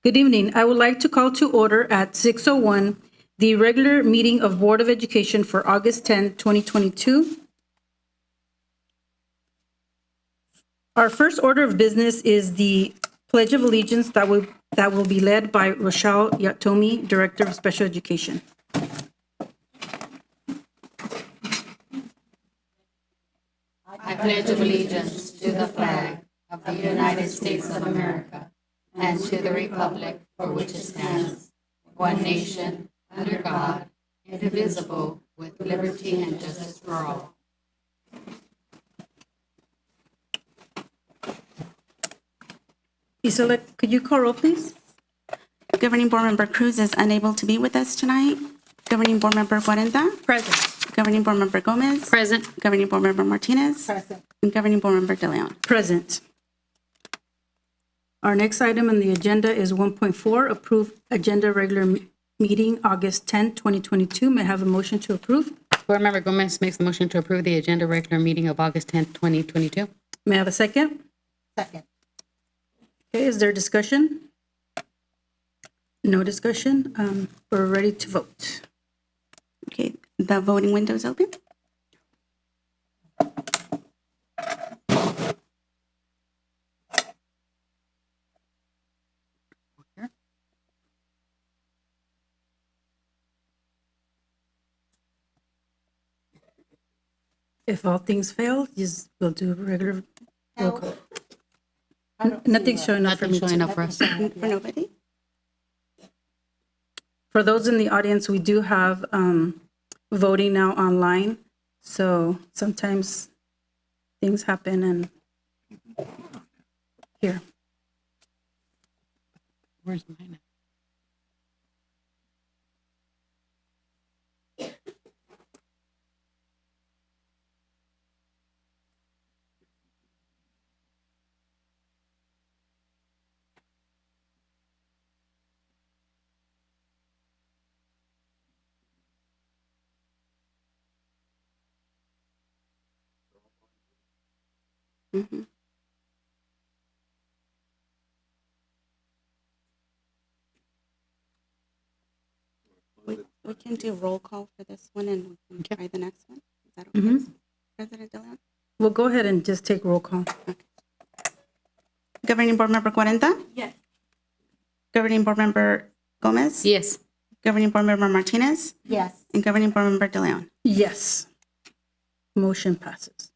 Good evening. I would like to call to order at 6:01 the regular meeting of Board of Education for August 10, 2022. Our first order of business is the Pledge of Allegiance that will be led by Rochelle Yatomi, Director of Special Education. I pledge allegiance to the flag of the United States of America and to the republic for which it stands, one nation, under God, indivisible, with liberty and justice for all. Isela, could you call roll, please? Governing Board Member Cruz is unable to be with us tonight. Governing Board Member Cuarenta. Present. Governing Board Member Gomez. Present. Governing Board Member Martinez. Present. And Governing Board Member De Leon. Present. Our next item on the agenda is 1.4, approve agenda regular meeting August 10, 2022. May I have a motion to approve? Board Member Gomez makes the motion to approve the agenda regular meeting of August 10th, 2022. May I have a second? Second. Okay, is there discussion? No discussion. We're ready to vote. Okay, the voting window is open. If all things fail, we'll do a regular roll call. Nothing's showing up for me. Nothing showing up for us. For nobody. For those in the audience, we do have voting now online. So sometimes things happen and here. Where's mine? Mhm. We can do roll call for this one and we can Okay. try the next one. Is that okay? Mhm. President De Leon? We'll go ahead and just take roll call. Governing Board Member Cuarenta. Yes. Governing Board Member Gomez. Yes. Governing Board Member Martinez. Yes. And Governing Board Member De Leon. Yes. Motion passes.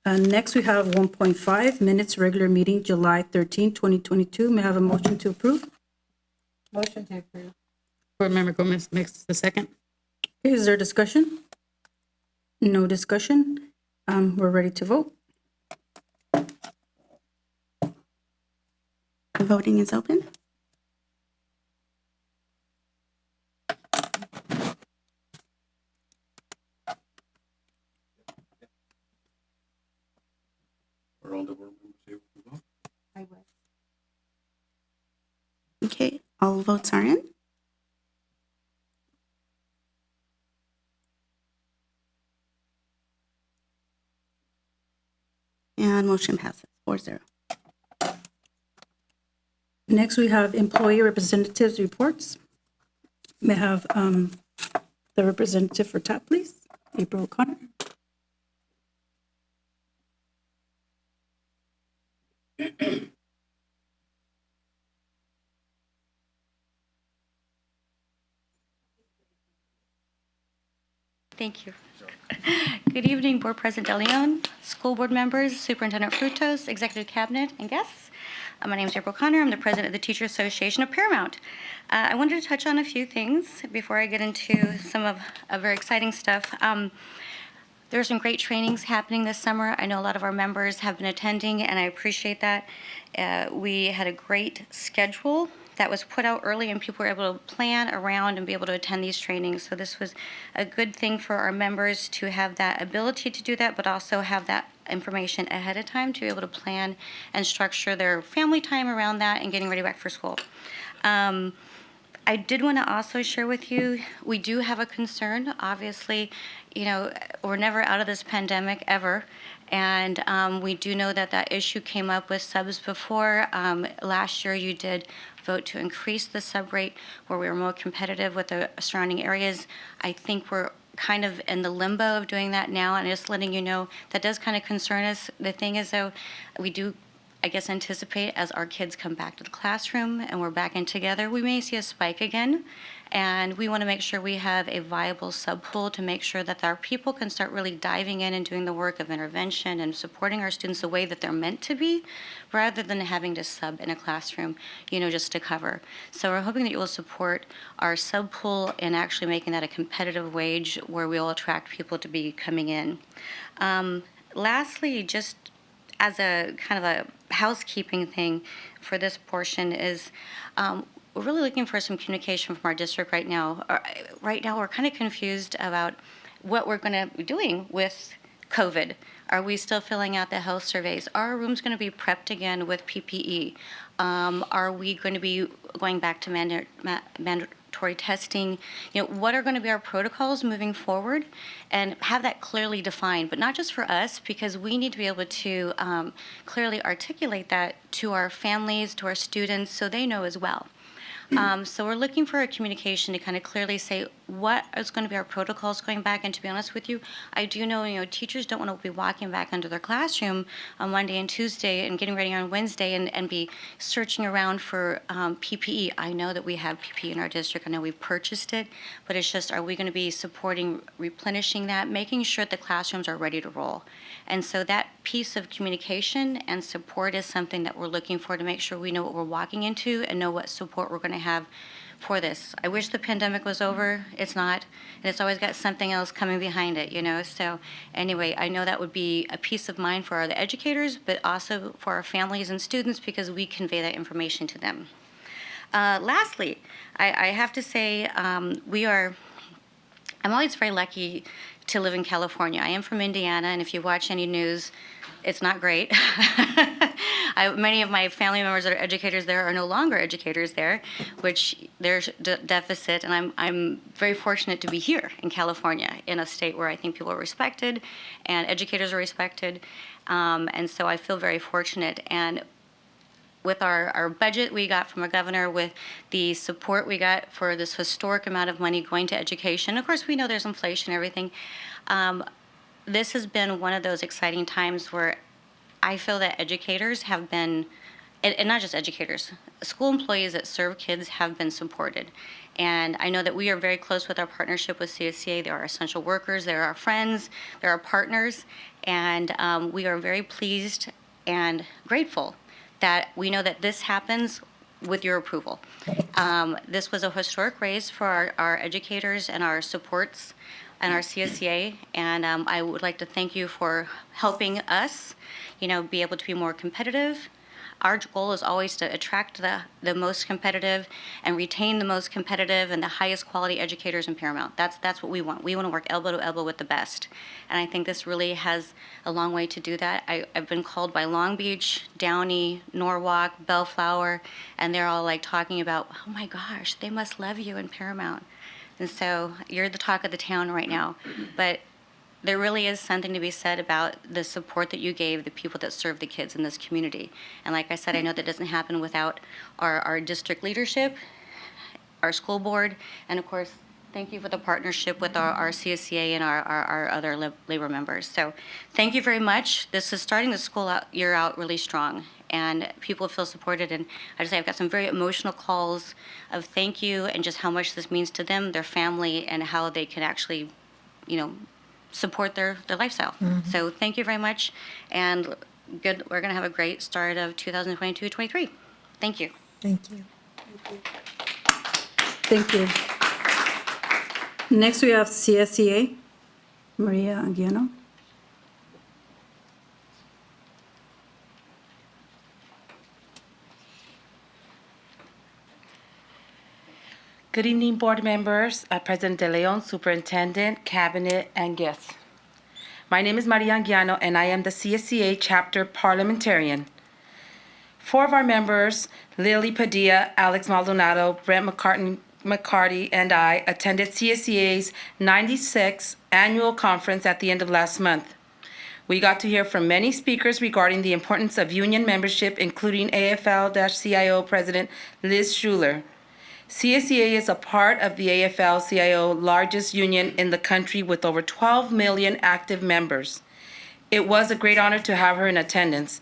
Next, we have 1.5, minutes regular meeting, July 13, 2022. May I have a motion to approve? Motion to approve. Board Member Gomez makes the second. Okay, is there discussion? No discussion. We're ready to vote. The voting is open. Are all the board members able to vote? I will. Okay, all votes are in. And motion passes 4-0. Next, we have employee representatives reports. May I have the representative for TAP, please? April O'Connor. Thank you. Good evening, Board President De Leon, school board members, Superintendent Frutos, Executive Cabinet, and guests. My name is April Connor. I'm the president of the Teacher Association of Paramount. I wanted to touch on a few things before I get into some of very exciting stuff. There are some great trainings happening this summer. I know a lot of our members have been attending, and I appreciate that. We had a great schedule that was put out early, and people were able to plan around and be able to attend these trainings. So this was a good thing for our members to have that ability to do that, but also have that information ahead of time to be able to plan and structure their family time around that and getting ready back for school. I did want to also share with you, we do have a concern. Obviously, we're never out of this pandemic ever. And we do know that that issue came up with subs before. Last year, you did vote to increase the sub rate where we were more competitive with the surrounding areas. I think we're kind of in the limbo of doing that now, and just letting you know that does kind of concern us. The thing is, though, we do, I guess, anticipate as our kids come back to the classroom and we're back in together, we may see a spike again. And we want to make sure we have a viable subpool to make sure that our people can start really diving in and doing the work of intervention and supporting our students the way that they're meant to be, rather than having to sub in a classroom, just to cover. So we're hoping that you will support our subpool in actually making that a competitive wage where we will attract people to be coming in. Lastly, just as a kind of a housekeeping thing for this portion is, we're really looking for some communication from our district right now. Right now, we're kind of confused about what we're going to be doing with COVID. Are we still filling out the health surveys? Are our rooms going to be prepped again with PPE? Are we going to be going back to mandatory testing? What are going to be our protocols moving forward, and have that clearly defined, but not just for us, because we need to be able to clearly articulate that to our families, to our students, so they know as well. So we're looking for a communication to kind of clearly say what is going to be our protocols going back. And to be honest with you, I do know, teachers don't want to be walking back into their classroom on Monday and Tuesday and getting ready on Wednesday and be searching around for PPE. I know that we have PPE in our district. I know we've purchased it, but it's just, are we going to be supporting replenishing that, making sure the classrooms are ready to roll? And so that piece of communication and support is something that we're looking for to make sure we know what we're walking into and know what support we're going to have for this. I wish the pandemic was over. It's not, and it's always got something else coming behind it, So anyway, I know that would be a peace of mind for our educators, but also for our families and students, because we convey that information to them. Lastly, I have to say I'm always very lucky to live in California. I am from Indiana, and if you watch any news, it's not great. Many of my family members that are educators there are no longer educators there, which there's deficit, and I'm very fortunate to be here in California, in a state where I think people are respected and educators are respected, and so I feel very fortunate. And with our budget we got from our governor, with the support we got for this historic amount of money going to education. Of course, we know there's inflation and everything. This has been one of those exciting times where I feel that educators have been, and not just educators, school employees that serve kids have been supported. And I know that we are very close with our partnership with CSCA. They're our essential workers, they're our friends, they're our partners, and we are very pleased and grateful that we know that this happens with your approval. This was a historic raise for our educators and our supports and our CSCA, and I would like to thank you for helping us, be able to be more competitive. Our goal is always to attract the most competitive and retain the most competitive and the highest quality educators in Paramount. That's what we want. We want to work elbow to elbow with the best. And I think this really has a long way to do that. I've been called by Long Beach, Downey, Norwalk, Bellflower, and they're all like talking about, oh my gosh, they must love you in Paramount. And so you're the talk of the town right now. But there really is something to be said about the support that you gave the people that serve the kids in this community. And like I said, I know that doesn't happen without our district leadership, our school board, and of course, thank you for the partnership with our CSCA and our other labor members. So thank you very much. This is starting the school year out really strong, and people feel supported. And I just say I've got some very emotional calls of thank you and just how much this means to them, their family, and how they can actually, support their lifestyle. Mm-hmm. So thank you very much, and good. We're going to have a great start of 2022-23. Thank you. Thank you. Thank you. Next, we have CSCA, Maria Anguiano. Good evening, board members, President De Leon, Superintendent, Cabinet, and guests. My name is Maria Anguiano, and I am the CSCA chapter parliamentarian. 4 of our members, Lily Padilla, Alex Maldonado, Brent McCarty and I attended CSEA's 96th annual conference at the end of last month. We got to hear from many speakers regarding the importance of union membership, including AFL-CIO President Liz Schuler. CSEA is a part of the AFL-CIO largest union in the country with over 12 million active members. It was a great honor to have her in attendance.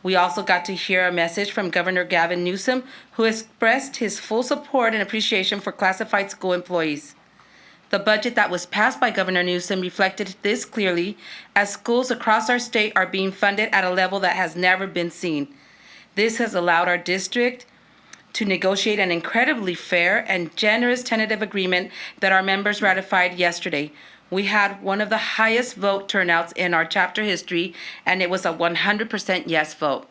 We also got to hear a message from Governor Gavin Newsom, who expressed his full support and appreciation for classified school employees. The budget that was passed by Governor Newsom reflected this clearly, as schools across our state are being funded at a level that has never been seen. This has allowed our district to negotiate an incredibly fair and generous tentative agreement that our members ratified yesterday. We had one of the highest vote turnouts in our chapter history, and it was a 100% yes vote.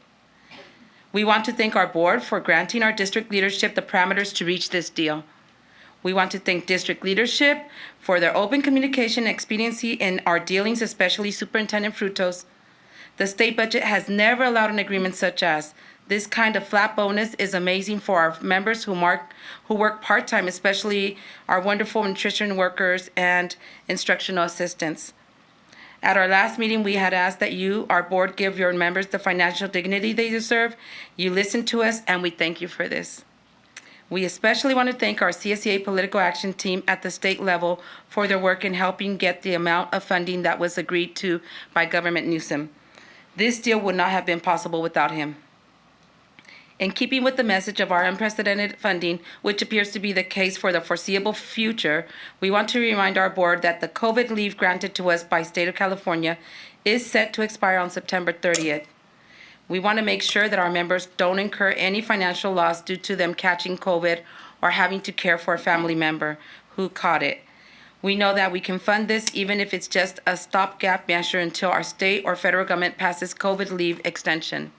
We want to thank our board for granting our district leadership the parameters to reach this deal. We want to thank district leadership for their open communication and expediency in our dealings, especially Superintendent Frutos. The state budget has never allowed an agreement such as this kind of flat bonus is amazing for our members who work part-time, especially our wonderful nutrition workers and instructional assistants. At our last meeting, we had asked that you, our board, give your members the financial dignity they deserve. You listened to us, and we thank you for this. We especially want to thank our CSEA political action team at the state level for their work in helping get the amount of funding that was agreed to by Governor Newsom. This deal would not have been possible without him. In keeping with the message of our unprecedented funding, which appears to be the case for the foreseeable future, we want to remind our board that the COVID leave granted to us by State of California is set to expire on September 30th. We want to make sure that our members don't incur any financial loss due to them catching COVID or having to care for a family member who caught it. We know that we can fund this even if it's just a stopgap measure until our state or federal government passes COVID leave extension.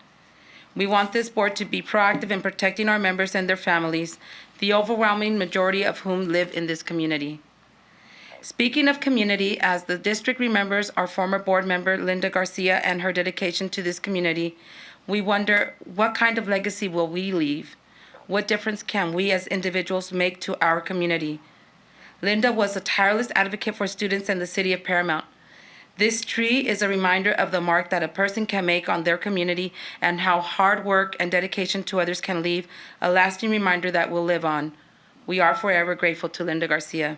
We want this board to be proactive in protecting our members and their families, the overwhelming majority of whom live in this community. Speaking of community, as the district remembers our former board member, Linda Garcia, and her dedication to this community, we wonder, what kind of legacy will we leave? What difference can we as individuals make to our community? Linda was a tireless advocate for students in the city of Paramount. This tree is a reminder of the mark that a person can make on their community and how hard work and dedication to others can leave a lasting reminder that will live on. We are forever grateful to Linda Garcia.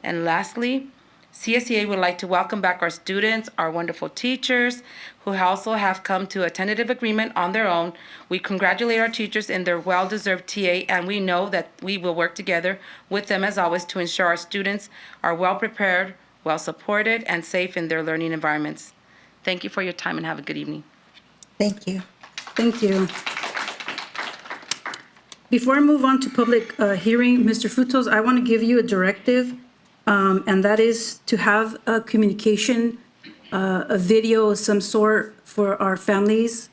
And lastly, CSEA would like to welcome back our students, our wonderful teachers, who also have come to a tentative agreement on their own. We congratulate our teachers in their well-deserved TA, and we know that we will work together with them as always to ensure our students are well-prepared, well-supported, and safe in their learning environments. Thank you for your time and have a good evening. Thank you. Thank you. Before I move on to public hearing, Mr. Frutos, I want to give you a directive, and that is to have a communication, a video of some sort for our families,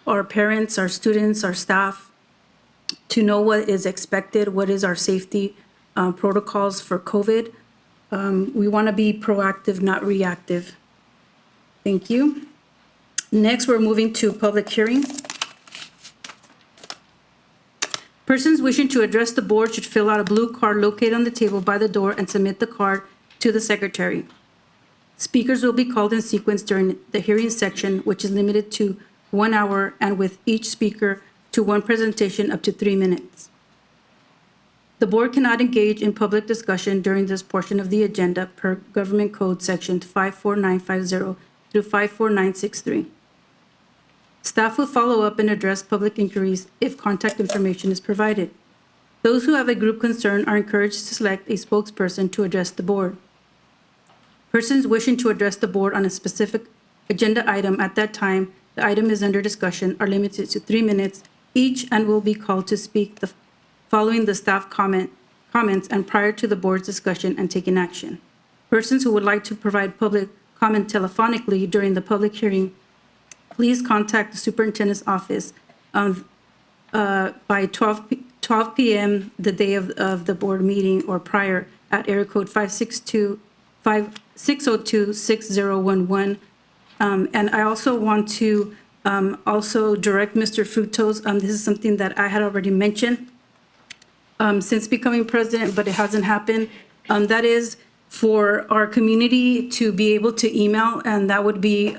our parents, our students, our staff, to know what is expected, what is our safety protocols for COVID. We want to be proactive, not reactive. Thank you. Next, we're moving to public hearing. Persons wishing to address the board should fill out a blue card located on the table by the door and submit the card to the secretary. Speakers will be called in sequence during the hearing section, which is limited to 1 hour, and with each speaker to one presentation up to 3 minutes. The board cannot engage in public discussion during this portion of the agenda per Government Code Section 54950 through 54963. Staff will follow up and address public inquiries if contact information is provided. Those who have a group concern are encouraged to select a spokesperson to address the board. Persons wishing to address the board on a specific agenda item at that time the item is under discussion are limited to 3 minutes each and will be called to speak following the staff comments and prior to the board's discussion and taking action. Persons who would like to provide public comment telephonically during the public hearing, please contact the superintendent's office by 12 p.m. the day of the board meeting or prior at area code 562-602-6011. And I also want to also direct Mr. Frutos, this is something that I had already mentioned, since becoming president, but it hasn't happened. That is for our community to be able to email, and that would be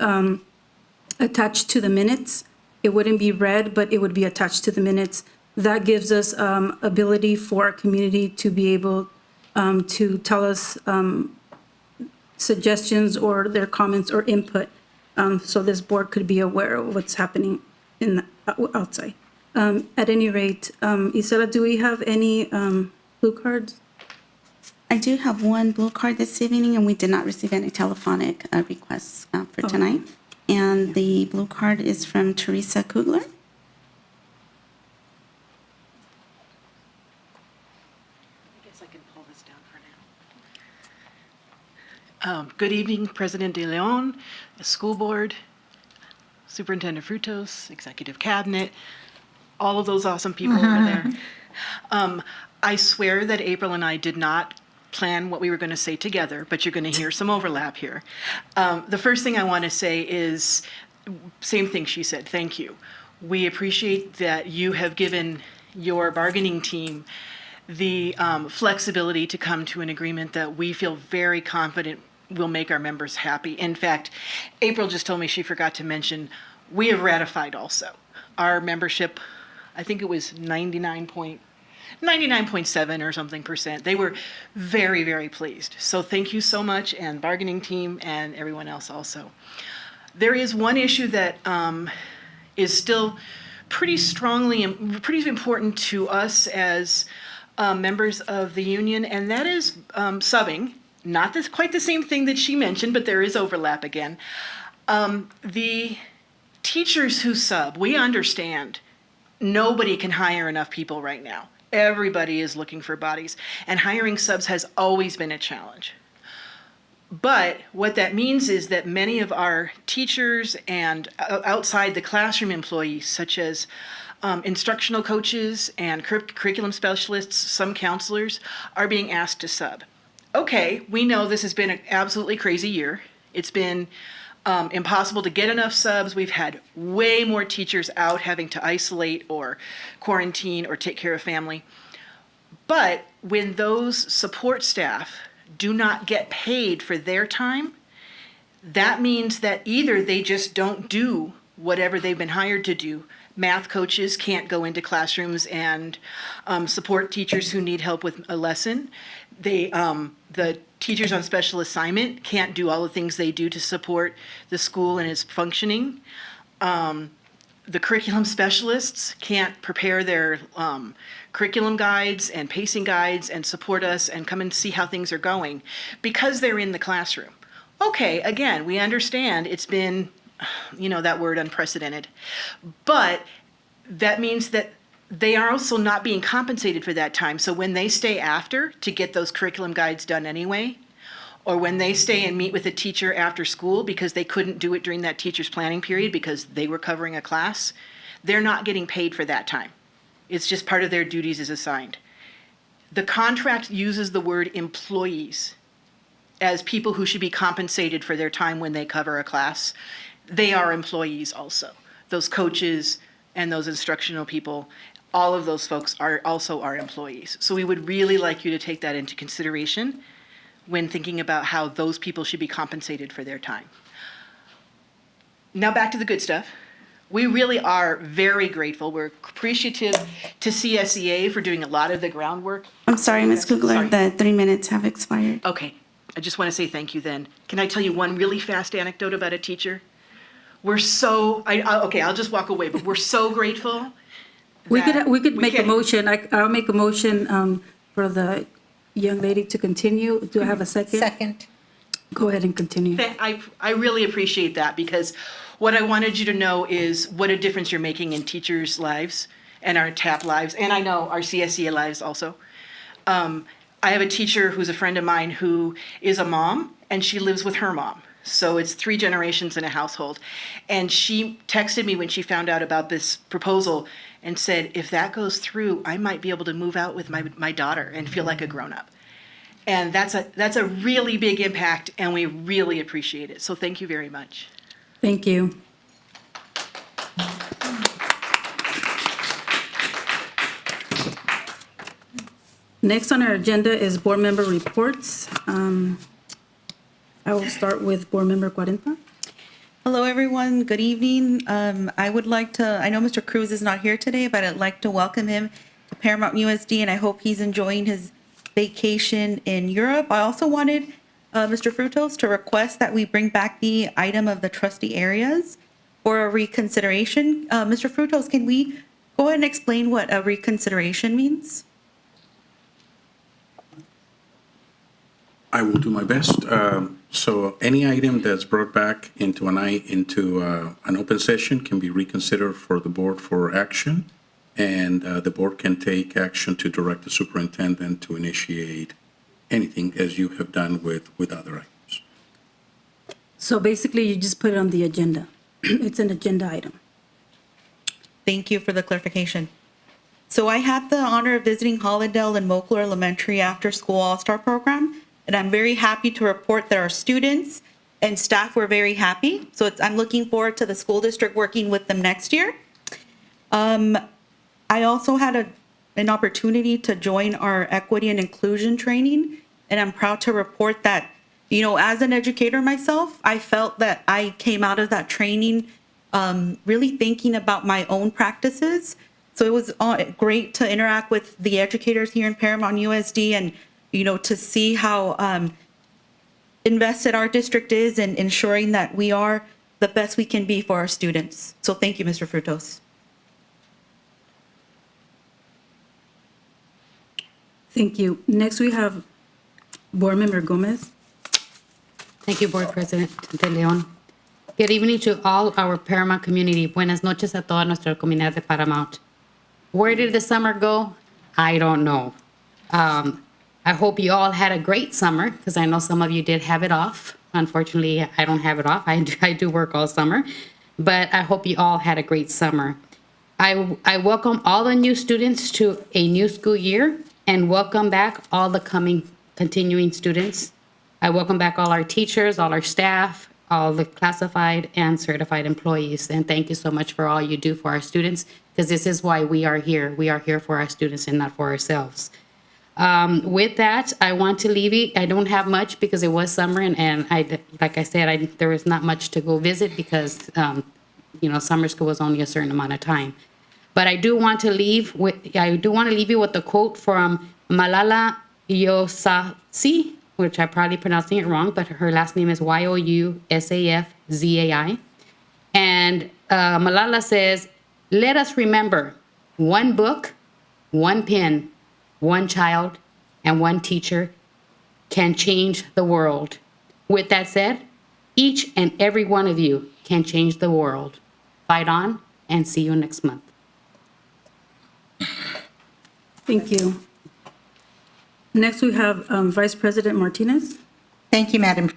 attached to the minutes. It wouldn't be read, but it would be attached to the minutes. That gives us ability for our community to be able to tell us suggestions or their comments or input, so this board could be aware of what's happening in outside. At any rate, Isela, do we have any blue cards? I do have one blue card this evening, and we did not receive any telephonic requests for tonight. And the blue card is from Teresa Kugler. I guess I can pull this down for now. Good evening, President De Leon, the school board, Superintendent Frutos, Executive Cabinet, all of those awesome people over there. I swear that April and I did not plan what we were going to say together, but you're going to hear some overlap here. The first thing I want to say is, same thing she said, thank you. We appreciate that you have given your bargaining team the flexibility to come to an agreement that we feel very confident will make our members happy. In fact, April just told me she forgot to mention, we have ratified also. Our membership, I think it was 99.7 or something percent. They were very, very pleased. So thank you so much, and bargaining team and everyone else also. There is one issue that is still pretty strongly, pretty important to us as members of the union, and that is subbing. Not quite the same thing that she mentioned, but there is overlap again. The teachers who sub, we understand nobody can hire enough people right now. Everybody is looking for bodies, and hiring subs has always been a challenge. But what that means is that many of our teachers and outside the classroom employees, such as instructional coaches and curriculum specialists, some counselors, are being asked to sub. Okay, we know this has been an absolutely crazy year. It's been impossible to get enough subs. We've had way more teachers out having to isolate or quarantine or take care of family. But when those support staff do not get paid for their time, that means that either they just don't do whatever they've been hired to do. Math coaches can't go into classrooms and support teachers who need help with a lesson. The teachers on special assignment can't do all the things they do to support the school and its functioning. The curriculum specialists can't prepare their curriculum guides and pacing guides and support us and come and see how things are going because they're in the classroom. Okay, again, we understand it's been, that word unprecedented, but that means that they are also not being compensated for that time. So when they stay after to get those curriculum guides done anyway, or when they stay and meet with a teacher after school because they couldn't do it during that teacher's planning period because they were covering a class, they're not getting paid for that time. It's just part of their duties as assigned. The contract uses the word employees as people who should be compensated for their time when they cover a class. They are employees also. Those coaches and those instructional people, all of those folks are also our employees. So we would really like you to take that into consideration when thinking about how those people should be compensated for their time. Now back to the good stuff. We really are very grateful. We're appreciative to CSEA for doing a lot of the groundwork. I'm sorry, Ms. Kugler, Sorry. the 3 minutes have expired. Okay, I just want to say thank you then. Can I tell you one really fast anecdote about a teacher? We're so, okay, I'll just walk away, but we're so grateful. We could make a can- motion. I'll make a motion for the young lady to continue. Do I have a second? Second. Go ahead and continue. I really appreciate that because what I wanted you to know is what a difference you're making in teachers' lives and our TAP lives, and I know our CSEA lives also. I have a teacher who's a friend of mine who is a mom, and she lives with her mom. So it's 3 generations in a household. And she texted me when she found out about this proposal and said, if that goes through, I might be able to move out with my daughter and feel like a grown-up. And that's a really big impact, and we really appreciate it. So thank you very much. Thank you. Next on our agenda is board member reports. I will start with board member Cuarenta. Hello, everyone. Good evening. I would like to, I know Mr. Cruz is not here today, but I'd like to welcome him to Paramount USD, and I hope he's enjoying his vacation in Europe. I also wanted Mr. Frutos to request that we bring back the item of the trustee areas for a reconsideration. Mr. Frutos, can we go ahead and explain what a reconsideration means? I will do my best. So any item that's brought back into an open session can be reconsidered for the board for action, and the board can take action to direct the superintendent to initiate anything as you have done with other items. So basically, you just put it on the agenda. It's an agenda item. Thank you for the clarification. So I had the honor of visiting Hollandale and Mokel Elementary After School All-Star Program, and I'm very happy to report that our students and staff were very happy. So I'm looking forward to the school district working with them next year. I also had an opportunity to join our equity and inclusion training, and I'm proud to report that, you know, as an educator myself, I felt that I came out of that training really thinking about my own practices. So it was great to interact with the educators here in Paramount USD, and you know, to see how invested our district is in ensuring that we are the best we can be for our students. So thank you, Mr. Frutos. Thank you. Next, we have board member Gomez. Thank you, Board President De Leon. Good evening to all our Paramount community. Buenas noches a toda nuestra comunidad de Paramount. Where did the summer go? I don't know. I hope you all had a great summer, because I know some of you did have it off. Unfortunately, I don't have it off. I do work all summer, but I hope you all had a great summer. I welcome all the new students to a new school year, and welcome back all the continuing students. I welcome back all our teachers, all our staff, all the classified and certified employees, and thank you so much for all you do for our students, because this is why we are here. We are here for our students and not for ourselves. With that, I want to leave you. I don't have much because it was summer, and like I said, there was not much to go visit because, you know, summer school was only a certain amount of time. But I do want to leave you with a quote from Malala Yousafzai, which I'm probably pronouncing it wrong, but her last name is Yousafzai. And Malala says, "Let us remember, one book, one pen, one child, and one teacher can change the world." With that said, each and every one of you can change the world. Fight on, and see you next month. Thank you. Next, we have Vice President Martinez. Thank you, Madam.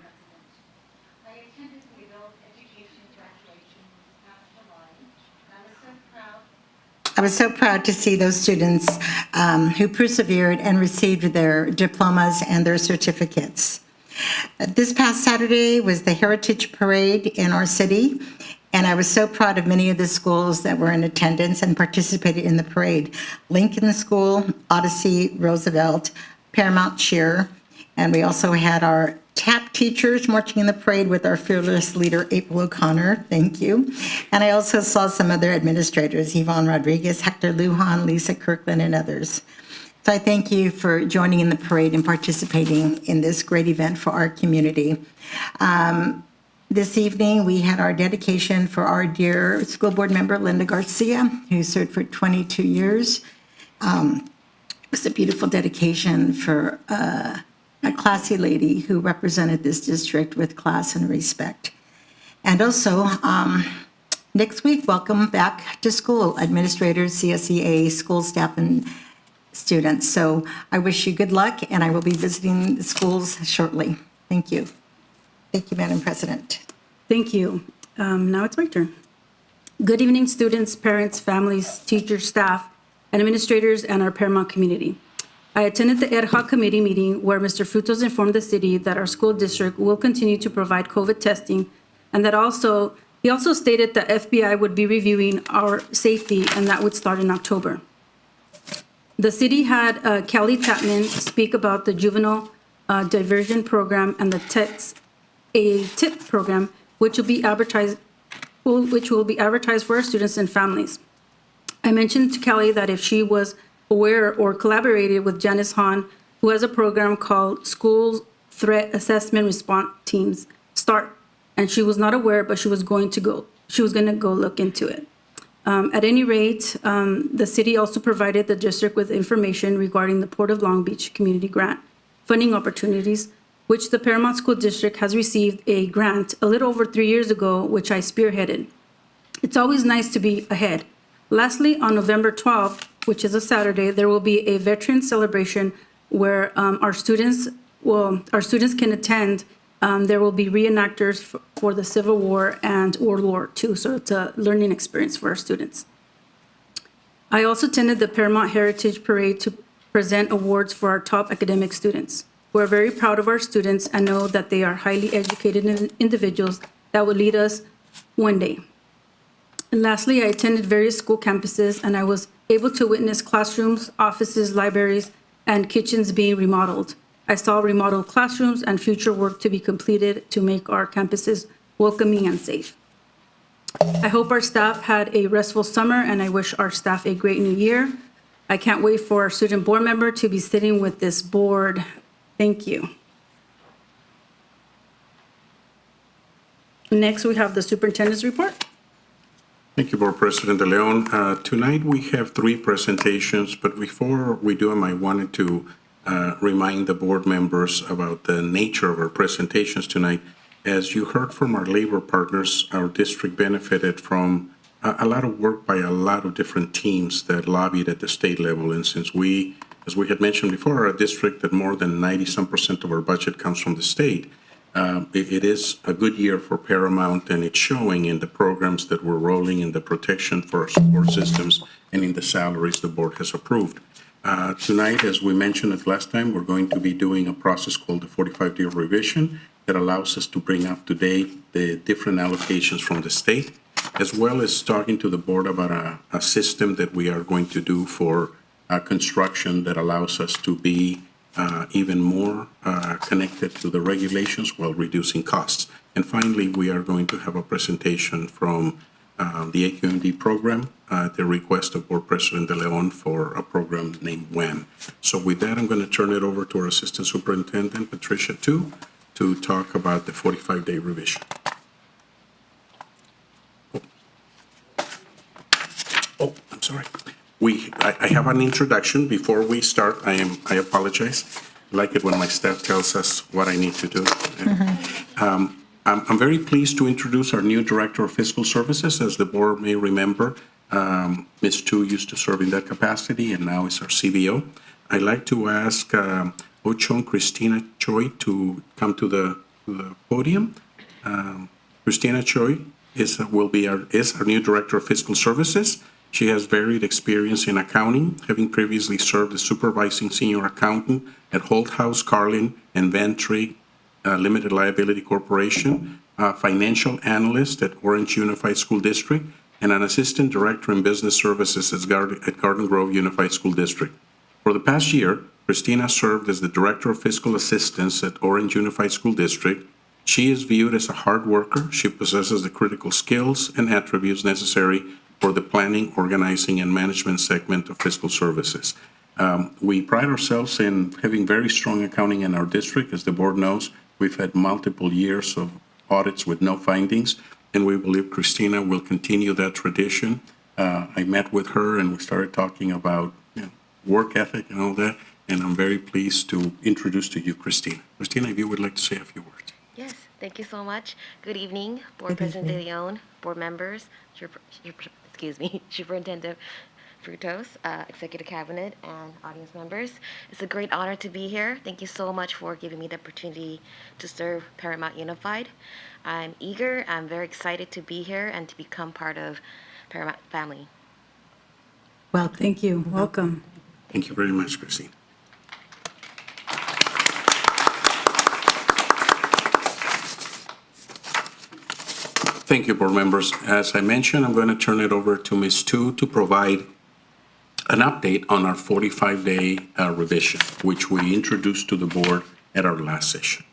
I attended the adult education graduation this past July, and I was so proud to see those students who persevered and received their diplomas and their certificates. This past Saturday was the Heritage Parade in our city, and I was so proud of many of the schools that were in attendance and participated in the parade. Lincoln School, Odyssey, Roosevelt, Paramount Cheer, and we also had our TAP teachers marching in the parade with our fearless leader, April O'Connor. Thank you. And I also saw some other administrators, Yvonne Rodriguez, Hector Lujan, Lisa Kirkland, and others. So I thank you for joining in the parade and participating in this great event for our community. This evening, we had our dedication for our dear school board member, Linda Garcia, who served for 22 years. It was a beautiful dedication for a classy lady who represented this district with class and respect. And also, next week, welcome back to school, administrators, CSEA, school staff, and students. So I wish you good luck, and I will be visiting the schools shortly. Thank you. Thank you, Madam President. Thank you. Now it's my turn. Good evening, students, parents, families, teachers, staff, and administrators, and our Paramount community. I attended the ad hoc committee meeting where Mr. Frutos informed the city that our school district will continue to provide COVID testing, and that he also stated that FBI would be reviewing our safety, and that would start in October. The city had Kelly Chapman speak about the juvenile diversion program and the TIP program, which will be advertised for our students and families. I mentioned to Kelly that if she was aware or collaborated with Janice Hahn, who has a program called School Threat Assessment Response Teams, START, and she was not aware, but she was going to go look into it. At any rate, the city also provided the district with information regarding the Port of Long Beach Community Grant funding opportunities, which the Paramount School District has received a grant a little over 3 years ago, which I spearheaded. It's always nice to be ahead. Lastly, on November 12th, which is a Saturday, there will be a veteran celebration where our students can attend. There will be reenactors for the Civil War and World War II, so it's a learning experience for our students. I also attended the Paramount Heritage Parade to present awards for our top academic students. We're very proud of our students and know that they are highly educated individuals that will lead us one day. And lastly, I attended various school campuses, and I was able to witness classrooms, offices, libraries, and kitchens being remodeled. I saw remodeled classrooms and future work to be completed to make our campuses welcoming and safe. I hope our staff had a restful summer, and I wish our staff a great new year. I can't wait for our student board member to be sitting with this board. Thank you. Next, we have the superintendent's report. Thank you, Board President De Leon. Tonight, we have 3 presentations, but before we do them, I wanted to remind the board members about the nature of our presentations tonight. As you heard from our labor partners, our district benefited from a lot of work by a lot of different teams that lobbied at the state level. And since we, as we had mentioned before, are a district that more than 90-some% of our budget comes from the state, it is a good year for Paramount, and it's showing in the programs that we're rolling, in the protection for our support systems, and in the salaries the board has approved. Tonight, as we mentioned it last time, we're going to be doing a process called the 45-day revision that allows us to bring up to date the different allocations from the state, as well as talking to the board about a system that we are going to do for construction that allows us to be even more connected to the regulations while reducing costs. And finally, we are going to have a presentation from the AQMD program at the request of Board President De Leon for a program named WHAM. So with that, I'm going to turn it over to our Assistant Superintendent, Patricia Tu, to talk about the 45-day revision. Oh, I'm sorry. I have an introduction. Before we start, I apologize. I like it when my staff tells us what I need to do. I'm very pleased to introduce our new Director of Fiscal Services. As the board may remember, Ms. Tu used to serve in that capacity and now is our CBO. I'd like to ask Ochon Christina Choi to come to the podium. Christina Choi is our new Director of Fiscal Services. She has varied experience in accounting, having previously served as supervising senior accountant at Holt House, Carlin, and Ventry Limited Liability Corporation, a financial analyst at Orange Unified School District, and an assistant director in business services at Garden Grove Unified School District. For the past year, Christina served as the Director of Fiscal Assistance at Orange Unified School District. She is viewed as a hard worker. She possesses the critical skills and attributes necessary for the planning, organizing, and management segment of fiscal services. We pride ourselves in having very strong accounting in our district. As the board knows, we've had multiple years of audits with no findings, and we believe Christina will continue that tradition. I met with her and we started talking about work ethic and all that, and I'm very pleased to introduce to you Christina. Christina, if you would like to say a few words. Yes, thank you so much. Good evening, Board President De Leon, board members, Superintendent Frutos, Executive Cabinet, and audience members. It's a great honor to be here. Thank you so much for giving me the opportunity to serve Paramount Unified. I'm eager, I'm very excited to be here and to become part of Paramount family. Well, thank you. Welcome. Thank you very much, Christine. Thank you, board members. As I mentioned, I'm going to turn it over to Ms. Tu to provide an update on our 45-day revision, which we introduced to the board at our last session.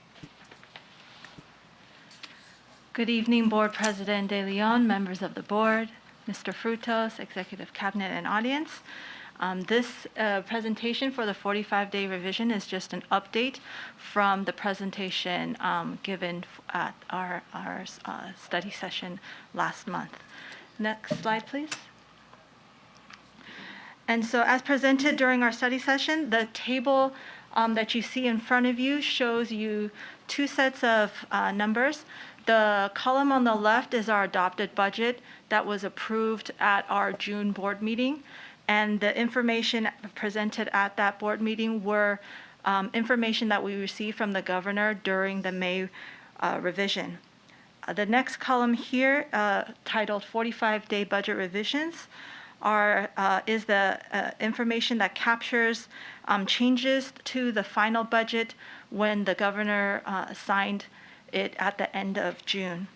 Good evening, Board President De Leon, members of the board, Mr. Frutos, Executive Cabinet, and audience. This presentation for the 45-day revision is just an update from the presentation given at our study session last month. Next slide, please. And so as presented during our study session, the table that you see in front of you shows you two sets of numbers. The column on the left is our adopted budget that was approved at our June board meeting. And the information presented at that board meeting were information that we received from the governor during the May revision. The next column here, titled 45-Day Budget Revisions, is the information that captures changes to the final budget when the governor signed it at the end of June.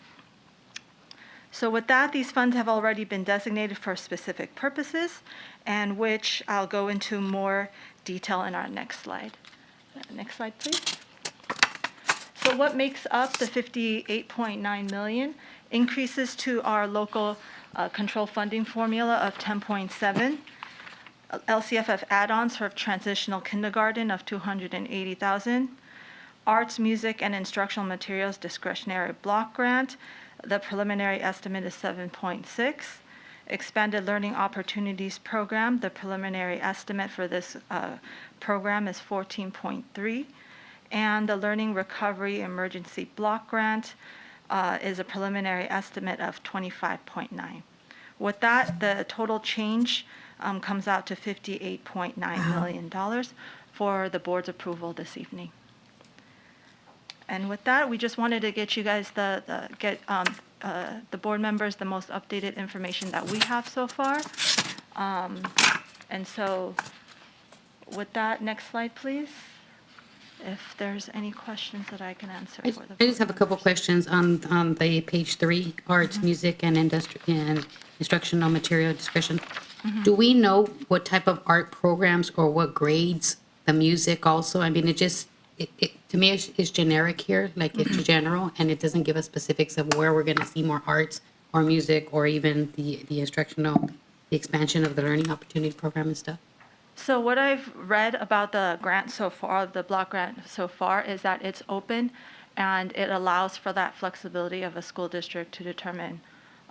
So with that, these funds have already been designated for specific purposes, and which I'll go into more detail in our next slide. Next slide, please. So what makes up the $58.9 million? Increases to our local control funding formula of 10.7, LCFF add-ons for transitional kindergarten of $280,000, arts, music, and instructional materials discretionary block grant. The preliminary estimate is 7.6. Expanded Learning Opportunities Program, the preliminary estimate for this program is 14.3. And the Learning Recovery Emergency Block Grant is a preliminary estimate of 25.9. With that, the total change comes out to $58.9 million for the board's approval this evening. And with that, we just wanted to get you guys the board members the most updated information that we have so far. And so with that, next slide, please. If there's any questions that I can answer for the I just have a board couple members. questions on the page 3, arts, music, and instructional material discretion. Do we know what type of art programs or what grades the music also? I mean, it to me, it's generic here, like it's general, and it doesn't give us specifics of where we're going to see more arts or music or even the instructional, the expansion of the learning opportunity program and stuff. So what I've read about the grant so far, the block grant so far, is that it's open and it allows for that flexibility of a school district to determine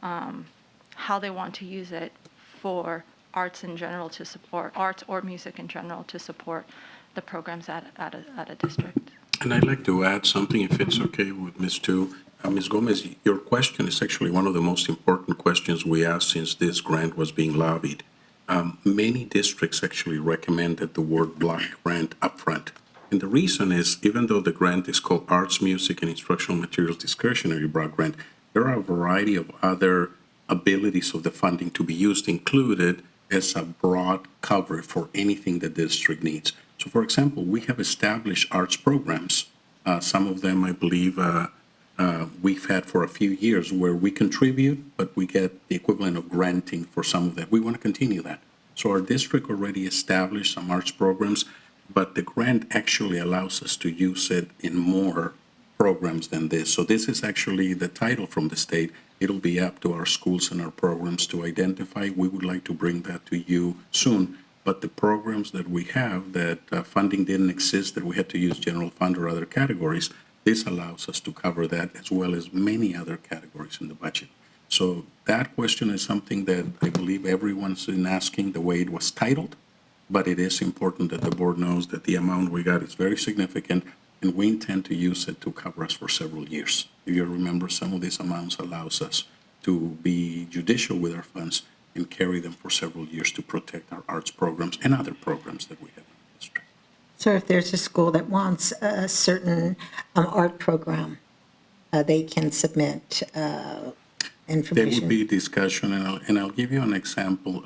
how they want to use it for arts in general to support, arts or music in general to support the programs at a district. And I'd like to add something, if it's okay with Ms. Tu. Ms. Gomez, your question is actually one of the most important questions we asked since this grant was being lobbied. Many districts actually recommended the word block grant upfront. And the reason is, even though the grant is called Arts, Music, and Instructional Materials Discretionary Block Grant, there are a variety of other abilities of the funding to be used, included as a broad cover for anything the district needs. So, for example, we have established arts programs. Some of them, I believe, we've had for a few years where we contribute, but we get the equivalent of granting for some of that. We want to continue that. So our district already established some arts programs, but the grant actually allows us to use it in more programs than this. So this is actually the title from the state. It'll be up to our schools and our programs to identify. We would like to bring that to you soon. But the programs that we have that funding didn't exist, that we had to use general fund or other categories, this allows us to cover that as well as many other categories in the budget. So that question is something that I believe everyone's been asking the way it was titled, but it is important that the board knows that the amount we got is very significant, and we intend to use it to cover us for several years. If you remember, some of these amounts allows us to be judicial with our funds and carry them for several years to protect our arts programs and other programs that we have in the district. So if there's a school that wants a certain art program, they can submit information? There would be discussion, and I'll give you an example.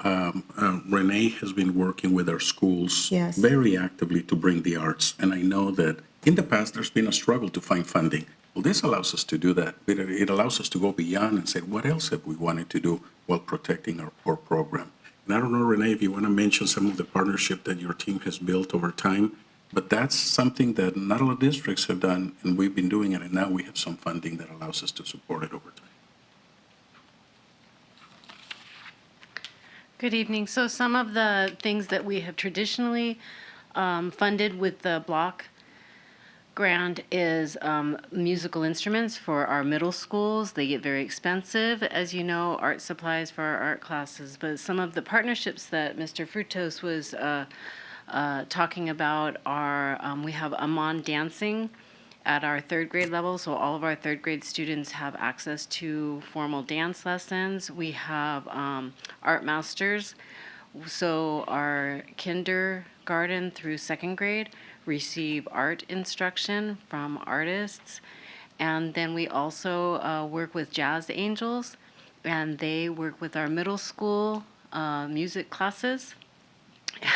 Renee has been working with our schools Yes. very actively to bring the arts, and I know that in the past, there's been a struggle to find funding. Well, this allows us to do that. It allows us to go beyond and say, what else have we wanted to do while protecting our core program? And I don't know, Renee, if you want to mention some of the partnership that your team has built over time, but that's something that not a lot of districts have done, and we've been doing it, and now we have some funding that allows us to support it over time. Good evening. So some of the things that we have traditionally funded with the block grant is musical instruments for our middle schools. They get very expensive, as you know, art supplies for our art classes. But some of the partnerships that Mr. Frutos was talking about are, we have Amon dancing at our third grade level. So all of our third grade students have access to formal dance lessons. We have art masters. So our kindergarten through second grade receive art instruction from artists. And then we also work with Jazz Angels, and they work with our middle school music classes.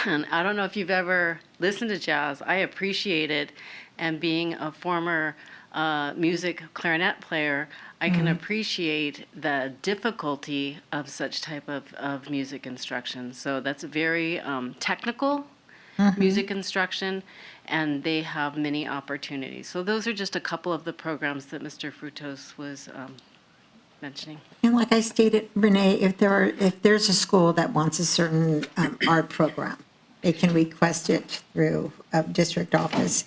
And I don't know if you've ever listened to jazz. I appreciate it. And being a former music clarinet player, I can appreciate the difficulty of such type of music instruction. So that's very technical music instruction, and they have many opportunities. So those are just a couple of the programs that Mr. Frutos was mentioning. And like I stated, Renee, if there's a school that wants a certain art program, they can request it through a district office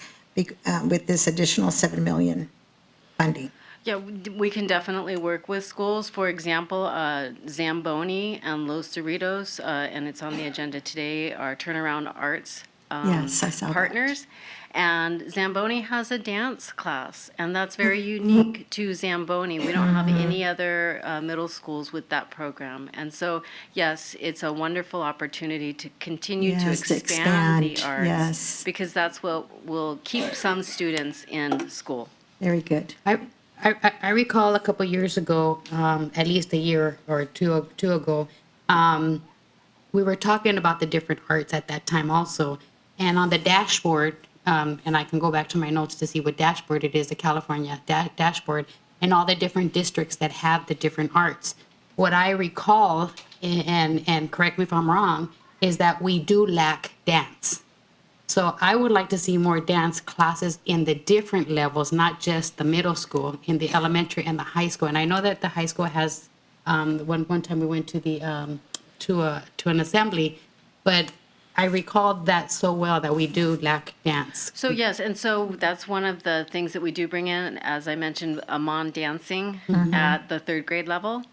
with this additional $7 million funding. Yeah, we can definitely work with schools. For example, Zamboni and Los Cerritos, and it's on the agenda today, are Turnaround Arts Yes, I saw that. partners. And Zamboni has a dance class, and that's very unique to Zamboni. We don't have any other middle schools with that program. And so, yes, it's a wonderful opportunity to continue to Yes, to expand the expand, arts. yes. Because that's what will keep some students in school. Very good. I recall a couple years ago, at least a year or two ago, we were talking about the different arts at that time also. And on the dashboard, and I can go back to my notes to see what dashboard it is, the California dashboard, and all the different districts that have the different arts. What I recall, and correct me if I'm wrong, is that we do lack dance. So I would like to see more dance classes in the different levels, not just the middle school, in the elementary and the high school. And I know that the high school has, one time we went to the to an assembly, but I recalled that so well that we do lack dance. So yes, and so that's one of the things that we do bring in, as I mentioned, Amon dancing at the third grade level.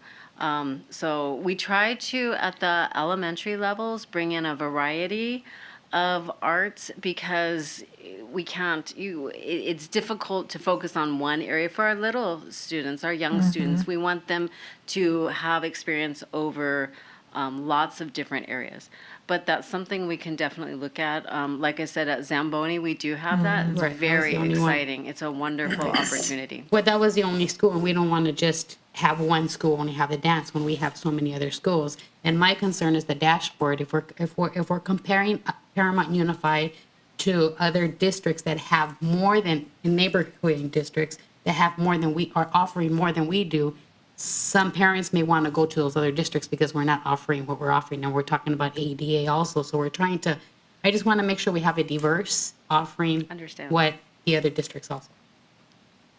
So we try to, at the elementary levels, bring in a variety of arts because we can't, it's difficult to focus on one area for our little students, our young students. We want them to have experience over lots of different areas. But that's something we can definitely look at. Like I said, at Zamboni, we do have that. It's Right, that was very the only one. exciting. It's a wonderful opportunity. Well, that was the only school, and we don't want to just have one school only have the dance when we have so many other schools. And my concern is the dashboard. If we're comparing Paramount Unified to other districts that have more than neighborhood districts that have more than we are offering more than we do, some parents may want to go to those other districts because we're not offering what we're offering, and we're talking about ADA also. So we're trying to. I just want to make sure we have a diverse offering. Understand. What the other districts also.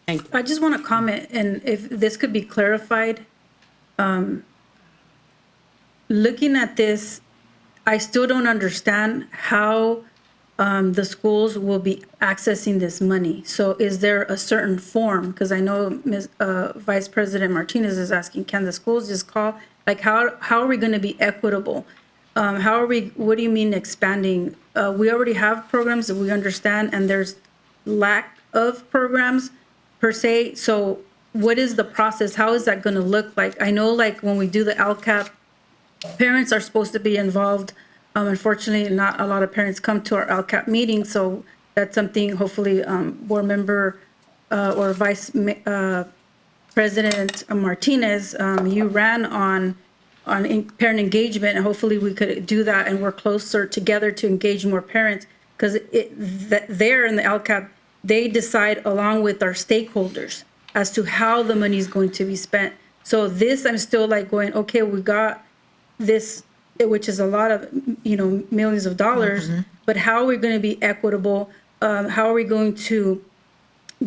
Thank you. I just want to comment, and if this could be clarified. Looking at this, I still don't understand how the schools will be accessing this money. So is there a certain form? Because I know Vice President Martinez is asking, can the schools just call? Like, how are we going to be equitable? What do you mean expanding? We already have programs that we understand, and there's lack of programs per se. So what is the process? How is that going to look like? I know, like, when we do the LCAP, parents are supposed to be involved. Unfortunately, not a lot of parents come to our LCAP meeting, so that's something hopefully board member or Vice President Martinez, you ran on parent engagement, and hopefully we could do that and work closer together to engage more parents, because there in the LCAP, they decide along with our stakeholders as to how the money is going to be spent. So this, I'm still like going, okay, we got this which is a lot of, millions of dollars, but how are we going to be equitable? How are we going to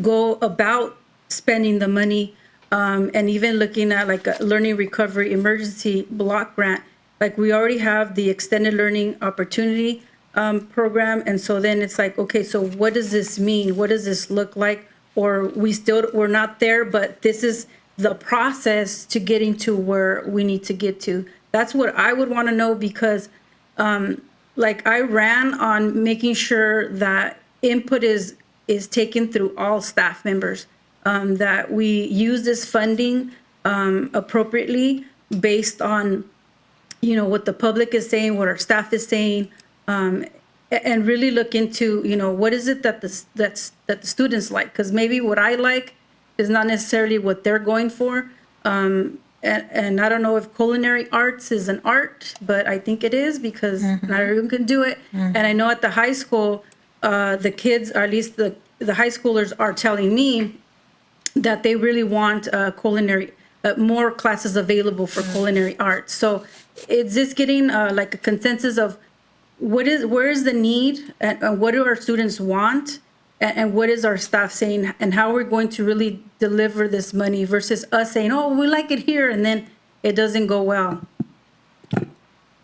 go about spending the money? And even looking at like a learning recovery emergency block grant, like we already have the extended learning opportunity program. And so then it's like, okay, so what does this mean? What does this look like? Or we're not there, but this is the process to getting to where we need to get to. That's what I would want to know, because like I ran on making sure that input is taken through all staff members, that we use this funding appropriately based on, what the public is saying, what our staff is saying, and really look into, what is it that the students like? Because maybe what I like is not necessarily what they're going for. And I don't know if culinary arts is an art, but I think it is, because not everyone can do it. And I know at the high school, the kids, or at least the high schoolers, are telling me that they really want culinary, more classes available for culinary arts. So it's just getting like a consensus of where is the need, and what do our students want, and what is our staff saying, and how we're going to really deliver this money versus us saying, oh, we like it here, and then it doesn't go well.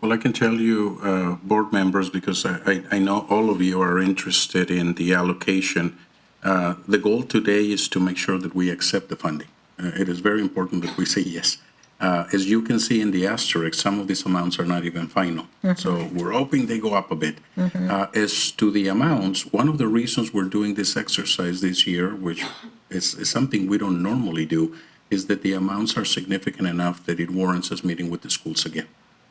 Well, I can tell you, board members, because I know all of you are interested in the allocation. The goal today is to make sure that we accept the funding. It is very important that we say yes. As you can see in the asterisk, some of these amounts are not even final. So we're hoping they go up a bit. As to the amounts, one of the reasons we're doing this exercise this year, which is something we don't normally do, is that the amounts are significant enough that it warrants us meeting with the schools again.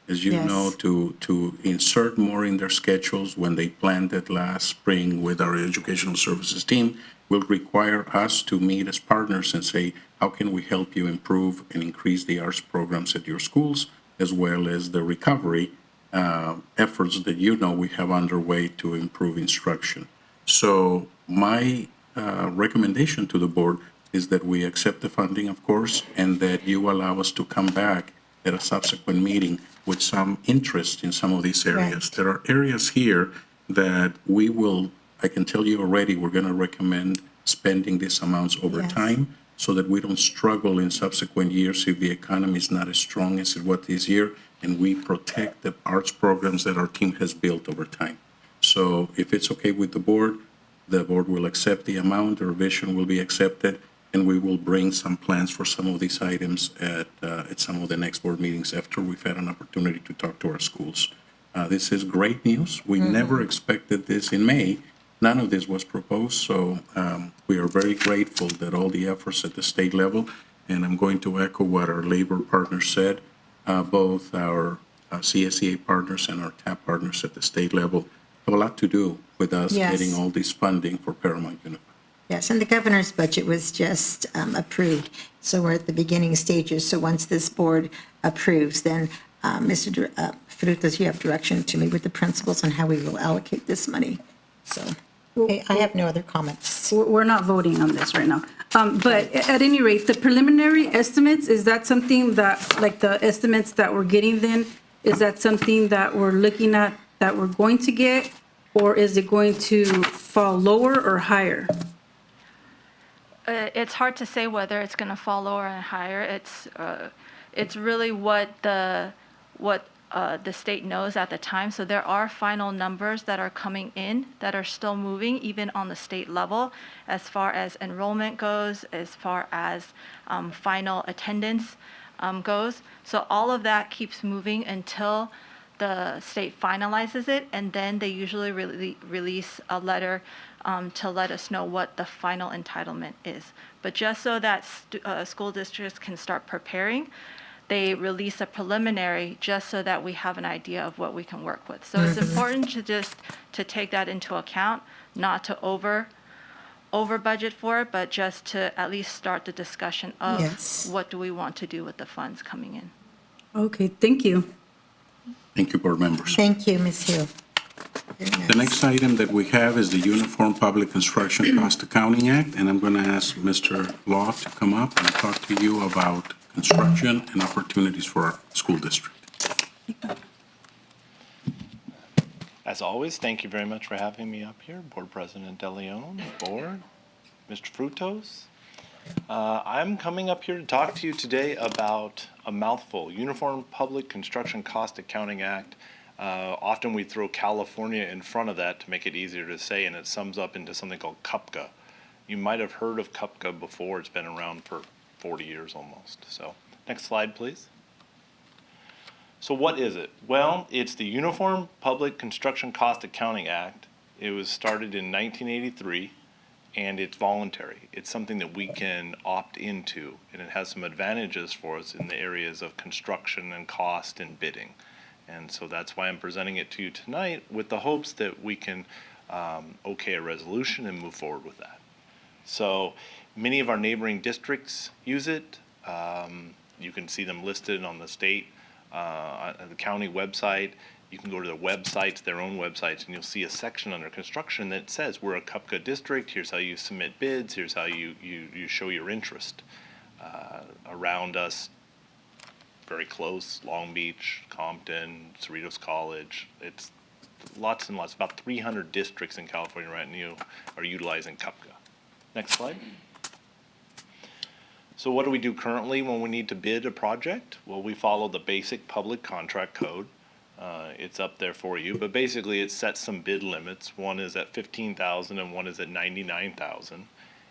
As you know, to insert more in their schedules when they planned it last spring with our educational services team will require us to meet as partners and say, how can we help you improve and increase the arts programs at your schools, as well as the recovery efforts that we have underway to improve instruction. So my recommendation to the board is that we accept the funding, of course, and that you allow us to come back at a subsequent meeting with some interest in some of these areas. Right. There are areas here that I can tell you already, we're going to recommend spending these amounts over time so that we don't struggle in subsequent years if the economy is not as strong as it was this year, and we protect the arts programs that our team has built over time. So if it's okay with the board will accept the amount, the revision will be accepted, and we will bring some plans for some of these items at some of the next board meetings after we've had an opportunity to talk to our schools. This is great news. We never expected this in May. None of this was proposed, so we are very grateful that all the efforts at the state level, and I'm going to echo what our labor partners said, both our CSEA partners and our TAP partners at the state level have a lot to do with us getting all this funding for Paramount Unified. Yes, and the governor's budget was just approved, so we're at the beginning stages. So once this board approves, then Mr. Frutos, you have direction to me with the principals on how we will allocate this money. So okay, I have no other comments. We're not voting on this right now. But at any rate, the preliminary estimates, is that something that, like the estimates that we're getting then, is that something that we're looking at that we're going to get, or is it going to fall lower or higher? It's hard to say whether it's going to fall lower or higher. It's really what the state knows at the time. So there are final numbers that are coming in that are still moving, even on the state level, as far as enrollment goes, as far as final attendance goes. So all of that keeps moving until the state finalizes it, and then they usually release a letter to let us know what the final entitlement is. But just so that school districts can start preparing, they release a preliminary just so that we have an idea of what we can work with. So it's important to take that into account, not to over budget for it, but just to at least start the discussion of what do we want to do with the funds coming in. Okay, thank you. Thank you, board members. Thank you, Ms. Hill. Very nice. The next item that we have is the Uniform Public Construction Cost Accounting Act, and I'm going to ask Mr. Law to come up and talk to you about construction and opportunities for our school district. As always, thank you very much for having me up here, Board President DeLeon, Board, Mr. Frutos. I'm coming up here to talk to you today about a mouthful, Uniform Public Construction Cost Accounting Act. Often we throw California in front of that to make it easier to say, and it sums up into something called CUPCA. You might have heard of CUPCA before. It's been around for 40 years almost. So next slide, please. So what is it? Well, it's the Uniform Public Construction Cost Accounting Act. It was started in 1983, and it's voluntary. It's something that we can opt into, and it has some advantages for us in the areas of construction and cost and bidding. And so that's why I'm presenting it to you tonight, with the hopes that we can okay a resolution and move forward with that. So many of our neighboring districts use it. You can see them listed on the state, the county website. You can go to their websites, their own websites, and you'll see a section under construction that says we're a CUPCA district. Here's how you submit bids. Here's how you show your interest. Around us, very close, Long Beach, Compton, Cerritos College. It's lots and lots, about 300 districts in California right now are utilizing CUPCA. Next slide. So what do we do currently when we need to bid a project? Well, we follow the basic public contract code. It's up there for you, but basically it sets some bid limits. One is at 15,000 and one is at 99,000.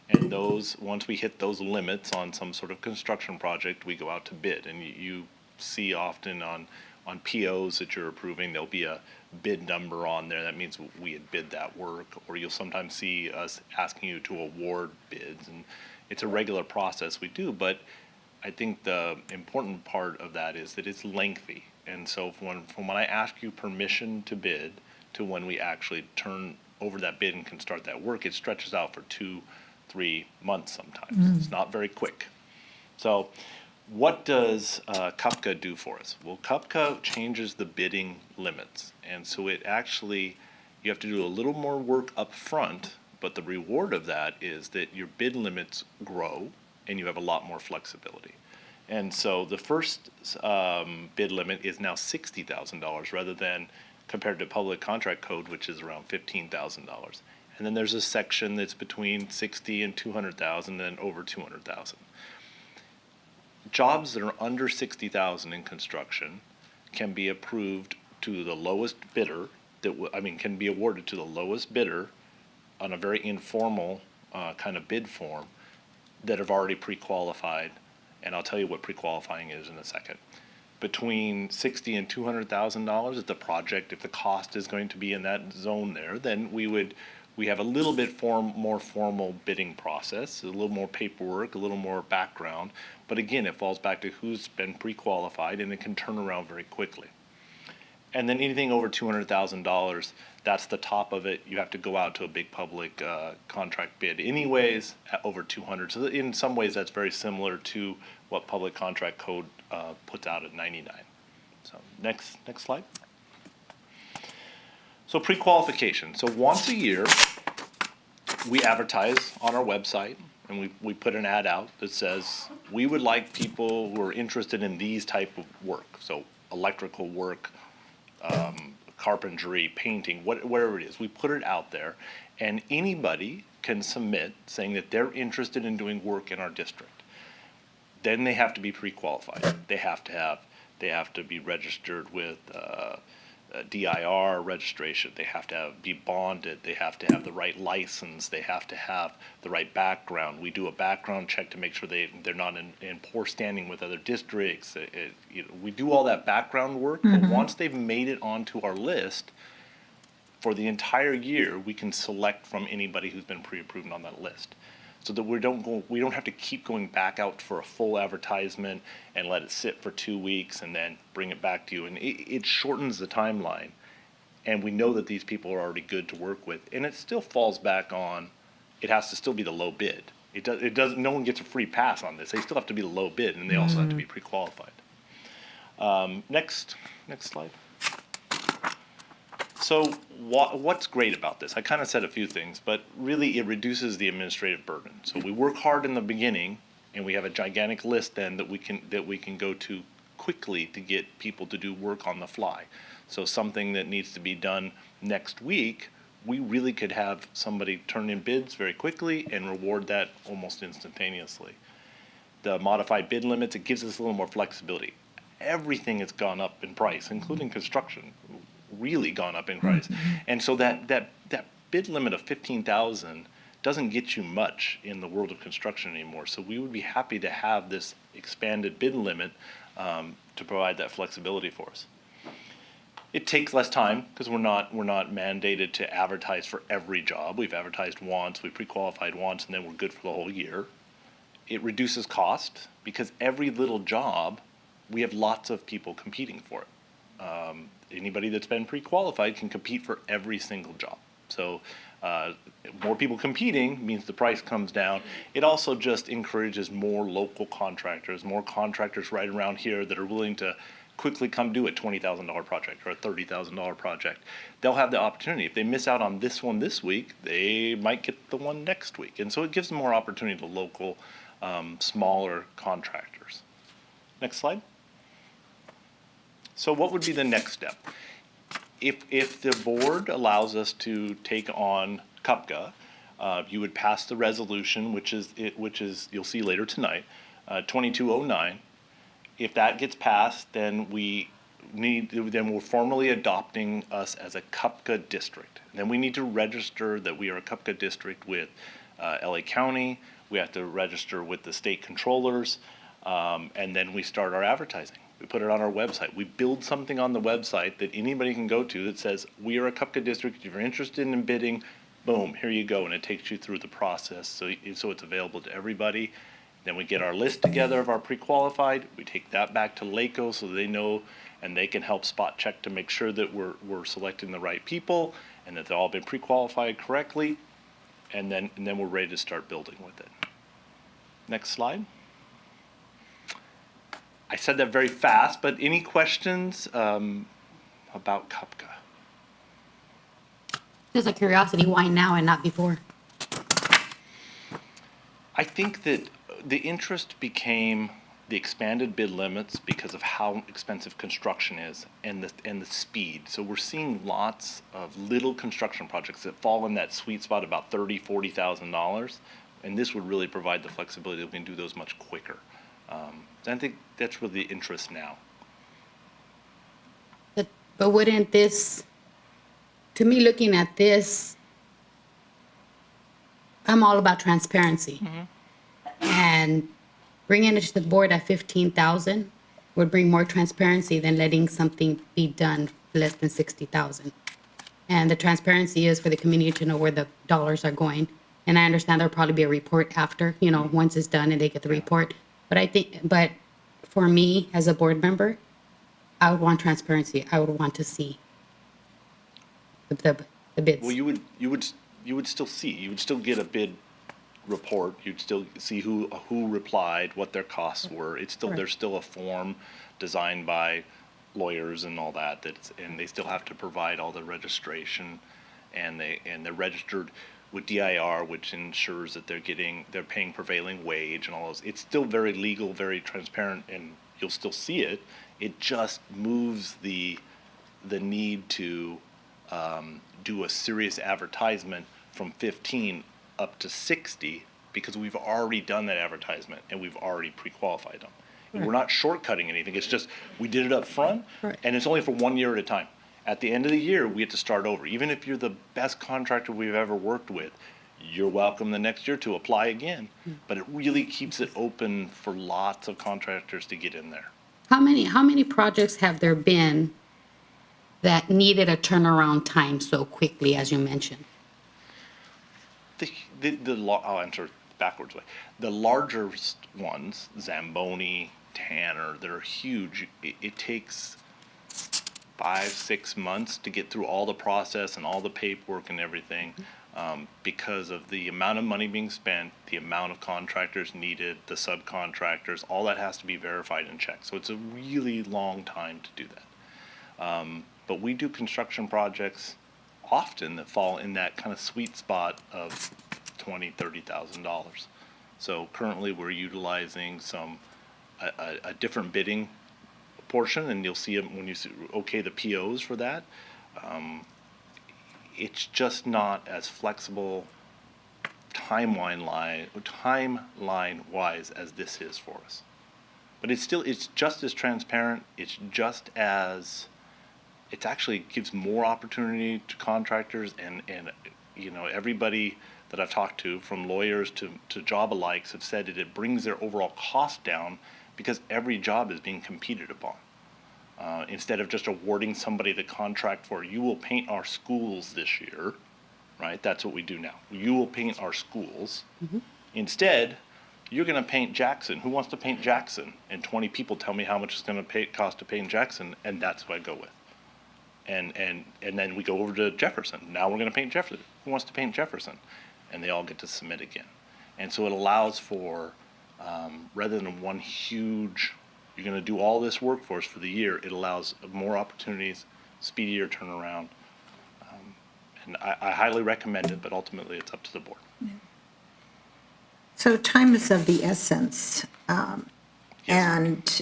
And those, once we hit those limits on some sort of construction project, we go out to bid. And you see often on POs that you're approving, there'll be a bid number on there. That means we had bid that work. Or you'll sometimes see us asking you to award bids. And it's a regular process we do, but I think the important part of that is that it's lengthy. And so from when I ask you permission to bid to when we actually turn over that bid and can start that work, it stretches out for 2-3 months sometimes. It's not very quick. So what does CUPCA do for us? Well, CUPCA changes the bidding limits. And so it actually, you have to do a little more work up front, but the reward of that is that your bid limits grow and you have a lot more flexibility. And so the first bid limit is now $60,000 rather than compared to public contract code, which is around $15,000. And then there's a section that's between 60 and 200,000 and over 200,000. Jobs that are under 60,000 in construction can be approved to the lowest bidder, can be awarded to the lowest bidder on a very informal kind of bid form that have already pre-qualified. And I'll tell you what pre-qualifying is in a second. Between $60,000 and $200,000, if the project, if the cost is going to be in that zone there, then we have a little bit more formal bidding process, a little more paperwork, a little more background. But again, it falls back to who's been pre-qualified, and it can turn around very quickly. And then anything over $200,000, that's the top of it. You have to go out to a big public contract bid anyways at over 200. So in some ways, that's very similar to what public contract code puts out at 99. So next slide. So pre-qualification. So once a year, we advertise on our website, and we put an ad out that says, we would like people who are interested in these type of work. So electrical work, carpentry, painting, whatever it is. We put it out there, and anybody can submit saying that they're interested in doing work in our district. Then they have to be pre-qualified. They have to be registered with DIR registration. They have to be bonded. They have to have the right license. They have to have the right background. We do a background check to make sure they're not in poor standing with other districts. We do all that background work, but once they've made it onto our list, for the entire year, we can select from anybody who's been pre-approved on that list. So that we don't have to keep going back out for a full advertisement and let it sit for 2 weeks and then bring it back to you. And it shortens the timeline. And we know that these people are already good to work with. And it still falls back on, it has to still be the low bid. No one gets a free pass on this. They still have to be the low bid, and they also have to be pre-qualified. Next slide. So what's great about this? I kind of said a few things, but really it reduces the administrative burden. So we work hard in the beginning, and we have a gigantic list then that we can go to quickly to get people to do work on the fly. So something that needs to be done next week, we really could have somebody turn in bids very quickly and reward that almost instantaneously. The modified bid limits, it gives us a little more flexibility. Everything has gone up in price, including construction, really gone up in price. And so that bid limit of 15,000 doesn't get you much in the world of construction anymore. So we would be happy to have this expanded bid limit to provide that flexibility for us. It takes less time because we're not mandated to advertise for every job. We've advertised once, we pre-qualified once, and then we're good for the whole year. It reduces cost because every little job, we have lots of people competing for it. Anybody that's been pre-qualified can compete for every single job. So more people competing means the price comes down. It also just encourages more local contractors, more contractors right around here that are willing to quickly come do a $20,000 project or a $30,000 project. They'll have the opportunity. If they miss out on this one this week, they might get the one next week. And so it gives them more opportunity to local, smaller contractors. Next slide. So what would be the next step? If the board allows us to take on CUPCA, you would pass the resolution, which is you'll see later tonight, 2209. If that gets passed, then we're formally adopting us as a CUPCA district. Then we need to register that we are a CUPCA district with LA County. We have to register with the state controllers, and then we start our advertising. We put it on our website. We build something on the website that anybody can go to that says, we are a CUPCA district. If you're interested in bidding, boom, here you go. And it takes you through the process so it's available to everybody. Then we get our list together of our pre-qualified. We take that back to LACO so they know and they can help spot check to make sure that we're selecting the right people and that they've all been pre-qualified correctly. And then we're ready to start building with it. Next slide. I said that very fast, but any questions about CUPCA? Just a curiosity, why now and not before? I think that the interest became the expanded bid limits because of how expensive construction is and the speed. So we're seeing lots of little construction projects that fall in that sweet spot about $30,000, $40,000, and this would really provide the flexibility that we can do those much quicker. I think that's really the interest now. But wouldn't this, to me, looking at this, I'm all about transparency. And bringing it to the board at 15,000 would bring more transparency than letting something be done for less than 60,000. And the transparency is for the community to know where the dollars are going. And I understand there'll probably be a report after, once it's done and they get the report. But for me, as a board member, I would want transparency. I would want to see the bids. Well, you would still see. You would still get a bid report. You'd still see who replied, what their costs were. There's still a form designed by lawyers and all that. And they still have to provide all the registration, and they're registered with DIR, which ensures that they're paying prevailing wage and all those. It's still very legal, very transparent, and you'll still see it. It just moves the need to do a serious advertisement from 15 up to 60 because we've already done that advertisement and we've already pre-qualified them. And we're not shortcutting anything. It's just we did it up front, and it's only for 1 year at a time. At the end of the year, we have to start over. Even if you're the best contractor we've ever worked with, you're welcome the next year to apply again. But it really keeps it open for lots of contractors to get in there. How many projects have there been that needed a turnaround time so quickly, as you mentioned? I'll answer backwards way. The largest ones, Zamboni, Tanner, they're huge. It takes 5-6 months to get through all the process and all the paperwork and everything, because of the amount of money being spent, the amount of contractors needed, the subcontractors, all that has to be verified and checked. So it's a really long time to do that. But we do construction projects often that fall in that kind of sweet spot of $20,000, $30,000. So currently we're utilizing a different bidding portion, and you'll see it when you okay the POs for that. It's just not as flexible timeline-wise as this is for us. But it's just as transparent. It actually gives more opportunity to contractors and everybody that I've talked to, from lawyers to job alikes, have said that it brings their overall cost down because every job is being competed upon. Instead of just awarding somebody the contract for, you will paint our schools this year, right? That's what we do now. You will paint our schools. Mm-hmm. Instead, you're going to paint Jackson. Who wants to paint Jackson? And 20 people tell me how much it's going to cost to paint Jackson, and that's what I go with. And then we go over to Jefferson. Now we're going to paint Jefferson. Who wants to paint Jefferson? And they all get to submit again. And so it allows for, rather than one huge, you're going to do all this work for us for the year, it allows more opportunities, speedier turnaround. And I highly recommend it, but ultimately it's up to the board. So time is of the essence. And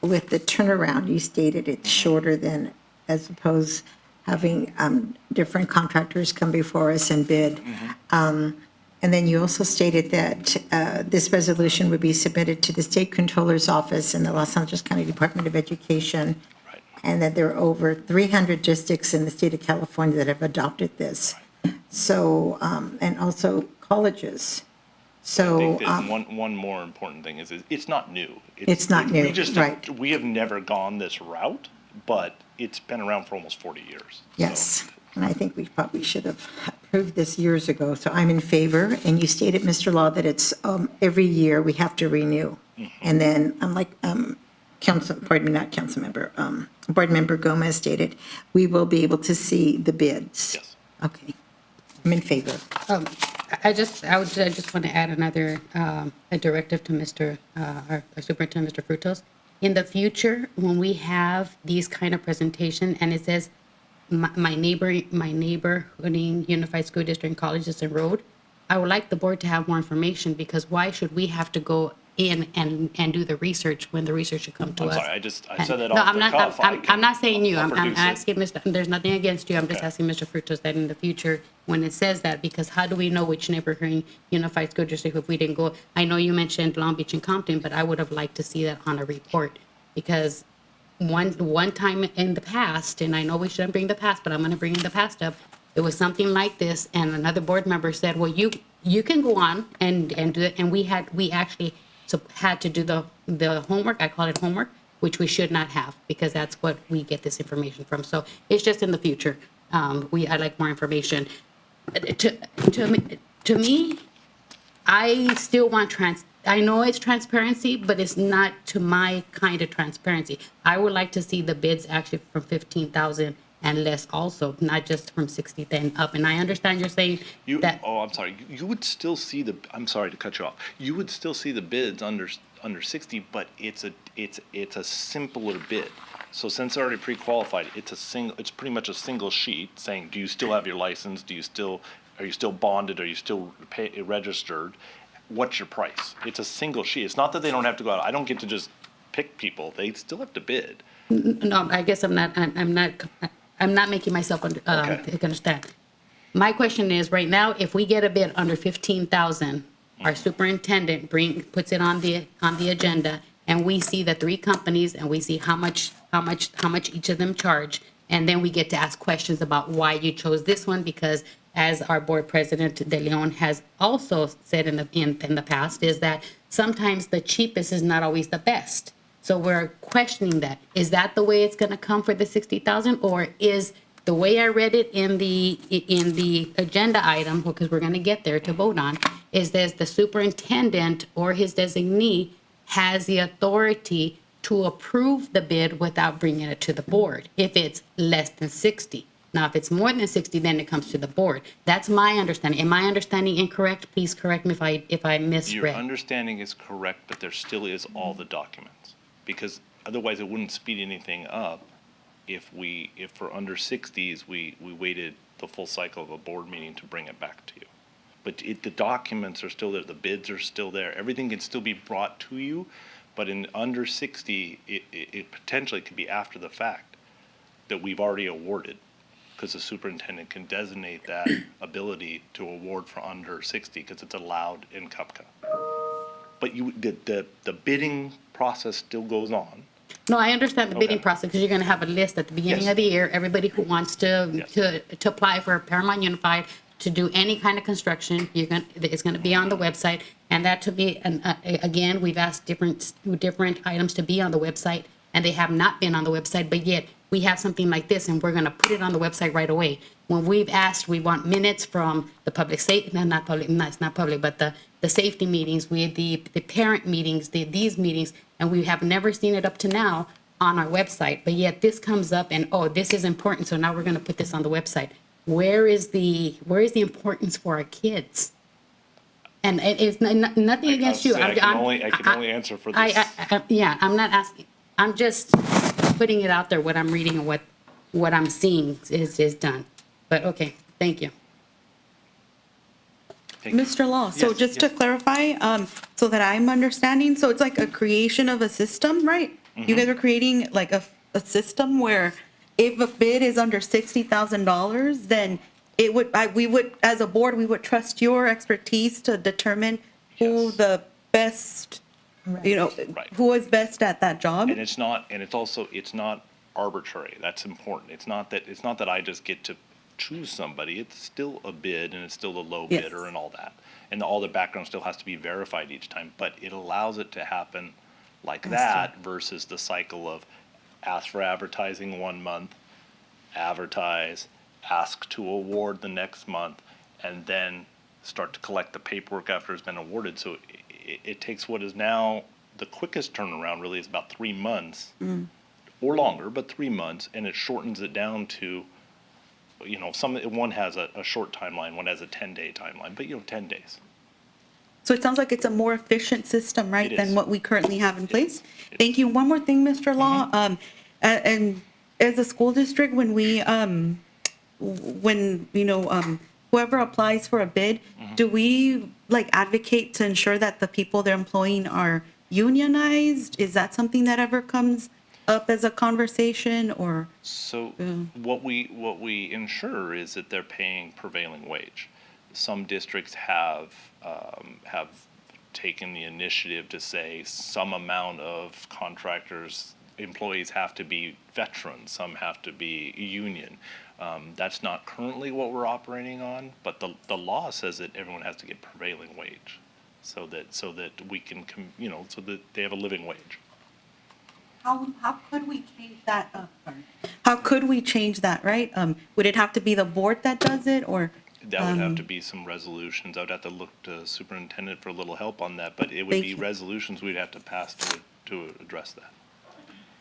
with the turnaround, you stated it's shorter than, as opposed having different contractors come before us and bid. And then you also stated that this resolution would be submitted to the State Controller's Office and the Los Angeles County Department of Education, Right. and that there are over 300 districts in the state of California that have adopted this. So, and also colleges. I So, think that one more important thing is it's not new. It's not new, right. We have never gone this route, but it's been around for almost 40 years. yes, and I think we probably should have approved this years ago, so I'm in favor. And you stated, Mr. Law, that it's every year we have to renew. And then, unlike Board Member Gomez stated, we will be able to see the bids. Yes. Okay, I'm in favor. I just want to add another a directive to our Superintendent, Mr. Frutos. In the future, when we have these kind of presentation, and it says my neighborhood Unified School District and colleges and road, I would like the board to have more information, because why should we have to go in and do the research when the research should come to us? I'm sorry, I said that No, off the cuff. I'm not saying you. I'll I'm produce it. asking there's nothing against you. I'm just Okay. asking Mr. Frutos that in the future, when it says that, because how do we know which neighborhood Unified School District if we didn't go? I know you mentioned Long Beach and Compton, but I would have liked to see that on a report, because one time in the past, and I know we shouldn't bring the past, but I'm going to bring the past up, it was something like this, and another board member said, well, you can go on and do it, and we actually had to do the homework. I call it homework, which we should not have, because that's what we get this information from. So it's just in the future. I'd like more information. To me, I still want I know it's transparency, but it's not to my kind of transparency. I would like to see the bids actually from 15,000 and less also, not just from 60,000 up. And I understand you're saying that. I'm sorry. You would still see I'm sorry to cut you off. You would still see the bids under 60, but it's a simpler bid. So since they're already pre-qualified, it's pretty much a single sheet saying, do you still have your license? Are you still bonded? Are you still registered? What's your price? It's a single sheet. It's not that they don't have to go out. I don't get to just pick people. They still have to bid. No, I guess I'm not making myself understand. My question is, right now, if we get a bid under 15,000, our superintendent puts it on the agenda, and we see the three companies, and we see how much each of them charge, and then we get to ask questions about why you chose this one, because as our board president De Leon has also said in the past, is that sometimes the cheapest is not always the best. So we're questioning that. Is that the way it's going to come for the 60,000, or is the way I read it in the agenda item, because we're going to get there to vote on, is that the superintendent or his designee has the authority to approve the bid without bringing it to the board if it's less than 60. Now, if it's more than 60, then it comes to the board. That's my understanding. Am my understanding incorrect? Please correct me if I misread. Your understanding is correct, but there still is all the documents, because otherwise it wouldn't speed anything up if for under 60s we waited the full cycle of a board meeting to bring it back to you. But the documents are still there, the bids are still there, everything can still be brought to you, But in under 60, it potentially could be after the fact that we've already awarded, because the superintendent can designate that ability to award for under 60 because it's allowed in CUPCA. But the bidding process still goes on. No, I understand the bidding Okay. process, because you're going to have a list at the beginning Yes. of the year, everybody who wants Yes. to apply for Paramount Unified, to do any kind of construction, it's going to be on the website, and that to be, and again, we've asked different items to be on the website, and they have not been on the website, but yet, we have something like this, and we're going to put it on the website right away. When we've asked, we want minutes from the public safety, not public, no, it's not public, but the safety meetings, the parent meetings, these meetings, and we have never seen it up to now on our website, but yet this comes up and, oh, this is important, so now we're going to put this on the website. Where is the importance for our kids? And it's nothing against you. I can only answer for this. Yeah, I'm not asking, I'm just putting it out there, what I'm reading and what I'm seeing is done. But, okay, thank you. Thank you. Mr. Law, so Yes, just to yes. clarify, so that I'm understanding, so it's like a creation of a system, right? You guys are creating like a system where if a bid is under $60,000, then it would, we would, as a board, we would trust your expertise to determine who Yes. the best, Right. who is best at that job? And it's not arbitrary. That's important. It's not that I just get to choose somebody. It's still a bid and it's still a low Yes. bidder and all that. And all the background still has to be verified each time, but it allows it to happen like that versus the cycle of ask for advertising 1 month, advertise, ask to award the next month, and then start to collect the paperwork after it's been awarded. So it takes what is now the quickest turnaround, really is about 3 months or longer, but 3 months, and it shortens it down to, one has a short timeline, one has a 10-day timeline, but 10 days. So it sounds like it's a more efficient system, right, It than is. what we currently have in place? It is. Thank you. One more thing, Mr. Law. And as a school district, when we, whoever applies for a bid, do we like advocate to ensure that the people they're employing are unionized? Is that something that ever comes up as a conversation, or? So what we ensure is that they're paying prevailing wage. Some districts have taken the initiative to say some amount of contractors, employees have to be veterans, some have to be union. That's not currently what we're operating on, but the law says that everyone has to get prevailing wage, so that we can, so that they have a living wage. How could we change that? How could we change that, right? Would it have to be the board that does it, or? That would have to be some resolutions. I would have to look to superintendent for a little help on that, but it would Thank be you. resolutions we'd have to pass to address that.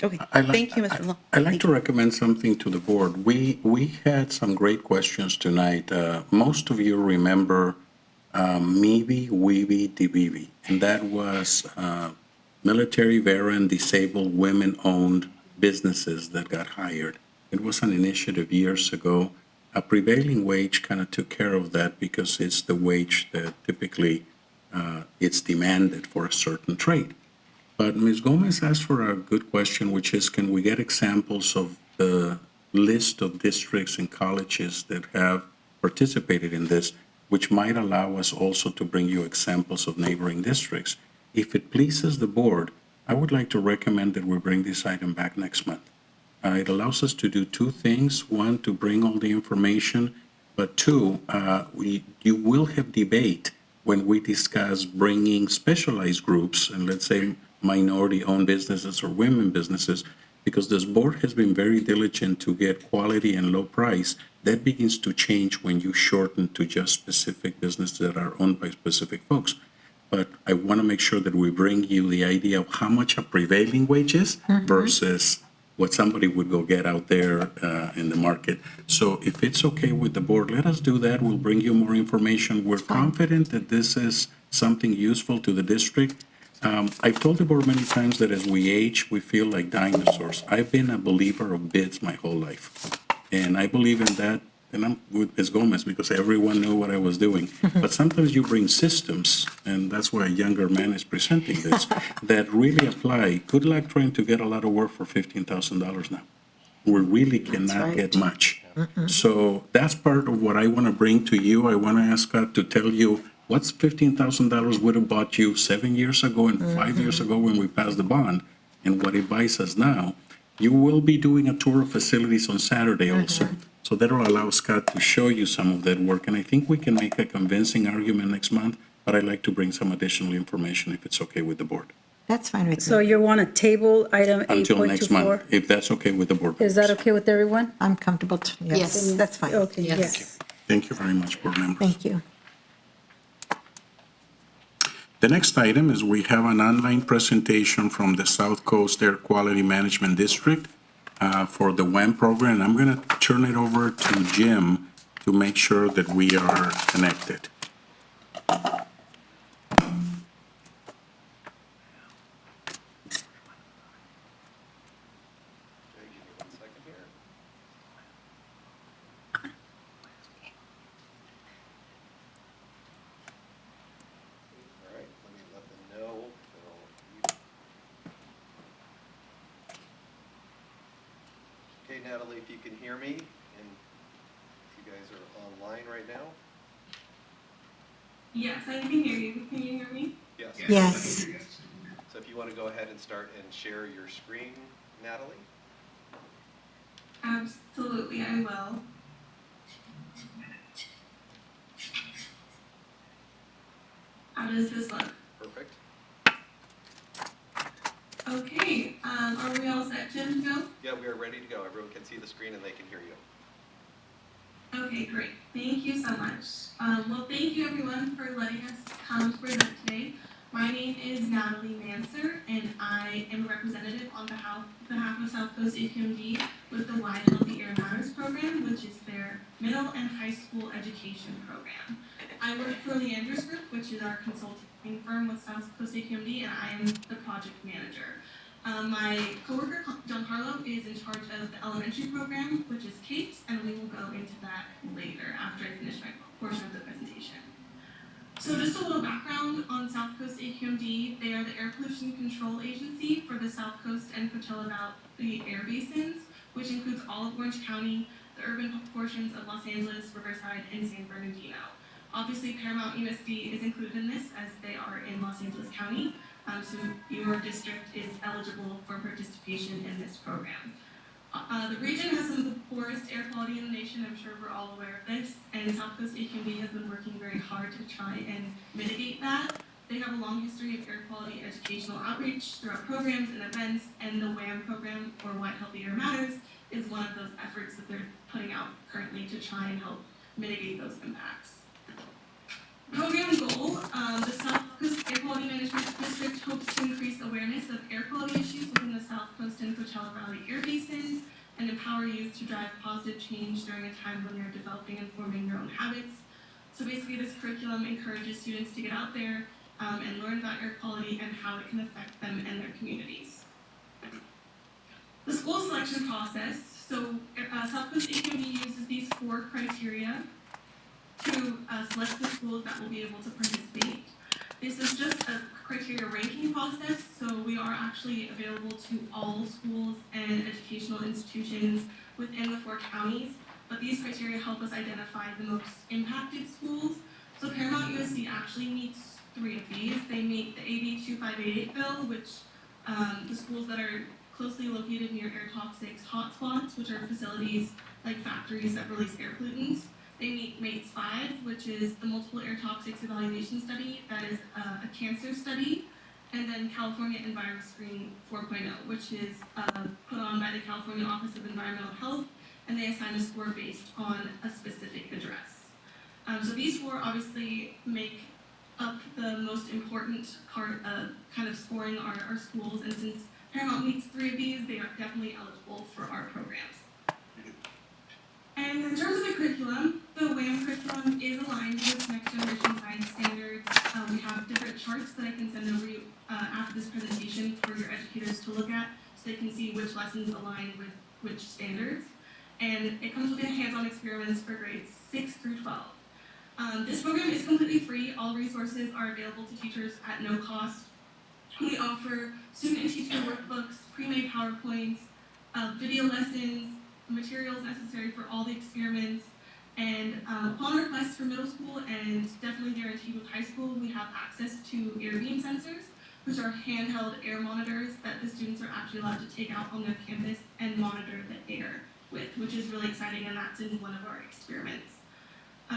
Okay, I'd like- thank you, Mr. Law. I'd like to recommend something to the board. We had some great questions tonight. Most of you remember MIBI, WIBI, DBV, and that was military, veteran, disabled, women-owned businesses that got hired. It was an initiative years ago. A prevailing wage kind of took care of that because it's the wage that typically it's demanded for a certain trade. But Ms. Gomez asked for a good question, which is, can we get examples of the list of districts and colleges that have participated in this, which might allow us also to bring you examples of neighboring districts? If it pleases the board, I would like to recommend that we bring this item back next month. It allows us to do two things. One, to bring all the information, but two, you will have debate when we discuss bringing specialized groups, and let's say minority-owned businesses or women businesses, because this board has been very diligent to get quality and low price. That begins to change when you shorten to just specific businesses that are owned by specific folks. But I want to make sure that we bring you the idea of how much a prevailing wage is versus what somebody would go get out there in the market. So if it's okay with the board, let us do that. We'll bring you more information. We're confident that this is something useful to the district. I've told the board many times that as we age, we feel like dinosaurs. I've been a believer of bids my whole life. And I believe in that and I'm with Ms. Gomez because everyone knew what I was doing. But sometimes you bring systems, and that's why a younger man is presenting this, that really apply. Good luck trying to get a lot of work for $15,000 now. We really cannot get much. So that's part of what I want to bring to you. I want to ask Scott to tell you what's $15,000 would have bought you 7 years ago and 5 years ago when we passed the bond, and what it buys us now. You will be doing a tour of facilities on Saturday also. So that'll allow Scott to show you some of that work. And I think we can make a convincing argument next month, but I'd like to bring some additional information if it's okay with the board. That's fine with So me. you want to table item Until next 8.24? month, if that's okay with the board. Is that okay with everyone? I'm comfortable, yes, Yes. that's fine. Okay, Yes. yes. Thank you very much, board members. Thank you. The next item is we have an online presentation from the South Coast Air Quality Management District for the WAM program. I'm going to turn it over to Jim to make sure that we are connected. All right, let me let them know. Okay, Natalie, if you can hear me, and if you guys are online right now? Yes, I can hear you. Can you hear me? Yes. Yes. So if you want to go ahead and start and share your screen, Natalie? Absolutely, I will. How does this look? Perfect. Okay, are we all set, Jim, to go? Yeah, we are ready to go. Everyone can see the screen and they can hear you. Okay, great. Thank you so much. Well, thank you everyone for letting us come to present today. My name is Natalie Manser, and I am a representative on behalf of South Coast AQMD with the Wide Healthy Air Matters program, which is their middle and high school education program. I work for Leandra's Group, which is our consulting firm with South Coast AQMD, and I am the project manager. My coworker, John Carlo, is in charge of the elementary program, which is CAPES, and we will go into that later after I finish my portion of the presentation. So just a little background on South Coast AQMD. They are the Air Pollution Control Agency for the South Coast and Coachella Valley air basins, which includes all of Orange County, the urban portions of Los Angeles, Riverside, and San Bernardino. Obviously, Paramount USD is included in this as they are in Los Angeles County, so your district is eligible for participation in this program. The region has some of the poorest air quality in the nation. I'm sure we're all aware of this, and South Coast AQMD has been working very hard to try and mitigate that. They have a long history of air quality educational outreach throughout programs and events, and the WAM program, or Wide Healthy Air Matters, is one of those efforts that they're putting out currently to try and help mitigate those impacts. Program goal, the South Coast Air Quality Management District hopes to increase awareness of air quality issues within the South Coast and Coachella Valley air basins and empower youth to drive positive change during a time when they're developing and forming their own habits. So basically this curriculum encourages students to get out there and learn about air quality and how it can affect them and their communities. The school selection process, so South Coast AQMD uses these 4 criteria to select the schools that will be able to participate. This is just a criteria ranking process, so we are actually available to all schools and educational institutions within the 4 counties, but these criteria help us identify the most impacted schools. So Paramount USD actually meets 3 of these. They meet the AB 2588 bill, which the schools that are closely located near air toxics hotspots, which are facilities like factories that release air pollutants. They meet MATES 5, which is the Multiple Air Toxics Evaluation Study. That is a cancer study. And then California Environment Screen 4.0, which is put on by the California Office of Environmental Health, and they assign a score based on a specific address. So these 4 obviously make up the most important part of kind of scoring our schools, and since Paramount meets 3 of these, they are definitely eligible for our programs. And in terms of the curriculum, the WAM curriculum is aligned with next generation science standards. We have different charts that I can send over you after this presentation for your educators to look at so they can see which lessons align with which standards. and it comes with hands-on experiments for grades 6 through 12. This program is completely free. All resources are available to teachers at no cost. We offer student and teacher workbooks, pre-made PowerPoints, video lessons, materials necessary for all the experiments, and upon request for middle school and definitely guaranteed with high school, we have access to air beam sensors, which are handheld air monitors that the students are actually allowed to take out on their campus and monitor the air with, which is really exciting, and that's in one of our experiments.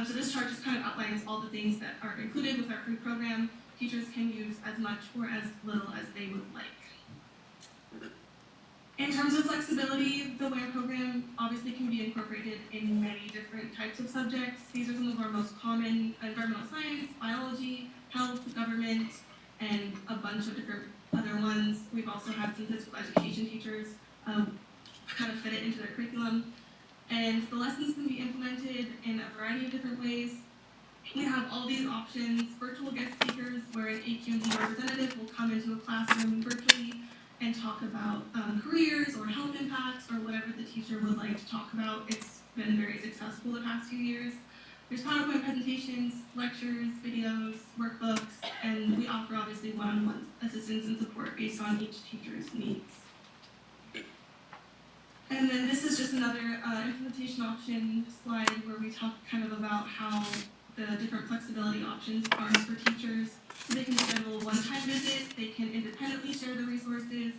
So this chart just kind of outlines all the things that are included with our free program. Teachers can use as much or as little as they would like. In terms of flexibility, the WARE program obviously can be incorporated in many different types of subjects. These are some of our most common: environmental science, biology, health, government, and a bunch of different other ones. We've also had some physical education teachers kind of fit it into their curriculum. And the lessons can be implemented in a variety of different ways. We have all these options: virtual guest speakers, where an AQMD representative will come into a classroom virtually and talk about careers or health impacts or whatever the teacher would like to talk about. It's been very successful the past few years. There's PowerPoint presentations, lectures, videos, workbooks, and we offer obviously one-on-one assistance and support based on each teacher's needs. And then this is just another implementation option slide where we talk kind of about how the different flexibility options are for teachers. So they can schedule a one-time visit, they can independently share the resources.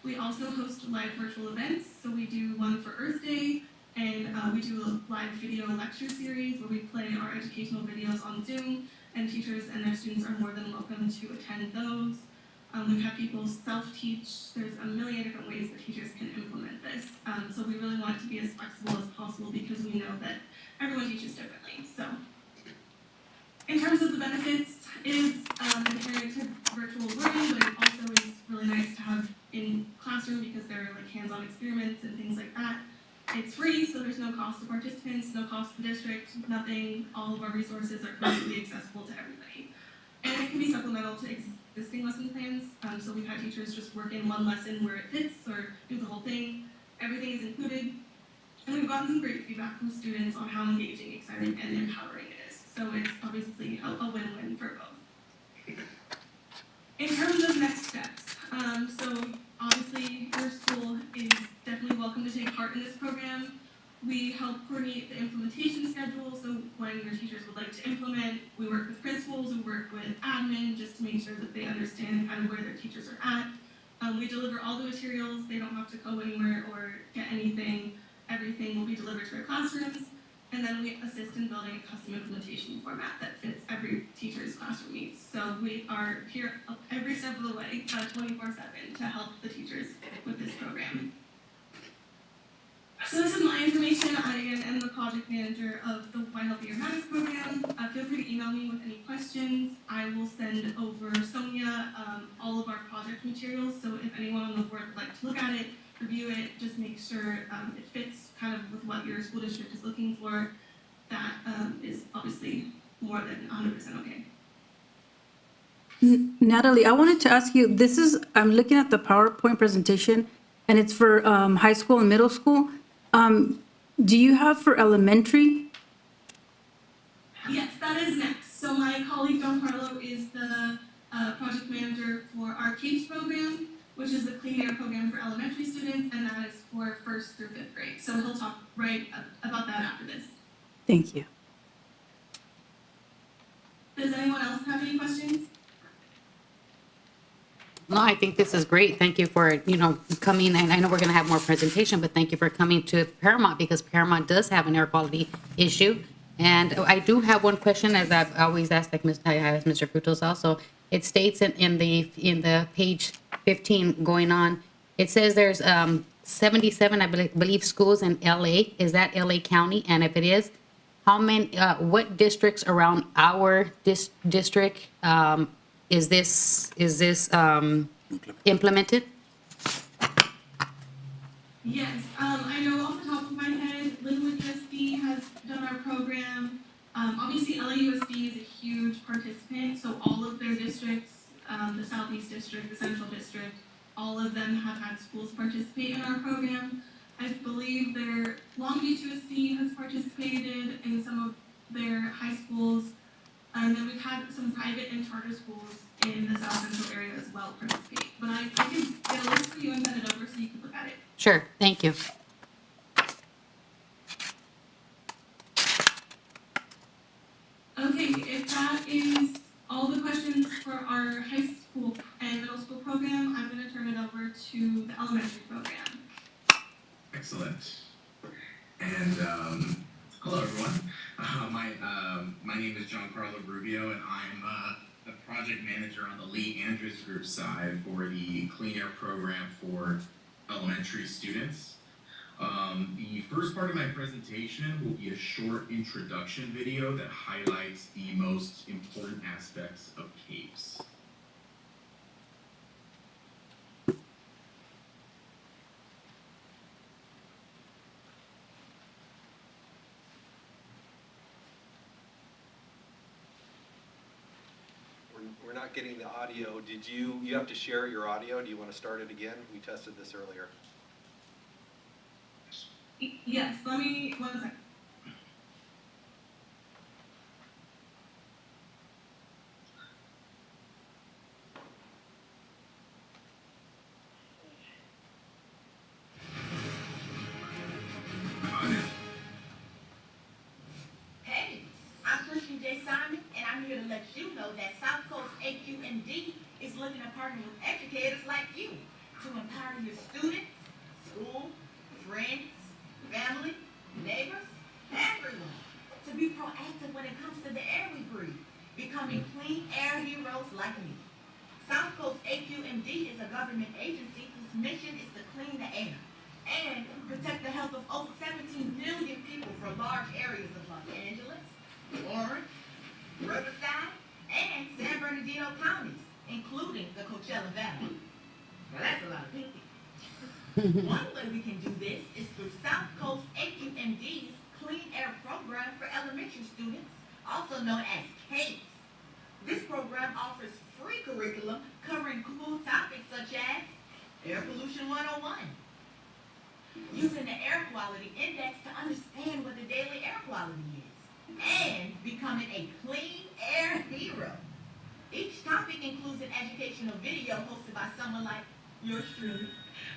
We also host live virtual events. So we do one for Earth Day, and we do a live video lecture series where we play our educational videos on Zoom, and teachers and their students are more than welcome to attend those. We've had people self-teach. There's a million different ways that teachers can implement this. So we really want it to be as flexible as possible because we know that everyone teaches differently. So in terms of the benefits, it is inherent to virtual learning, but it also is really nice to have in classroom because there are like hands-on experiments and things like that. It's free, so there's no cost to participants, no cost to the district, nothing. All of our resources are completely accessible to everybody. And it can be supplemental to existing lesson plans. So we've had teachers just work in one lesson where it fits or do the whole thing. Everything is included. And we've gotten some great feedback from students on how engaging, exciting, and empowering it is. So it's obviously a win-win for both. In terms of next steps, so obviously your school is definitely welcome to take part in this program. We help coordinate the implementation schedule, so when your teachers would like to implement, we work with principals, we work with admin, just to make sure that they understand kind of where their teachers are at. We deliver all the materials, they don't have to go anywhere or get anything. Everything will be delivered to their classrooms, and then we assist in building a custom implementation format that fits every teacher's classroom needs. So we are here every step of the way, 24/7, to help the teachers with this program. So this is my information. I, again, am the project manager of the Why Healthier Matters program. Feel free to email me with any questions. I will send over Sonia all of our project materials. So if anyone on the board would like to look at it, review it, just make sure it fits kind of with what your school district is looking for. That is obviously more than 100% okay. Natalie, I wanted to ask you, I'm looking at the PowerPoint presentation, and it's for high school and middle school. Do you have for elementary? Yes, that is next. So my colleague Don Carlo is the project manager for our CAPES program, which is the Clean Air program for elementary students, and that is for 1st through 5th grade. So he'll talk about that after this. Thank you. Does anyone else have any questions? No, I think this is great. Thank you for, coming. And I know we're going to have more presentation, but thank you for coming to Paramount, because Paramount does have an air quality issue. And I do have one question, as I've always asked, like Mr. Frutos also. It states in the page 15 going on, it says there's 77, I believe, schools in LA. Is that LA County? And if it is, how many? What districts around our district is this implemented? Yes, I know off the top of my head, Linwood USD has done our program. Obviously, LAUSD is a huge participant, so all of their districts, the Southeast District, the Central District, all of them have had schools participate in our program. I believe their long Long Beach USD has participated in some of their high schools, and then we've had some private and charter schools in the South Central area as well participate. But I can get a list for you and send it over so you can look at it. Sure, thank you. Okay, if that is all the questions for our high school and middle school program, I'm going to turn it over to the elementary program. Excellent. And hello, everyone. My name is John Carlo Rubio, and I'm the project manager on the Lee Andrews Group side for the Clean Air program for elementary students. The first part of my presentation will be a short introduction video that highlights the most important aspects of CAPES. We're not getting the audio. You have to share your audio? Do you want to start it again? We tested this earlier. Yes, let me, 1 second. Hey, I'm Christian J. Simon, and I'm here to let you know that South Coast AQMD is looking to partner with educators like you to empower your students, school, friends, family, neighbors, everyone, to be proactive when it comes to the air we breathe, becoming clean air heroes like me. South Coast AQMD is a government agency whose mission is to clean the air and protect the health of over 17 million people from large areas of Los Angeles, Orange, Riverside, and San Bernardino counties, including the Coachella Valley. Now that's a lot of people. One way we can do this is through South Coast AQMD's Clean Air Program for elementary students, also known as CAPES. This program offers free curriculum covering cool topics such as Air Pollution 101, using the Air Quality Index to understand what the daily air quality is, and becoming a clean air hero. Each topic includes an educational video hosted by someone like yours truly,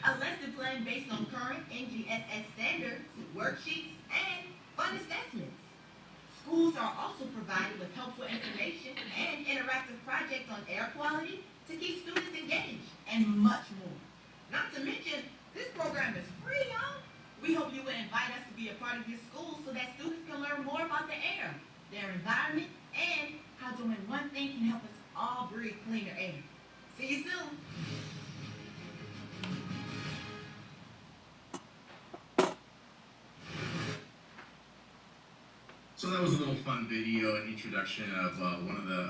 a lesson plan based on current NGSS standards, worksheets, and fun assessments. Schools are also provided with helpful information and interactive projects on air quality to keep students engaged, and much more. Not to mention, this program is free, y'all. We hope you will invite us to be a part of your school so that students can learn more about the air, their environment, and how doing one thing can help us all breathe cleaner air. See you soon. So that was a little fun video, an introduction of one of the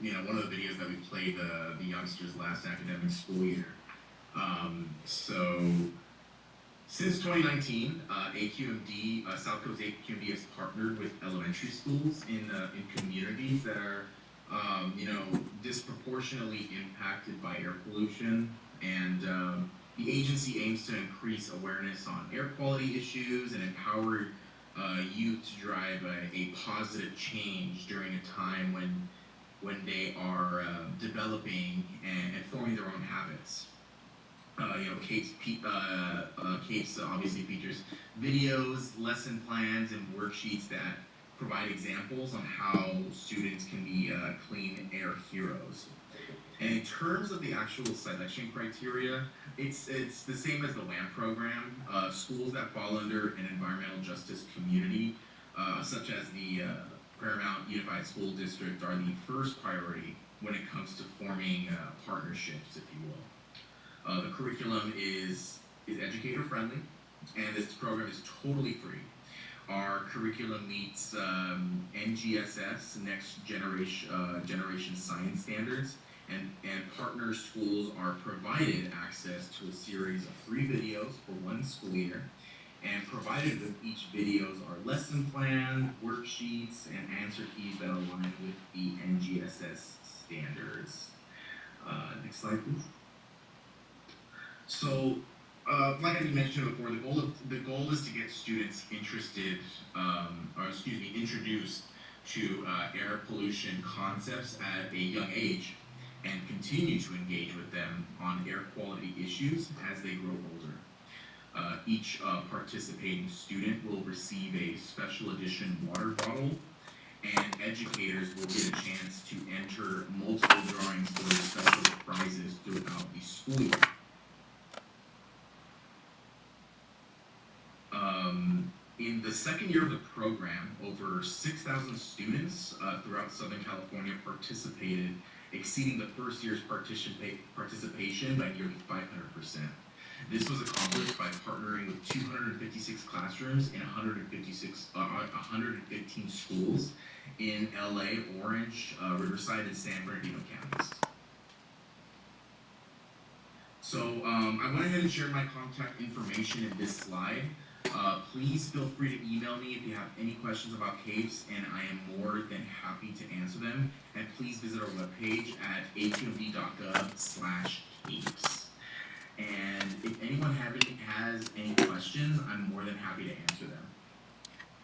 videos that we played the youngsters last academic school year. So since 2019, AQMD, South Coast AQMD has partnered with elementary schools in communities that are, disproportionately impacted by air pollution, and the agency aims to increase awareness on air quality issues and empower youth to drive a positive change during a time when they are developing and forming their own habits. CAPES obviously features videos, lesson plans, and worksheets that provide examples on how students can be clean air heroes. And in terms of the actual selection criteria, it's the same as the WAM program. Schools that fall under an environmental justice community, such as the Paramount Unified School District, are the first priority when it comes to forming partnerships, if you will. The curriculum is educator friendly, and this program is totally free. Our curriculum meets NGSS, Next Generation Science Standards, and partner schools are provided access to a series of 3 videos for 1 school year, and provided with each videos are lesson plan, worksheets, and answer keys that align with the NGSS standards. Next slide, please. So like I mentioned before, the goal is to get students interested, introduced to air pollution concepts at a young age, and continue to engage with them on air quality issues as they grow older. Each participating student will receive a special edition water bottle, and educators will get a chance to enter multiple drawings for special prizes throughout the school year. In the second year of the program, over 6,000 students throughout Southern California participated, exceeding the first year's participation by nearly 500%. This was accomplished by partnering with 256 classrooms in 115 schools in LA, Orange, Riverside, and San Bernardino counties. So I went ahead and shared my contact information in this slide. Please feel free to email me if you have any questions about CAPES, and I am more than happy to answer them. And please visit our webpage at aqmd.gov/CAPES. And if anyone has any questions, I'm more than happy to answer them.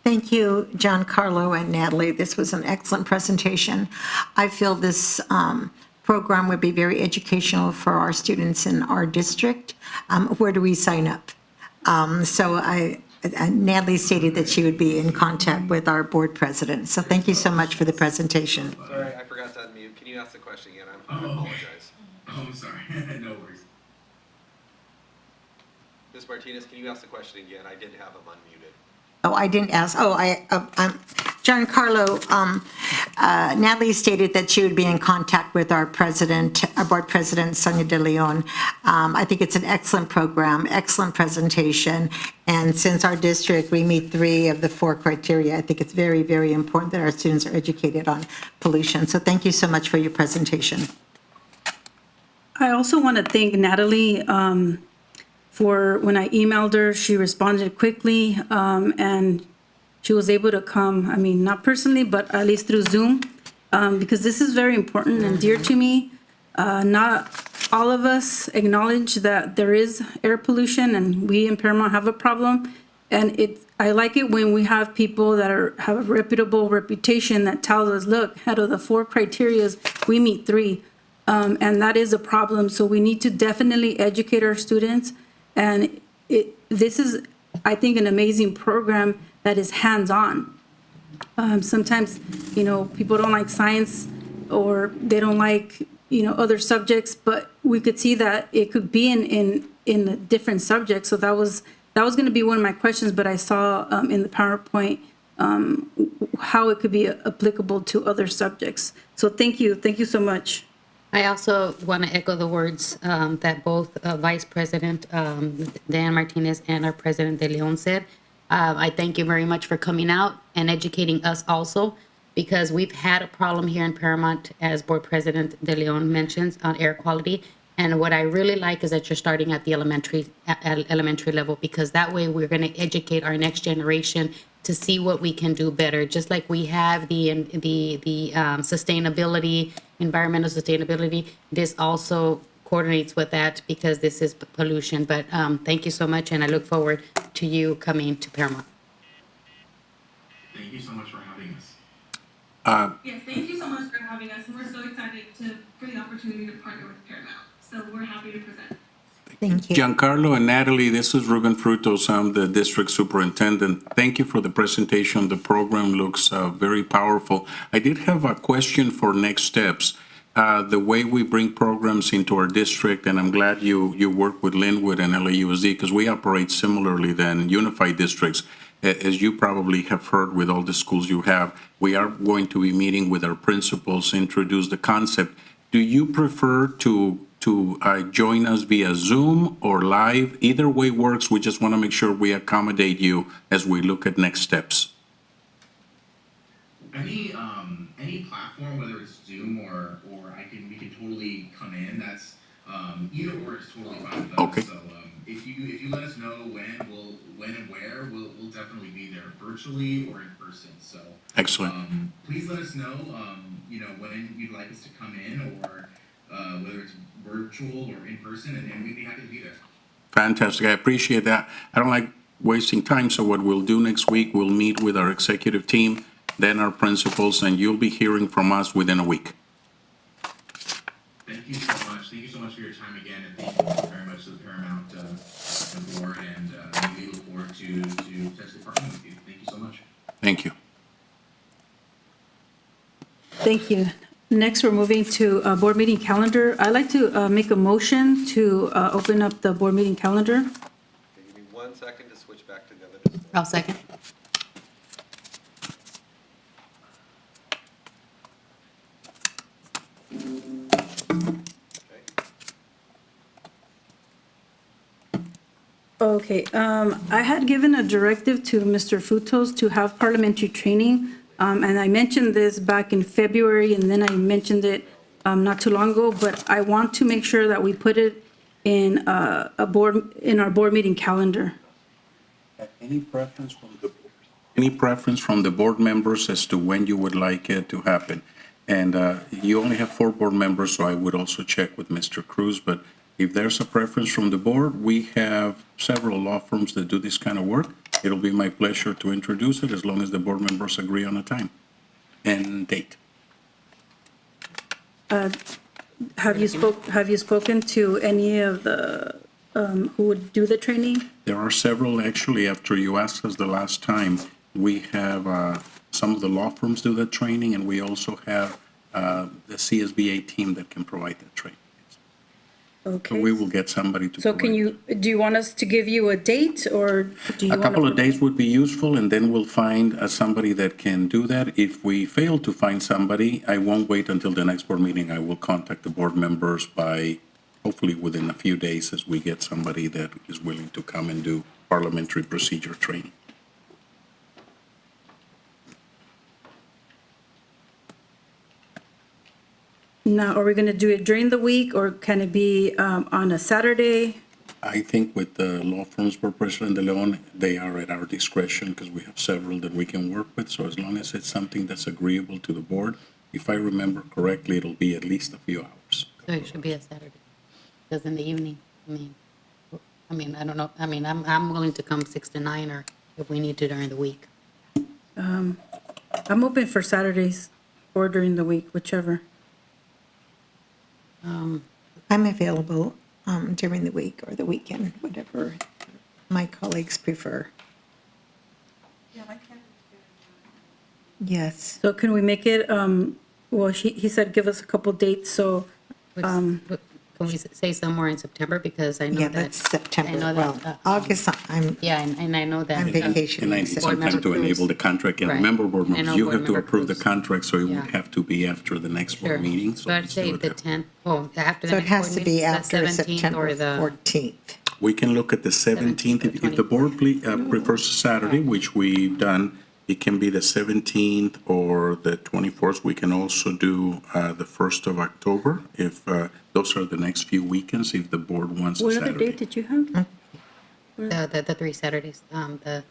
Thank you, Giancarlo and Natalie. This was an excellent presentation. I feel this program would be very educational for our students in our district. Where do we sign up? Natalie stated that she would be in contact with our board president. So thank you so much for the presentation. Sorry, I forgot to unmute. Can you ask the question again? I apologize. Oh, I'm sorry. No worries. Ms. Martinez, can you ask the question again? I did have them unmuted. Oh, I didn't ask. Giancarlo, Natalie stated that she would be in contact with our board president, Sonia De Leon. I think it's an excellent program, excellent presentation. And since our district, we meet 3 of the 4 criteria, I think it's very, very important that our students are educated on pollution. So thank you so much for your presentation. I also want to thank Natalie for when I emailed her, she responded quickly, and she was able to come, I mean, not personally, but at least through Zoom, because this is very important and dear to me. Not all of us acknowledge that there is air pollution, and we in Paramount have a problem. And I like it when we have people that have a reputable reputation that tells us, look, out of the 4 criterias, we meet 3. And that is a problem. So we need to definitely educate our students. And this is, I think, an amazing program that is hands-on. Sometimes, people don't like science or they don't like, other subjects, but we could see that it could be in a different subject. So that was going to be one of my questions, but I saw in the PowerPoint how it could be applicable to other subjects. So thank you so much. I also want to echo the words that both Vice President Dan Martinez and our President De Leon said. I thank you very much for coming out and educating us also, because we've had a problem here in Paramount, as Board President De Leon mentions, on air quality. And what I really like is that you're starting at the elementary level, because that way we're going to educate our next generation to see what we can do better. Just like we have the sustainability, environmental sustainability, this also coordinates with that, because this is pollution. But thank you so much, and I look forward to you coming to Paramount. Thank you so much for having us. Yes, thank you so much for having us. And we're so excited for the opportunity to partner with Paramount. So we're happy to present. Thank you. Giancarlo and Natalie, this is Ruben Frutos. I'm the district superintendent. Thank you for the presentation. The program looks very powerful. I did have a question for next steps. The way we bring programs into our district, and I'm glad you work with Linwood and LAUSD, because we operate similarly than unified districts. As you probably have heard with all the schools you have, we are going to be meeting with our principals, introduce the concept. Do you prefer to join us via Zoom or live? Either way works. We just want to make sure we accommodate you as we look at next steps. Any platform, whether it's Zoom or we can totally come in. That's either or is totally fine with us. Okay. So if you let us know when and where, we'll definitely be there, virtually or in person. So excellent. Please let us know when you'd like us to come in, or whether it's virtual or in person, and we'd be happy to be there. Fantastic. I appreciate that. I don't like wasting time, so what we'll do next week, we'll meet with our executive team, then our principals, and you'll be hearing from us within a week. Thank you so much. Thank you so much for your time again, and thank you very much to the Paramount board, and we look forward to potentially partnering with you. Thank you so much. Thank you. Thank you. Next, we're moving to board meeting calendar. I'd like to make a motion to open up the board meeting calendar. Okay, give me 1 second to switch back to the other display. I'll second. Okay, I had given a directive to Mr. Frutos to have parliamentary training, and I mentioned this back in February, and then I mentioned it not too long ago, but I want to make sure that we put it in our board meeting calendar. Any preference from the board members as to when you would like it to happen? And you only have 4 board members, so I would also check with Mr. Cruz, but if there's a preference from the board, we have several law firms that do this kind of work. It'll be my pleasure to introduce it as long as the board members agree on a time and date. Have you spoken to any of the, who would do the training? There are several, actually, after you asked us the last time. We have some of the law firms do that training, and we also have the CSBA team that can provide that training. So Okay. we will get somebody to So provide. do you want us to give you a date, or do you A want? couple of days would be useful, and then we'll find somebody that can do that. If we fail to find somebody, I won't wait until the next board meeting. I will contact the board members by, hopefully within a few days, as we get somebody that is willing to come and do parliamentary procedure training. Now, are we going to do it during the week, or can it be on a Saturday? I think with the law firms, Board President De Leon, they are at our discretion because we have several that we can work with. So as long as it's something that's agreeable to the board, if I remember correctly, it'll be at least a few hours. So it should be a Saturday, because in the evening, I mean, I don't know, I mean, I'm willing to come 6 to 9, or if we need to during the week. I'm open for Saturdays or during the week, whichever. I'm available during the week or the weekend, whatever my colleagues prefer. Yes. So can we make it, well, he said give us a couple dates, so, Can we say somewhere in September, because I know Yeah, that. that's September. I know Well, that, August, I'm, Yeah, and I know that. I'm vacationing. And I need so- some time to enable the contract. And Right. remember, board I members, know you board have to member approve the Cruz. contract, so it would Yeah. have to be after the next Sure. board meeting. So So I'd let's say do it the that. 10th, the So it has to be the after 17th September or the, 14th. We can look at the 17th. If the board prefers Saturday, which we've done, it can be the 17th or the 24th. We can also do the 1st of October, if those are the next few weekends, if the board wants a what other Saturday. date did you have? the 3 Saturdays, the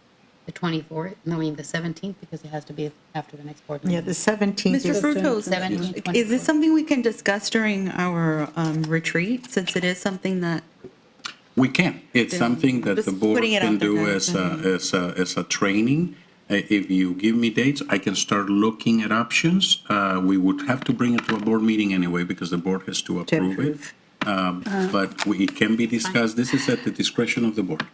24th, no, I mean, the 17th, because it has to be after the next board meeting. Yeah, the 17th Mr. is, Frutos, 17, is this something we can discuss during our retreat, since it is something that, We can. It's something that the Just board putting it can out there, do guys. as a training. If you give me dates, I can start looking at options. We would have to bring it to a board meeting anyway, because the board has to approve it. But it can be discussed. This is at the discretion of the board.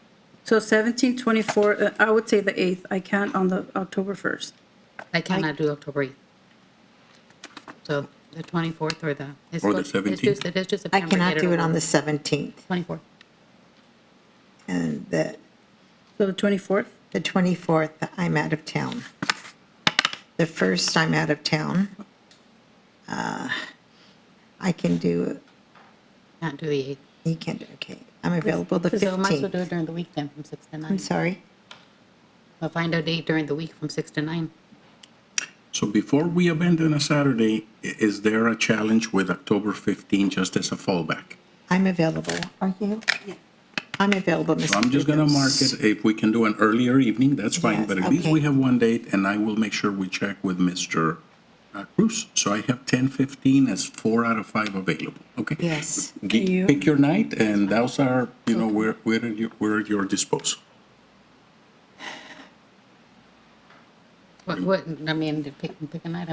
So 17, 24, I would say the 8th. I can't on the October 1st. I cannot do October 8th. So the 24th or the. Or the 17th. It's just I September. cannot get do it over on the with. 17th. 24th. And So the 24th? the 24th, I'm out of town. The 1st, I'm out of town. I can do, Can't do the 8th. you can, okay. I'm available the So might as well do 15th. it during the week then, from 6 to 9. I'm sorry? I'll find a date during the week from 6 to 9. So before we abandon a Saturday, is there a challenge with October 15 just as a fallback? I'm available. Are you? I'm available, Mr. So I'm just going to mark Frutos. it. If we can do an earlier evening, that's fine. Yes, But at least okay. we have one date, and I will make sure we check with Mr. Cruz. So I have 10:15 as 4 out of 5 available. Okay? Yes. Pick your night, and those are, we're at your disposal. What, I mean, pick a night,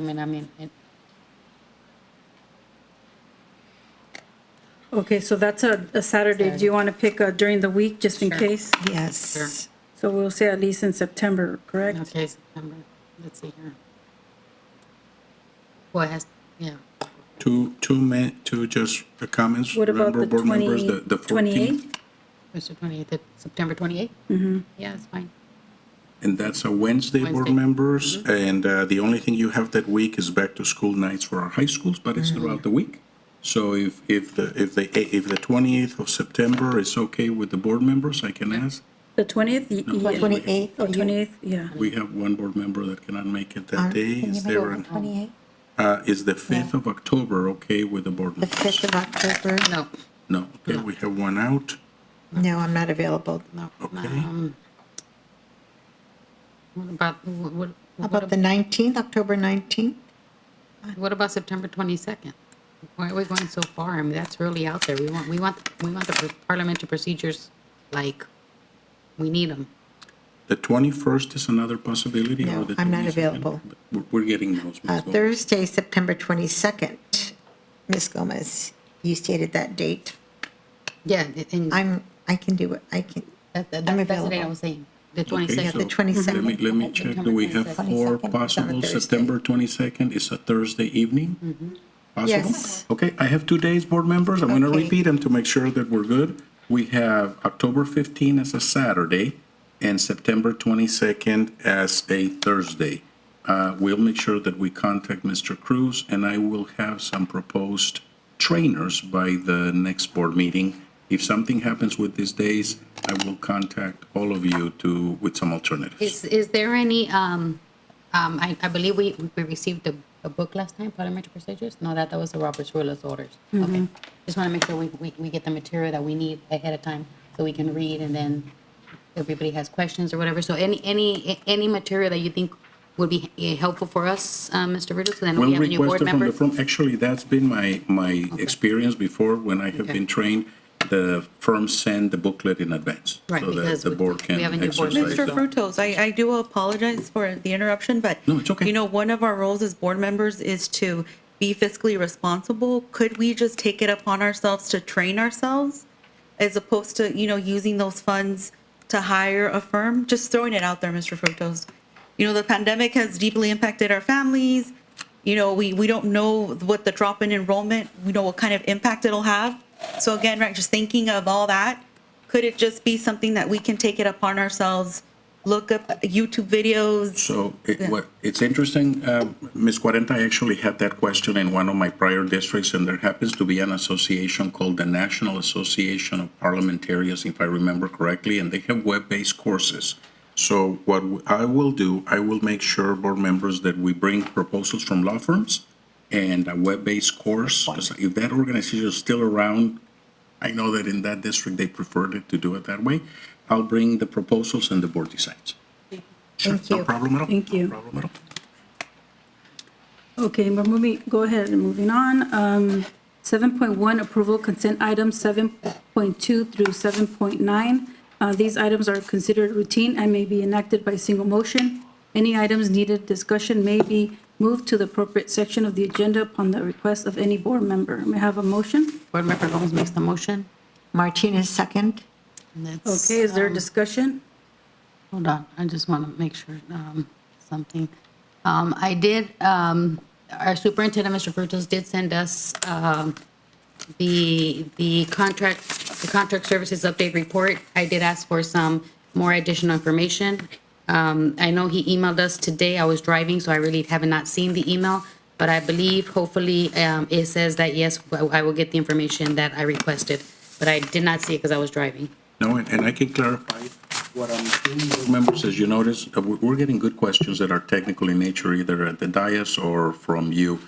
Okay, so that's a Saturday. Do you want to pick during the week, just in case? Yes. So we'll say at least in September, correct? Okay, September, let's see here. Well, it has, yeah. Two just comments. What about Remember, the board members, the 14th? 28th? Mr. 28th, September 28th? Mm-hmm. Yeah, it's fine. And that's a Wednesday, board Wednesday. members. And the only thing you have that week is back-to-school nights for our high schools, but it's throughout the week. So if the 28th of September is okay with the board members, I can ask. The 20th? No, 28th. Oh, 28th, yeah. We have one board member that cannot make it that day. Can you Is make there it the 28th? is the 5th of October okay with the board The members? 5th of October? No, No, okay, we have one out. No, I'm not available. no. Okay. What about, How about the 19th, October 19th? what about September 22nd? Why are we going so far? I mean, that's really out there. We want the parliamentary procedures, like, we need them. The 21st is another possibility? No, or the I'm not 22nd? available. We're getting those. Ms. Gomez. Thursday, September 22nd. Ms. Gomez, you stated that date. Yeah, and I can do it. I can. that's the I'm date I available. was saying, the Okay, 22nd. so The 22nd. Let me check. Do we have 4 22nd is on a possible? Thursday. September 22nd is a Thursday evening? Possible? Yes. Okay, I have 2 days, board members. I'm going to Okay. repeat them to make sure that we're good. We have October 15 as a Saturday and September 22nd as a Thursday. We'll make sure that we contact Mr. Cruz, and I will have some proposed trainers by the next board meeting. If something happens with these days, I will contact all of you with some alternatives. Is there any, I believe we received a book last time, Parliamentary Procedures? No, that was the Robert's Rules of Orders. Okay. Just want to make sure we get the material that we need ahead of time so we can read, and then everybody has questions or whatever. So any material that you think would be helpful for us, Mr. Riddle, so then we We'll have a new board request it from member? the firm. Actually, that's been my experience before when I have Okay. been trained. The firms send the booklet in advance. Right, So that because the board can we have a new board exercise Mr. that. Frutos, I do apologize for the interruption, but No, it's okay. you know, one of our roles as board members is to be fiscally responsible. Could we just take it upon ourselves to train ourselves as opposed to, you know, using those funds to hire a firm? Just throwing it out there, Mr. Frutos. You know, the pandemic has deeply impacted our families. You know, we don't know what the drop in enrollment, we know what kind of impact it'll have. So again, right, just thinking of all that, could it just be something that we can take it upon ourselves, look up YouTube videos? So it's interesting, Ms. Cuarenta, I actually had that question in one of my prior districts, and there happens to be an association called the National Association of Parliamentarians, if I remember correctly, and they have web-based courses. So what I will do, I will make sure, board members, that we bring proposals from law firms and a web-based course. 'Cause if that organization is still around, I know that in that district, they preferred it to do it that way. I'll bring the proposals and the board decides. Sure, Thank you. no problem at all. Thank you. No problem at all. Okay, we're go ahead and moving on. 7.1, approval consent items 7.2 through 7.9. These items are considered routine and may be enacted by single motion. Any items needed discussion may be moved to the appropriate section of the agenda upon the request of any board member. May I have a motion? Board Member Gomez makes the motion. Martinez, second. And that's, Okay, is there discussion? Hold on, I just want to make sure, something. I did, our superintendent, Mr. Frutos, did send us, the contract services update report. I did ask for some more additional information. I know he emailed us today. I was driving, so I really have not seen the email, but I believe hopefully, it says that, yes, I will get the information that I requested, but I did not see it because I was driving. No, and I can clarify what I'm doing, board members, as you notice, we're getting good questions that are technical in nature, either at the dais or from you.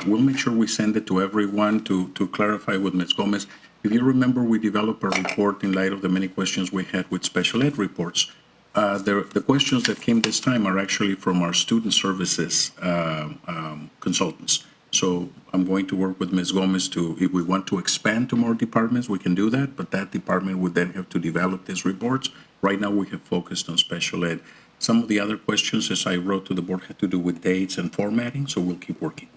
We'll make sure we send it to everyone to clarify with Ms. Gomez. If you remember, we developed a report in light of the many questions we had with special ed reports. The questions that came this time are actually from our student services consultants. So I'm going to work with Ms. Gomez to, if we want to expand to more departments, we can do that, but that department would then have to develop these reports. Right now, we have focused on special ed. Some of the other questions, as I wrote to the board, had to do with dates and formatting, so we'll keep working.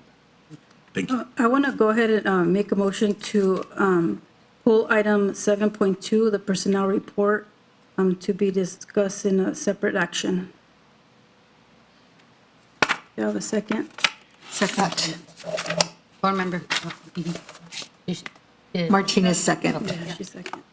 Thank you. I want to go ahead and make a motion to pull item 7.2, the personnel report, to be discussed in a separate action. Do you have a second? Second. Board member. Martinez, second. Yeah, she's second.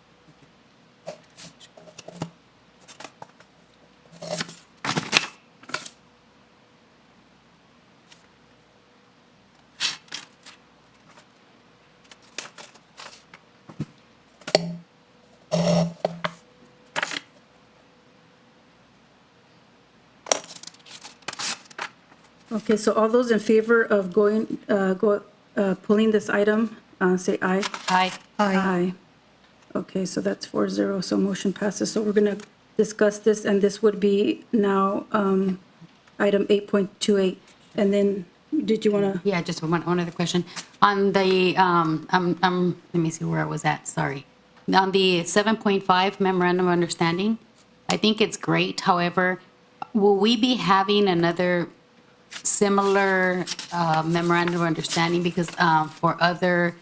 Okay, so all those in favor of pulling this item, say aye. Aye. Aye. Okay, so that's 4-0, so motion passes. So we're going to discuss this, and this would be now item 8.28. And then, did you want to? Yeah, just one other question. On the, let me see where I was at, sorry. On the 7.5 memorandum of understanding, I think it's great. However, will we be having another similar memorandum of understanding because for other,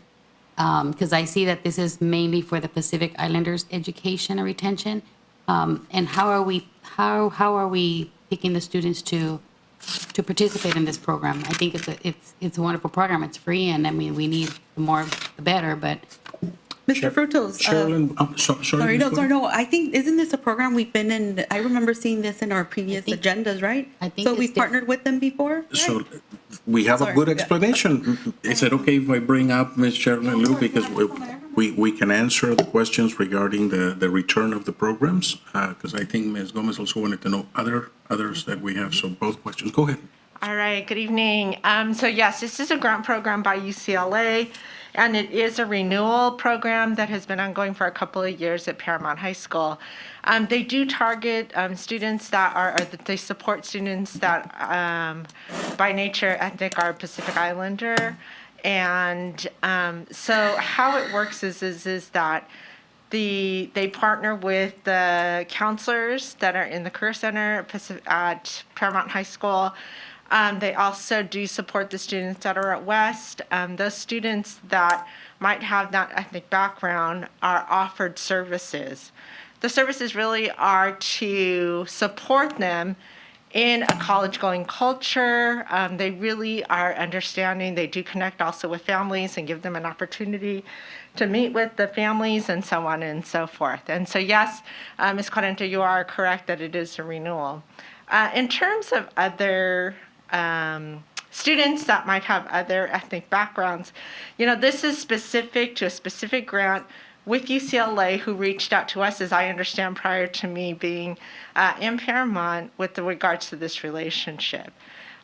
because I see that this is mainly for the Pacific Islanders education and retention. And how are we picking the students to participate in this program? I think it's a wonderful program. It's free, and I mean, we need the more, the better, but. Mr. Frutos. Sherilyn, sorry. No, I think, isn't this a program we've been in? I remember seeing this in our previous agendas, right? I think So it's we've partnered with them before? So we have a Sorry, good yeah. explanation. Is it okay if I bring up Ms. Sherilyn Liu? Because we can answer the questions regarding the return of the programs. Because I think Ms. Gomez also wanted to know others that we have. So both questions. Go ahead. All right, good evening. So yes, this is a grant program by UCLA, and it is a renewal program that has been ongoing for a couple of years at Paramount High School. They do target students that are, or they support students that by nature ethnic are Pacific Islander. And so how it works is that they partner with the counselors that are in the Career Center at Paramount High School. They also do support the students that are at West. Those students that might have that ethnic background are offered services. The services really are to support them in a college-going culture. They really are understanding. They do connect also with families and give them an opportunity to meet with the families and so on and so forth. And so yes, Ms. Corrente, you are correct that it is a renewal. In terms of other students that might have other ethnic backgrounds, this is specific to a specific grant with UCLA, who reached out to us, as I understand, prior to me being in Paramount with regards to this relationship.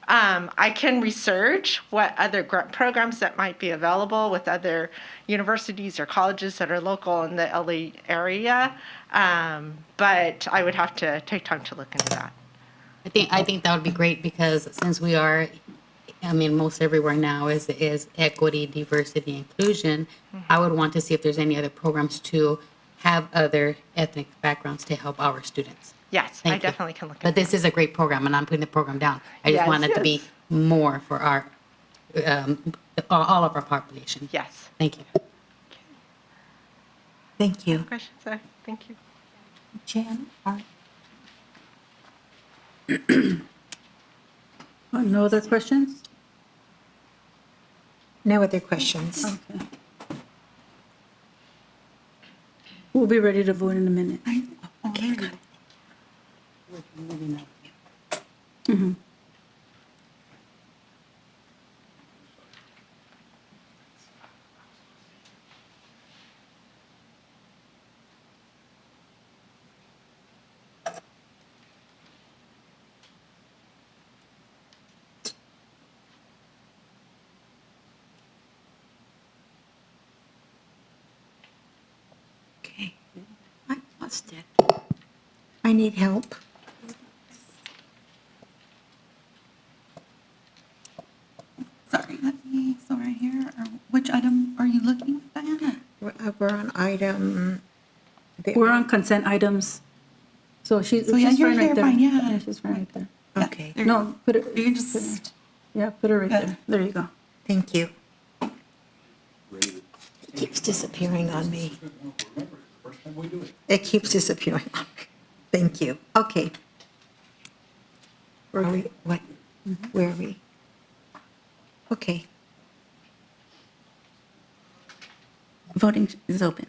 I can research what other grant programs that might be available with other universities or colleges that are local in the LA area, but I would have to take time to look into that. I think that would be great because since we are, I mean, most everywhere now is equity, diversity, inclusion. I would want to see if there's any other programs to have other ethnic backgrounds to help our students. Yes, Thank I you. definitely can look into But this is a great program, and I'm putting the program down. I just Yes, want it to be yes. more for our, all of our population. Yes. Thank you. Thank you. Questions? Thank you. Jan? No other questions? No other questions. Okay. We'll be ready to vote in a minute. Okay, good. Mhm. Okay. I lost it. I need help. we're on item. We're on consent items. So she's yeah, fine you're right here, there. fine, yeah. She's fine right there. Okay, No, put it. You can just, Yeah, put her right there. There you go. thank you. It keeps disappearing on me. It keeps disappearing on me. Thank you. Okay. Are we, what, where are we? Okay. voting is open.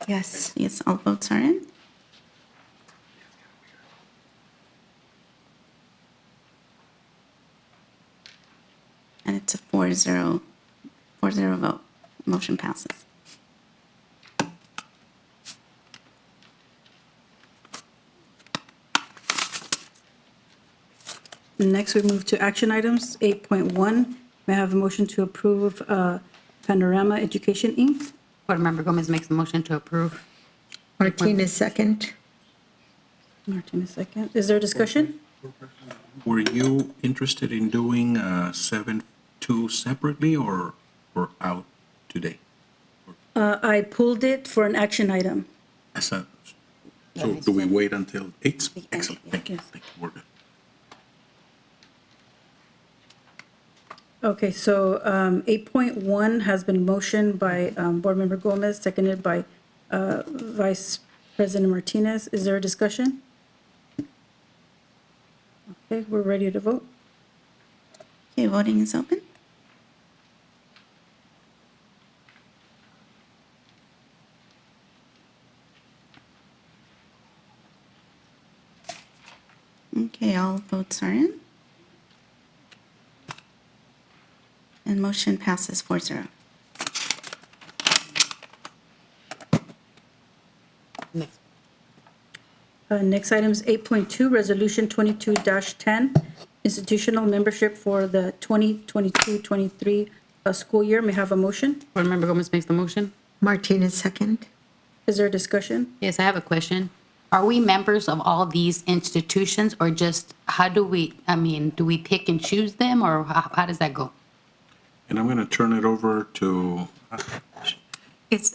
Yes. Yes, all votes are in. And it's a 4-0 vote. Motion passes. Next, we move to action items. 8.1, may I have a motion to approve Panorama Education, Inc.? Board Member Gomez makes a motion to approve. Martinez, second. Martinez, second. Is there discussion? Were you interested in doing 7-2 separately or out today? I pulled it for an action item. So do we wait until 8? Excellent, thank you, we're good. Okay, so 8.1 has been motioned by Board Member Gomez, seconded by Vice President Martinez. Is there a discussion? Okay, we're ready to vote. Okay, voting is open. Okay, all votes are in. And motion passes 4-0. Next. Next item is 8.2, Resolution 22-10, institutional membership for the 2022-23 school year. May I have a motion? Board Member Gomez makes the motion. Martinez, second. Is there a discussion? Yes, I have a question. Are we members of all these institutions, or just, how do we, do we pick and choose them, or how does that go? And I'm going to turn it over to, This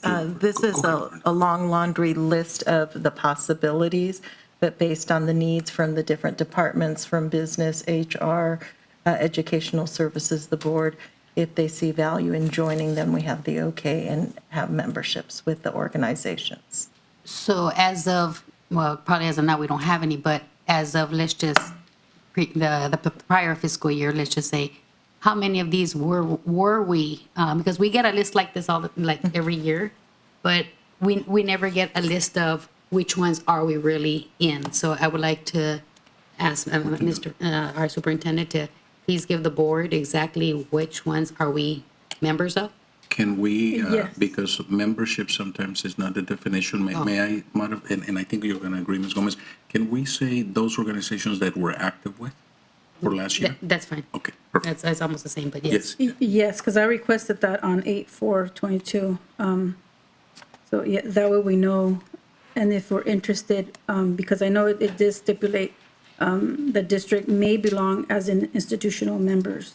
is a long laundry list of the possibilities, but based on the needs from the different departments, from business, HR, educational services, the board, if they see value in joining, then we have the okay and have memberships with the organizations. So as of, well, probably as of now, we don't have any, but as of, let's just, the prior fiscal year, let's just say, how many of these were we? Because we get a list like this every year, but we never get a list of which ones are we really in. So I would like to ask our superintendent to please give the board exactly which ones are we members of? can we, Yes. because membership sometimes is not the definition, may I, and I think you're going to agree, Ms. Gomez, can we say those organizations that we're active with for last year? That's fine. Okay, perfect. That's almost the same, but yes. Yes. Yes, because I requested that on 8/4/22. So yeah, that way we know, and if we're interested, because I know it did stipulate the district may belong as in institutional members.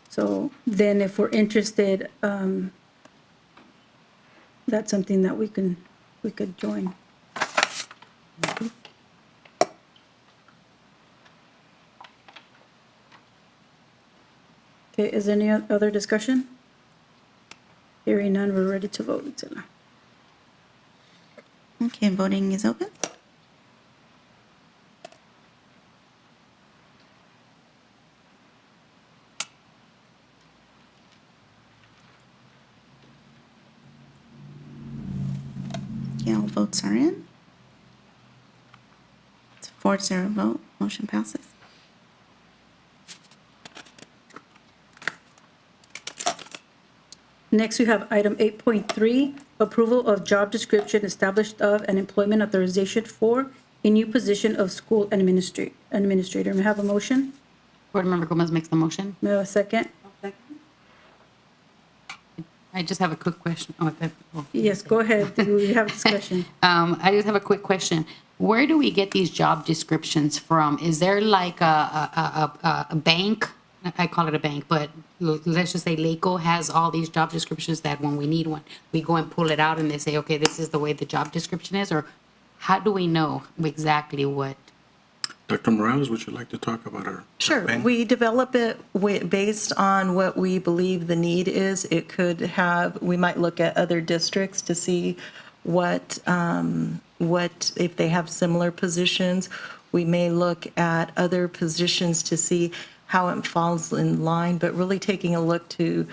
So then if we're interested, that's something that we could join. Okay, is there any other discussion? Hearing none, we're ready to vote, Itila. Okay, voting is open. Okay, all votes are in. It's a 4-0 vote. Motion passes. Next, we have item 8.3, approval of job description established of and employment authorization for a new position of school administrator. May I have a motion? Board Member Gomez makes the motion. May I have a second? I just have a quick question. Yes, go ahead. We have a discussion. I just have a quick question. where do we get these job descriptions from? Is there like a bank? I call it a bank, but let's just say LACO has all these job descriptions that when we need one, we go and pull it out and they say, okay, this is the way the job description is, or how do we know exactly what? Dr. Morales, would you like to talk about our? Sure. bank? We develop it based on what we believe the need is. It could have, we might look at other districts to see what if they have similar positions. We may look at other positions to see how it falls in line, but really taking a look to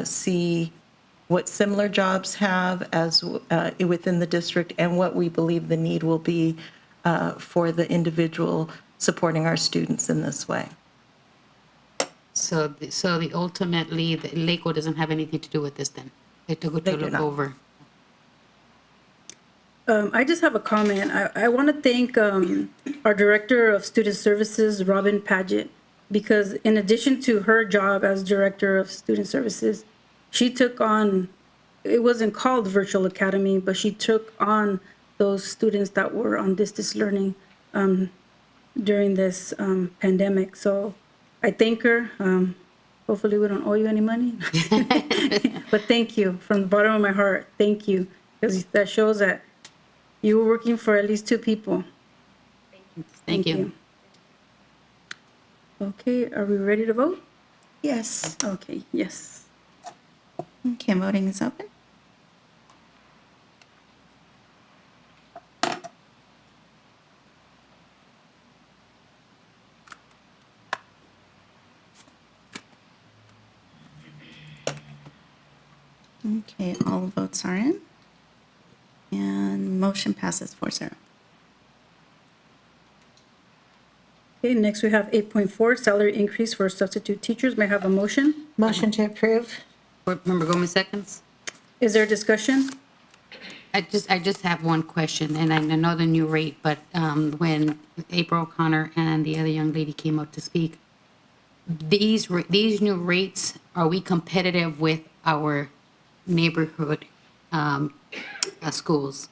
see what similar jobs have as within the district and what we believe the need will be for the individual supporting our students in this way. So the ultimately, the LACO doesn't have anything to do with this then? They took it They to do look not. over. I just have a comment. I want to thank our Director of Student Services, Robin Paget, because in addition to her job as Director of Student Services, she took on, it wasn't called Virtual Academy, but she took on those students that were on distance learning during this pandemic. So I thank her. Hopefully we don't owe you any money. But thank you from the bottom of my heart. Thank you. Because that shows that you were working for at least 2 people. Thank you. Okay, are we ready to vote? Yes. Okay, yes. Okay, voting is open. Okay, all the votes are in. And motion passes 4-0. Okay, next we have 8.4, salary increase for substitute teachers. May I have a motion? Motion to approve. Board Member Gomez seconds. Is there discussion? I just have one question, and I know the new rate, but when April O'Connor and the other young lady came up to speak, these new rates, are we competitive with our neighborhood schools?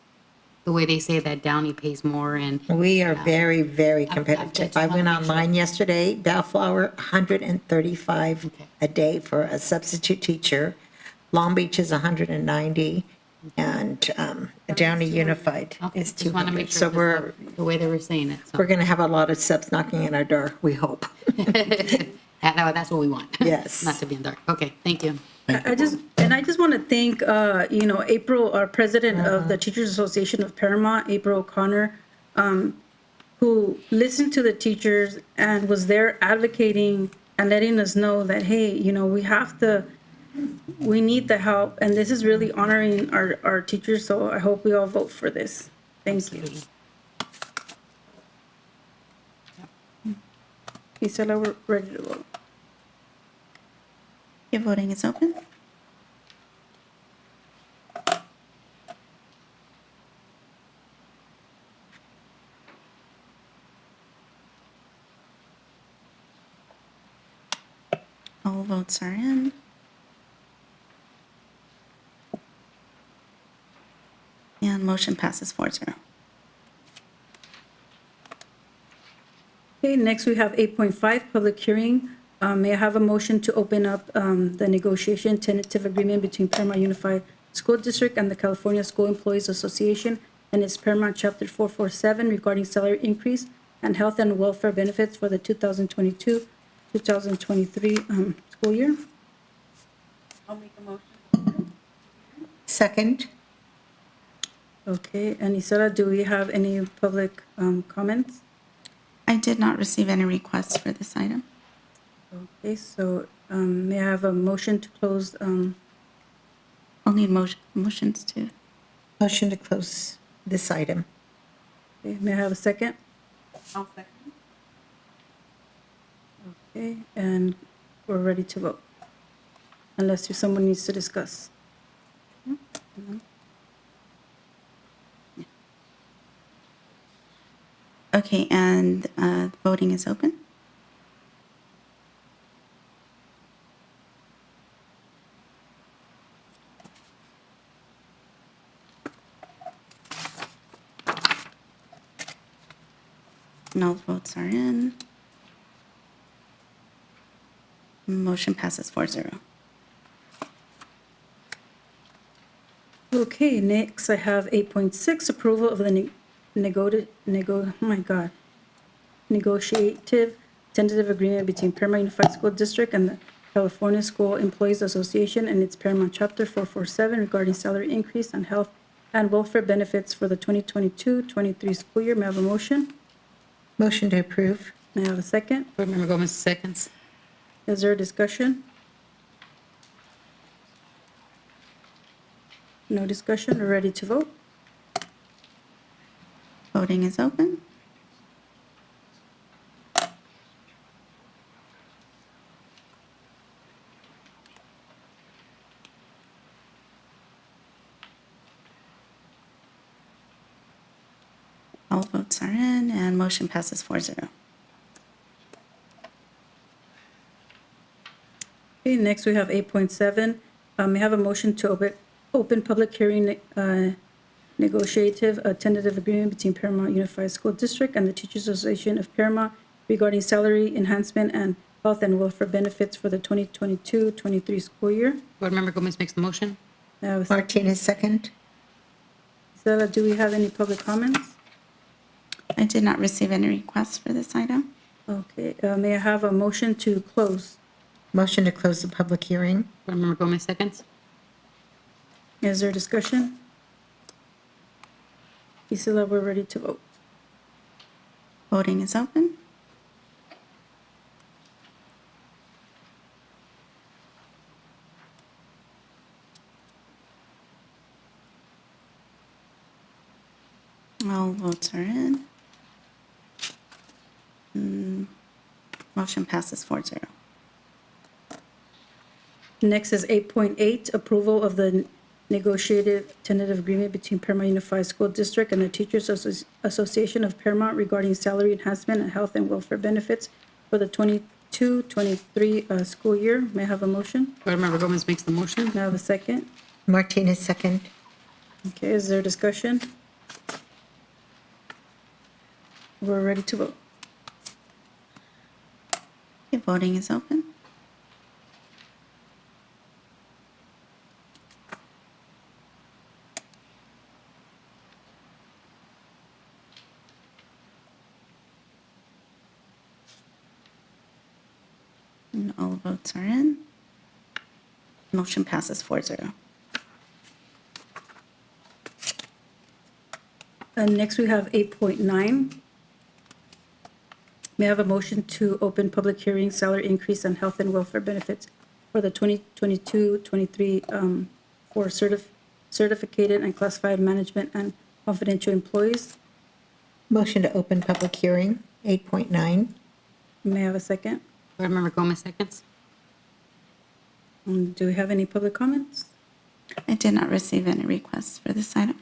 The way they say that Downey pays more and. We are very, very I competitive. just I wanna went make sure. online yesterday, Bellflower, 135 Okay. a day for a substitute teacher. Long Beach is 190, and Downey Unified Okay, is just want to make 200. sure. So 'cause we're the way they were saying it. So. going to have a lot of subs knocking at our door, we hope. That's what we want. Yes. Not to be in dark. Okay, thank you. I just want to thank, April, our president of the Teachers Association of Paramount, April O'Connor, who listened to the teachers and was there advocating and letting us know that, hey, we need the help. And this is really honoring our teachers. So I hope we all vote for this. Thank you. Isela, we're ready to vote. Your voting is open. All votes are in. And motion passes 4-0. Okay, next we have 8.5, public hearing. May I have a motion to open up the negotiation tentative agreement between Paramount Unified School District and the California School Employees Association and its Paramount Chapter 447 regarding salary increase and health and welfare benefits for the 2022-2023 school year? I'll make a motion. Second? Okay, and Isela, do we have any public comments? I did not receive any requests for this item. Okay, so may I have a motion to close? I'll need motions to. Motion to close this item. Okay, may I have a second? I'll second. Okay, and we're ready to vote. Unless someone needs to discuss. No? Okay, and voting is open. All votes are in. Motion passes 4-0. Okay, next I have 8.6, approval of the negotiative tentative agreement between Paramount Unified School District and the California School Employees Association and its Paramount Chapter 447 regarding salary increase and health and welfare benefits for the 2022-23 school year. May I have a motion? Motion to approve. May I have a second? Board Member Gomez seconds. Is there a discussion? No discussion, we're ready to vote. Voting is open. All votes are in, and motion passes 4-0. Okay, next we have 8.7. May I have a motion to open public hearing negotiative tentative agreement between Paramount Unified School District and the Teachers Association of Paramount regarding salary enhancement and health and welfare benefits for the 2022-23 school year. Board Member Gomez makes the motion. May I have a second? Martinez, second. Stella, do we have any public comments? I did not receive any requests for this item. Okay, may I have a motion to close? Motion to close the public hearing. Board Member Gomez seconds. Is there discussion? Gisela, we're ready to vote. Voting is open. All votes are in. Motion passes 4-0. Next is 8.8, approval of the negotiated tentative agreement between Paramount Unified School District and the Teachers Association of Paramount regarding salary enhancement and health and welfare benefits for the 22-23 school year. May I have a motion? Board Member Gomez makes the motion. May I have a second? Martinez, second. Okay, is there discussion? We're ready to vote. Okay, voting is open. And all votes are in. Motion passes 4-0. And next we have 8.9. May I have a motion to open public hearing, salary increase and health and welfare benefits for the 2022-23 for certificated and classified management and confidential employees? Motion to open public hearing, 8.9. May I have a second? Board Member Gomez seconds. Do we have any public comments? I did not receive any requests for this item.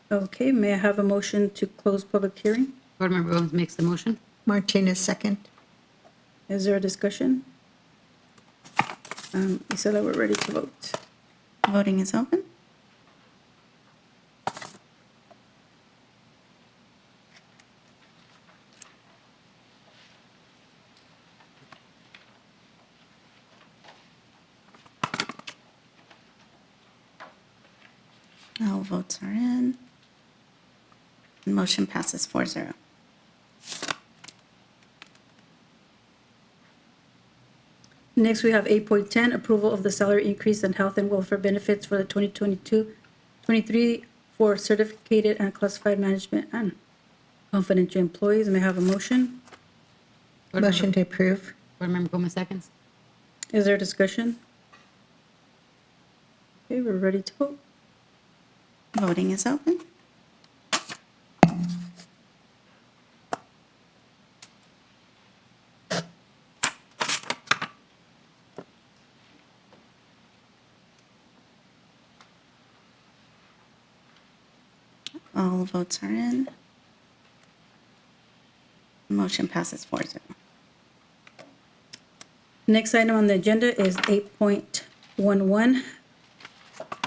Okay, may I have a motion to close public hearing? Board Member Gomez makes the motion. Martinez, second. Is there a discussion? Isela, we're ready to vote. Voting is open. All votes are in. Motion passes 4-0. Next, we have 8.10, approval of the salary increase and health and welfare benefits for the 2022-23 for certificated and classified management and confidential employees. May I have a motion? Motion to approve. Board Member Gomez seconds. Is there discussion? Okay, we're ready to vote. Voting is open. All votes are in. Motion passes 4-0. Next item on the agenda is 8.11,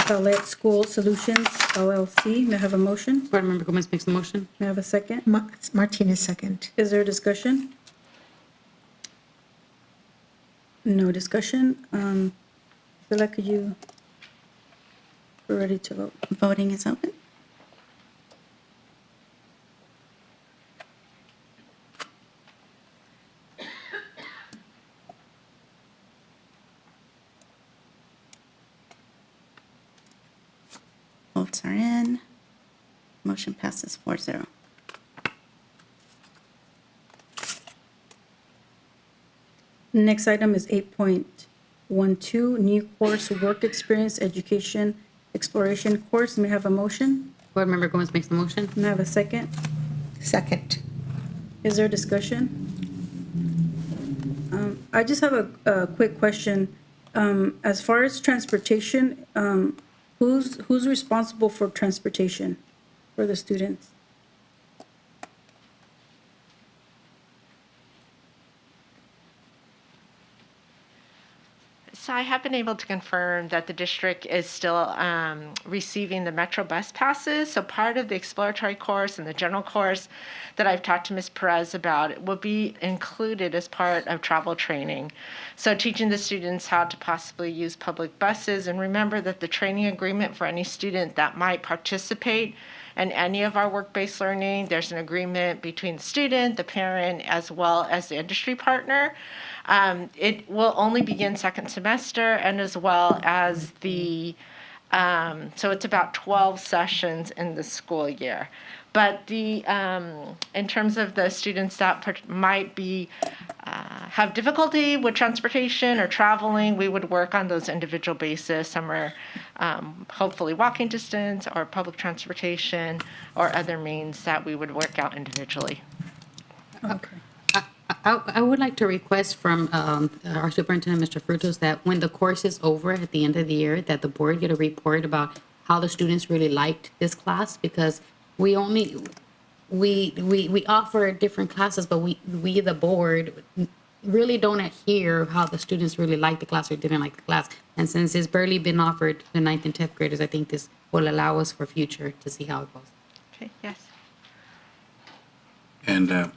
Palette School Solutions LLC. May I have a motion? Board Member Gomez makes the motion. May I have a second? Martinez, second. Is there a discussion? No discussion. Villa, could you, we're ready to vote. Voting is open. Votes are in. Motion passes 4-0. Next item is 8.12, new course work experience education exploration course. May I have a motion? Board Member Gomez makes the motion. May I have a second? Second. Is there discussion? I just have a quick question. As far as transportation, who's responsible for transportation for the students? So I have been able to confirm that the district is still receiving the Metro bus passes. So part of the exploratory course and the general course that I've talked to Ms. Perez about will be included as part of travel training. So teaching the students how to possibly use public buses. And remember that the training agreement for any student that might participate in any of our work-based learning, there's an agreement between the student, the parent, as well as the industry partner. It will only begin second semester, and as well as the, so it's about 12 sessions in the school year. But the, in terms of the students that might be, have difficulty with transportation or traveling, we would work on those individual basis. Some are hopefully walking distance or public transportation or other means that we would work out individually. Okay. I would like to request from our superintendent, Mr. Frutos, that when the course is over at the end of the year, that the board get a report about how the students really liked this class, because we offer different classes, but we the board really don't adhere how the students really like the class or didn't like the class. And since it's barely been offered to 9th and 10th graders, I think this will allow us for future to see how it goes. Okay, yes. And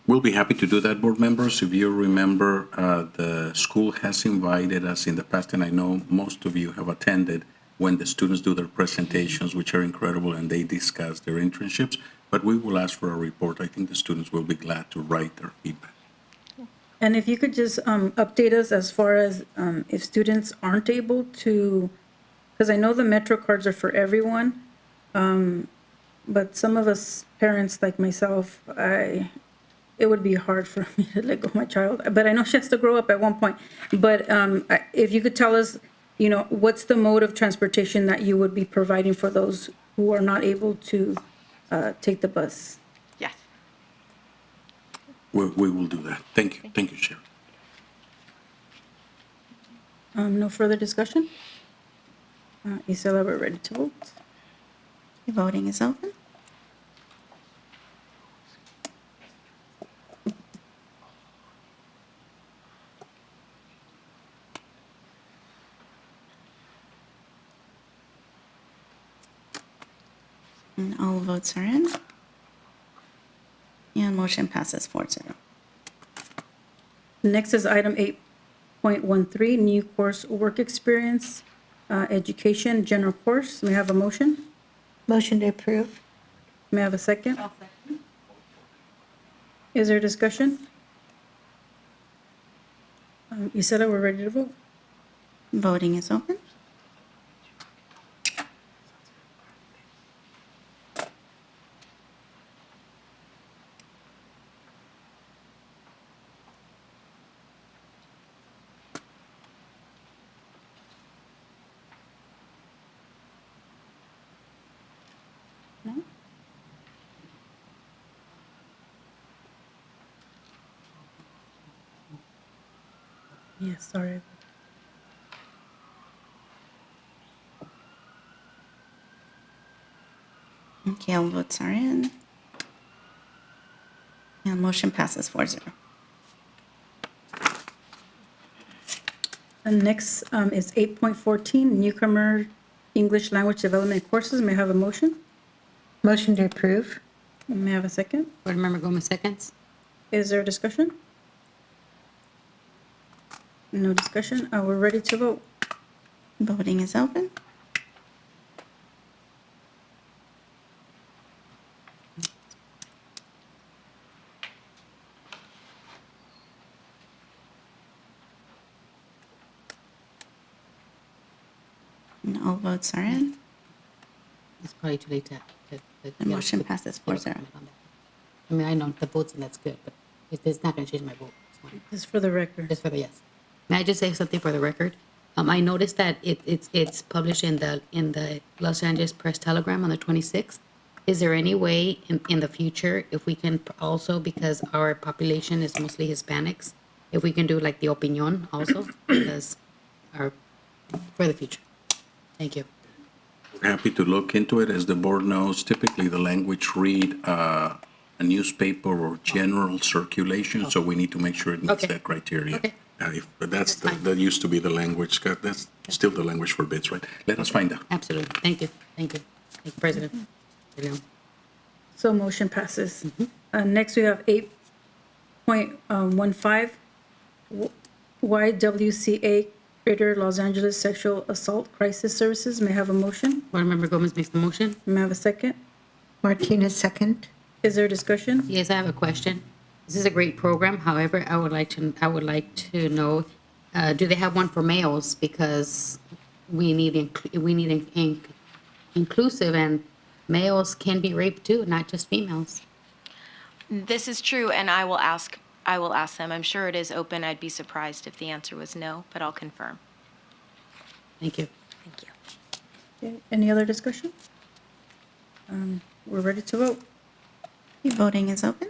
we'll be happy to do that, board members. If you remember, the school has invited us in the past, and I know most of you have attended when the students do their presentations, which are incredible, and they discuss their internships. But we will ask for a report. I think the students will be glad to write their feedback. And if you could just update us as far as if students aren't able to, because I know the Metro cards are for everyone, but some of us parents like myself, it would be hard for me to let go of my child. But I know she has to grow up at one point. But if you could tell us, you know, what's the mode of transportation that you would be providing for those who are not able to take the bus? Yes. We will do that. Thank you. Thank you, Chair. No further discussion? Isela, we're ready to vote. The voting is open. And all votes are in. And motion passes 4-0. Next is item 8.13, new course work experience, education, general course. May I have a motion? Motion to approve. May I have a second? Is there discussion? You said that we're ready to vote. Voting is open. No? Yes, sorry. Okay, all votes are in. And motion passes 4-0. And next is 8.14, newcomer English language development courses. May I have a motion? Motion to approve. May I have a second? Board Member Gomez seconds. Is there a discussion? No discussion. We're ready to vote. Voting is open. And all votes are in. It's probably too late to. The motion passes 4-0. I mean, I know the votes and that's good, but it's not going to change my vote. It's fine. Just for the record. Just for the yes. May I just say something for the record? I noticed that it's published in the Los Angeles Press Telegram on the 26th. Is there any way in the future, if we can also, because our population is mostly Hispanics, if we can do like the opinion also, because for the future? Thank you. Happy to look into it. As the board knows, typically the language read a newspaper or general circulation, so we need to make sure it meets that criteria. Okay. But that used to be the language, Scott. That's still the language for bids, right? Let us find out. Absolutely. Thank you. Thank you. Thank you, President. De Leon. So motion passes. Next, we have 8.15, YWCA Greater Los Angeles Sexual Assault Crisis Services. May I have a motion? Board Member Gomez makes the motion. May I have a second? Martinez, second. Is there discussion? Yes, I have a question. This is a great program. However, I would like to know, do they have one for males? Because we need inclusive, and males can be raped too, not just females. This is true, and I will ask them. I'm sure it is open. I'd be surprised if the answer was no, but I'll confirm. Thank you. Thank you. Okay, any other discussion? We're ready to vote. Voting is open.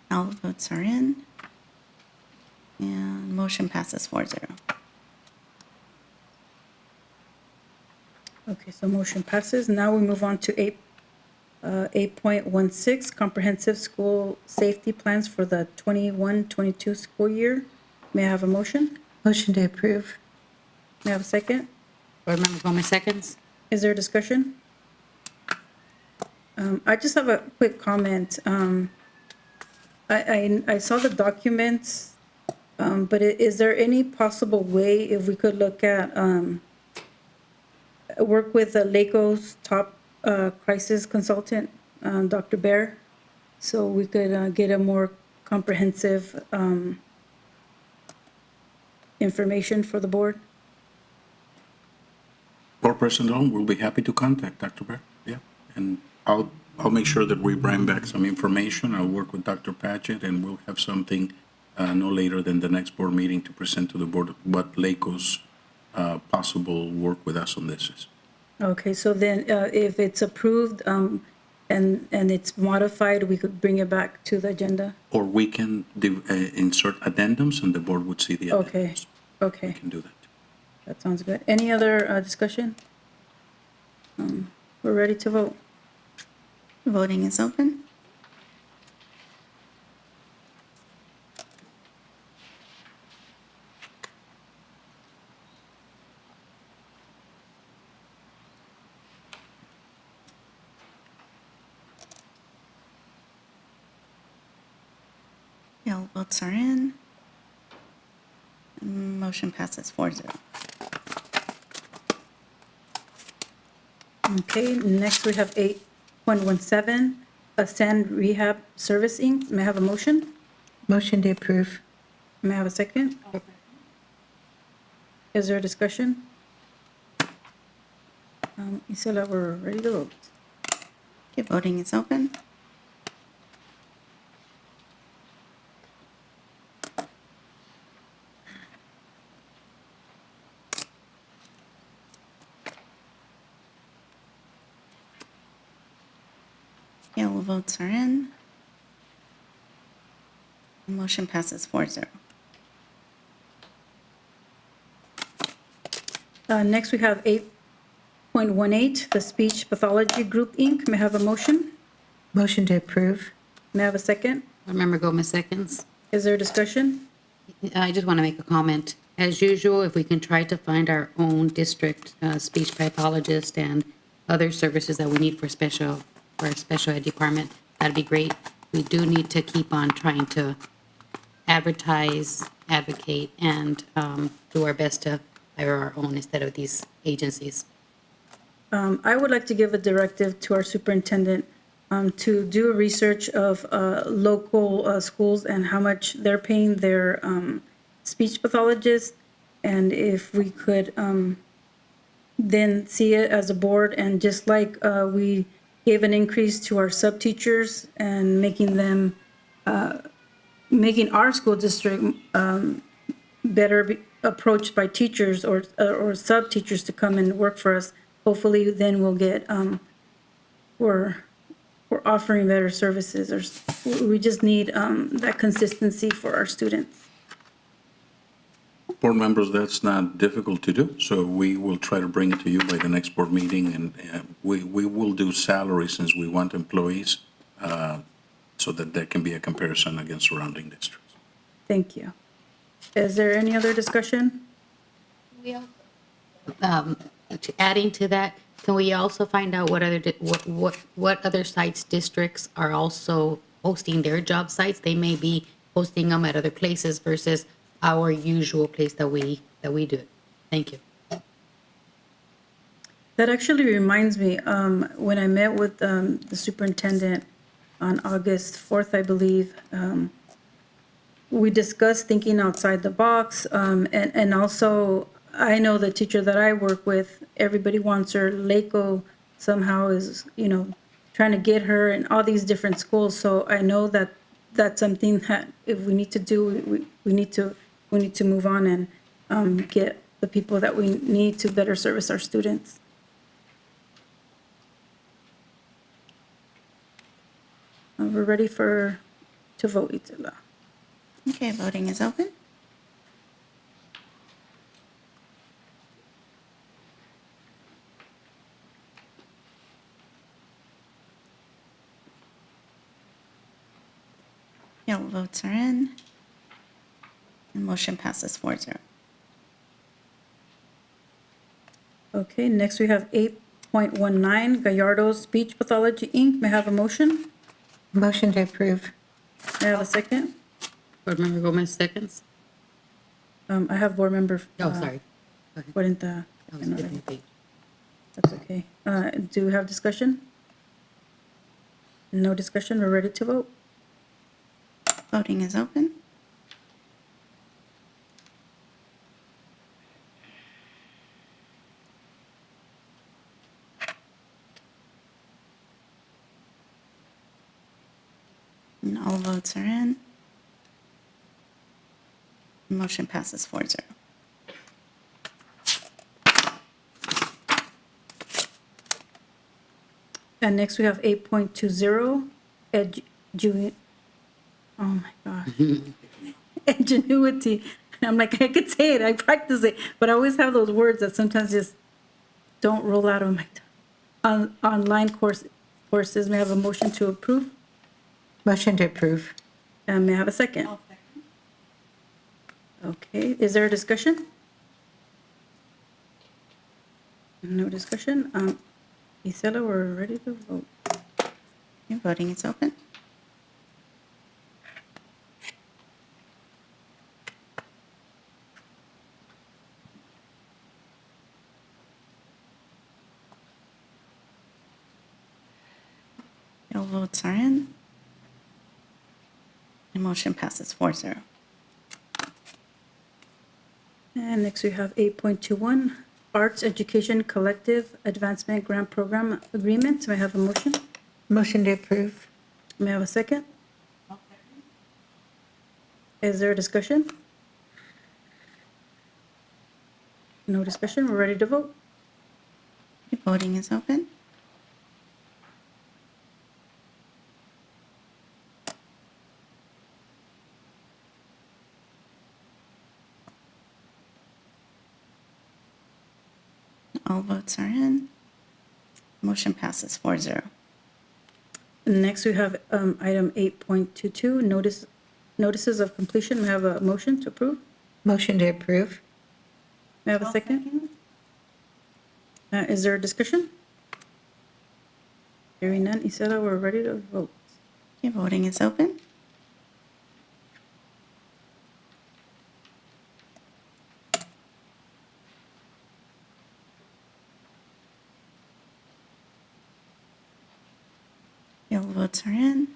All votes are in. And motion passes 4-0. Okay, so motion passes. Now we move on to 8.16, Comprehensive School Safety Plans for the 21-22 school year. May I have a motion? Motion to approve. May I have a second? Board Member Gomez seconds. Is there a discussion? I just have a quick comment. I saw the documents, but is there any possible way if we could look at, work with LACO's top crisis consultant, Dr. Bear, so we could get a more comprehensive information for the board? Board President, we'll be happy to contact Dr. Bear. Yeah, and I'll make sure that we bring back some information. I'll work with Dr. Patchett, and we'll have something no later than the next board meeting to present to the board what LACO's possible work with us on this is. Okay, so then if it's approved and it's modified, we could bring it back to the agenda? Or we can insert addendums, and the board would see the addendums. Okay, okay. We can do that. That sounds good. Any other discussion? We're ready to vote. Voting is open. All votes are in. Motion passes 4-0. Okay, next we have 8.17, Ascend Rehab Service Inc. May I have a motion? Motion to approve. May I have a second? Is there a discussion? Isela, we're ready to vote. Okay, voting is open. All votes are in. Motion passes 4-0. Next we have 8.18, the Speech Pathology Group, Inc. May I have a motion? Motion to approve. May I have a second? Board Member Gomez seconds. Is there a discussion? I just want to make a comment. As usual, if we can try to find our own district speech pathologist and other services that we need for our special ed department, that'd be great. We do need to keep on trying to advertise, advocate, and do our best to hire our own instead of these agencies. I would like to give a directive to our superintendent to do a research of local schools and how much they're paying their speech pathologists. And if we could then see it as a board, and just like we gave an increase to our sub-teachers and making them, making our school district better approached by teachers or sub-teachers to come and work for us, hopefully then we'll get, we're offering better services, or we just need that consistency for our students. Board members, that's not difficult to do, so we will try to bring it to you by the next board meeting, and we will do salary since we want employees, so that there can be a comparison against surrounding districts. Thank you. Is there any other discussion? Adding to that, can we also find out what other sites districts are also hosting their job sites? They may be hosting them at other places versus our usual place that we do it. Thank you. That actually reminds me, when I met with the superintendent on August 4th, I believe, we discussed thinking outside the box, and also I know the teacher that I work with, everybody wants her. LACO somehow is, trying to get her in all these different schools. So I know that that's something that if we need to do, we need to move on and get the people that we need to better service our students. We're ready to vote, Itila. Okay, voting is open. All votes are in. And motion passes 4-0. Okay, next we have 8.19, Gallardo Speech Pathology, Inc. May I have a motion? Motion to approve. May I have a second? Board Member Gomez seconds. I have board member. Oh, sorry. Go ahead. Cuarenta. I was flipping the page. That's okay. Do we have discussion? No discussion, we're ready to vote. Voting is open. And all votes are in. Motion passes 4-0. And next we have 8.20, oh my gosh. Ingenuity. I'm like, I could say it, I practice it, but I always have those words that sometimes just don't roll out of my tongue. Online courses, may I have a motion to approve? Motion to approve. May I have a second? Okay, is there a discussion? No discussion. Isela, we're ready to vote. Okay, voting is open. All votes are in. The motion passes 4-0. And next we have 8.21, Arts Education Collective Advancement Grant Program Agreement. May I have a motion? Motion to approve. May I have a second? Is there a discussion? No discussion, we're ready to vote. Okay, voting is open. All votes are in. Motion passes 4-0. Next, we have item 8.22, notices of completion. May I have a motion to approve? Motion to approve. May I have a second? Is there a discussion? Hearing none, Isela, we're ready to vote. Okay, voting is open. All votes are in.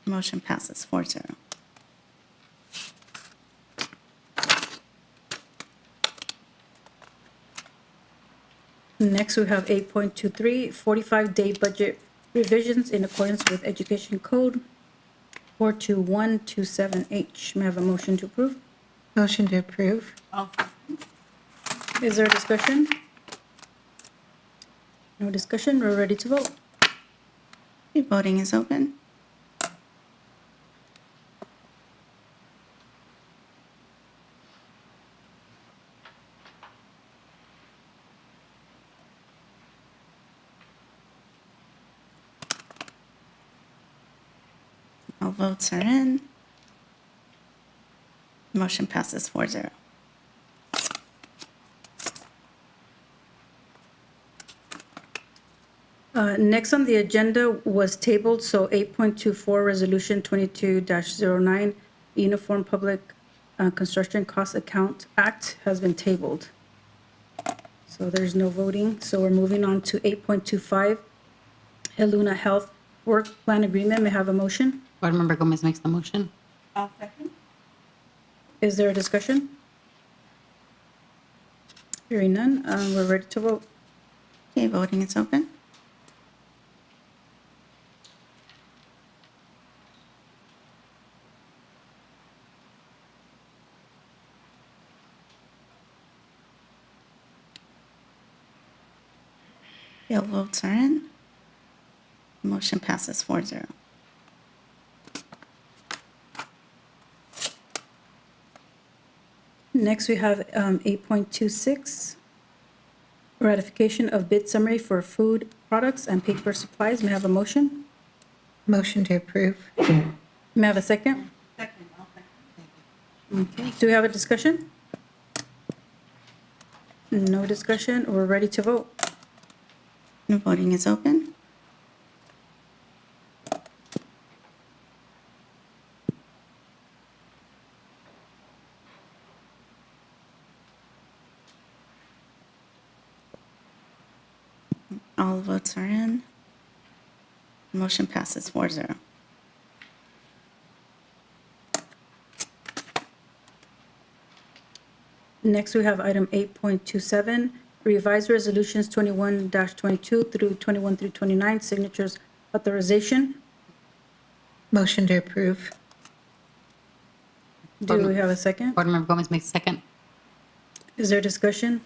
Motion passes 4-0. Next, we have 8.23, 45-day budget revisions in accordance with Education Code 42127H. May I have a motion to approve? Motion to approve. Is there a discussion? No discussion, we're ready to vote. Okay, voting is open. All votes are in. Motion passes 4-0. Next on the agenda was tabled, so 8.24, Resolution 22-09, Uniform Public Construction Cost Account Act has been tabled. So there's no voting. So we're moving on to 8.25, Heluna Health Work Plan Agreement. May I have a motion? Board Member Gomez makes the motion. I'll second. Is there a discussion? Hearing none, we're ready to vote. Okay, voting is open. All votes are in. Motion passes 4-0. Next, we have 8.26, ratification of bid summary for food products and paper supplies. May I have a motion? Motion to approve. May I have a second? Okay, do we have a discussion? No discussion, we're ready to vote. And voting is open. All votes are in. Motion passes 4-0. Next, we have item 8.27, revised resolutions 21-22 through 21 through 29, signatures authorization. Motion to approve. Do we have a second? Board Member Gomez makes second. Is there discussion?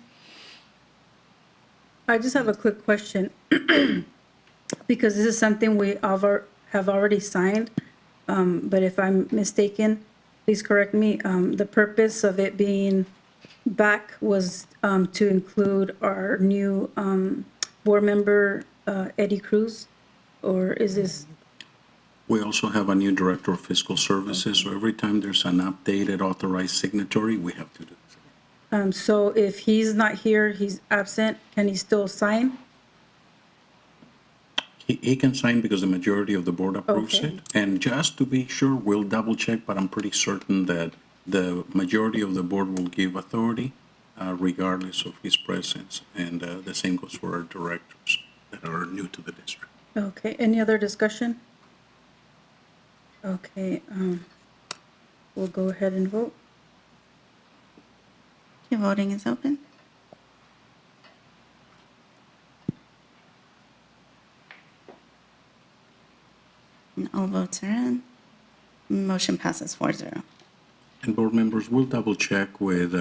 I just have a quick question. Because this is something we have already signed, but if I'm mistaken, please correct me. The purpose of it being back was to include our new board member, Eddie Cruz, or is this? We also have a new Director of Fiscal Services, so every time there's an updated authorized signatory, we have to do this. So if he's not here, he's absent, can he still sign? He can sign because the majority of the board approves Okay. it. And just to be sure, we'll double check, but I'm pretty certain that the majority of the board will give authority regardless of his presence. And the same goes for our directors that are new to the district. Okay, any other discussion? Okay, we'll go ahead and vote. Okay, voting is open. And all votes are in. Motion passes 4-0. And board members will double check with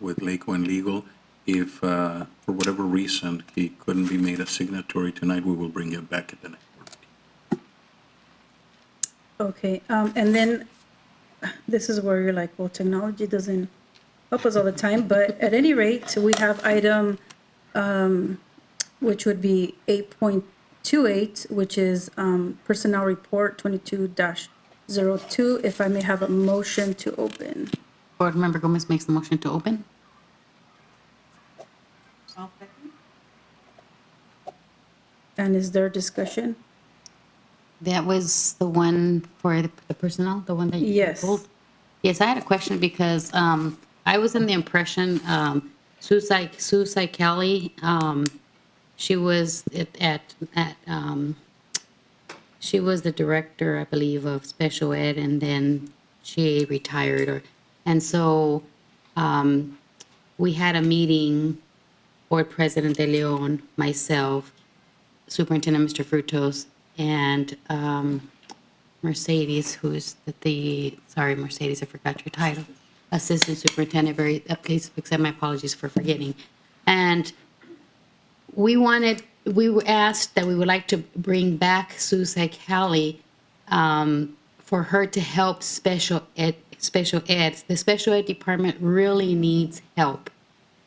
Laco and Legal. If for whatever reason he couldn't be made a signatory tonight, we will bring it back at the next board meeting. Okay, and then this is where you're like, well, technology doesn't help us all the time, but at any rate, we have item which would be 8.28, which is Personnel Report 22-02. If I may have a motion to open. Board Member Gomez makes the motion to open. And is there discussion? That was the one for the personnel, the one that you Yes. pulled? Yes, I had a question because I was in the impression Suicide Kelly, she was she was the director, I believe, of special ed, and then she retired. And so we had a meeting, Board President De Leon, myself, Superintendent Mr. Frutos, and Mercedes, who's sorry, Mercedes, I forgot your title, Assistant Superintendent, please accept my apologies for forgetting. And we were asked that we would like to bring back Suicide Kelly for her to help special ed. The special ed department really needs help.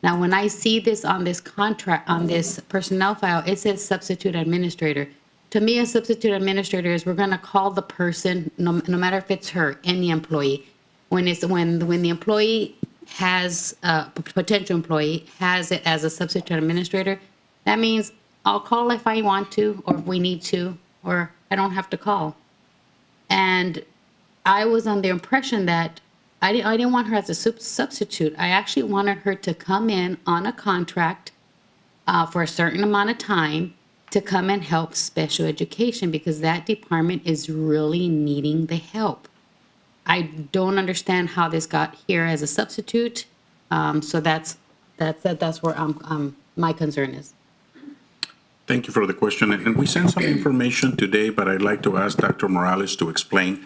Now, when I see this on this contract, on this personnel file, it says substitute administrator. To me, a substitute administrator is we're going to call the person, no matter if it's her, any employee. When the employee has, potential employee has it as a substitute administrator, that means I'll call if I want to, or if we need to, or I don't have to call. And I was under the impression that I didn't want her as a substitute. I actually wanted her to come in on a contract for a certain amount of time to come and help special education, because that department is really needing the help. I don't understand how this got here as a substitute. So that's where my concern is. Thank you for the question. And we sent some information today, but I'd like to ask Dr. Morales to explain.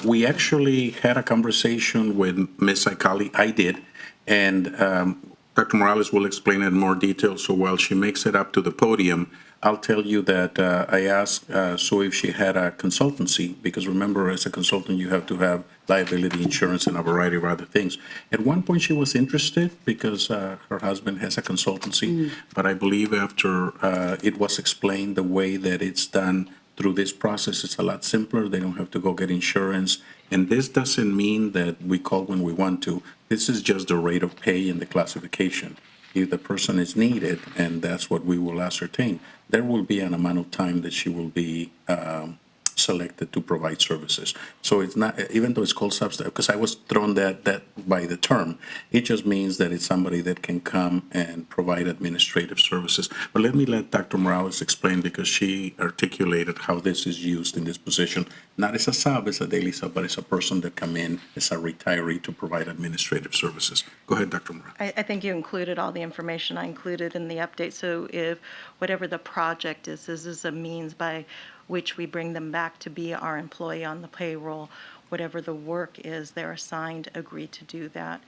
We actually had a conversation with Ms. Saikali. I did. And Dr. Morales will explain it in more detail. So while she makes it up to the podium, I'll tell you that I asked Sue if she had a consultancy, because remember, as a consultant, you have to have liability insurance and a variety of other things. At one point, she was interested because her husband has a consultancy, but I believe after it was explained the way that it's done through this process, it's a lot simpler. They don't have to go get insurance. And this doesn't mean that we call when we want to. This is just the rate of pay and the classification. If the person is needed, and that's what we will ascertain, there will be an amount of time that she will be selected to provide services. So it's not, even though it's called substitute, because I was thrown that by the term, it just means that it's somebody that can come and provide administrative services. But let me let Dr. Morales explain, because she articulated how this is used in this position, not as a sub, as a daily sub, but as a person that come in as a retiree to provide administrative services. Go ahead, Dr. Morales. I think you included all the information I included in the update. So if whatever the project is, this is a means by which we bring them back to be our employee on the payroll. Whatever the work is, they're assigned, agree to do that.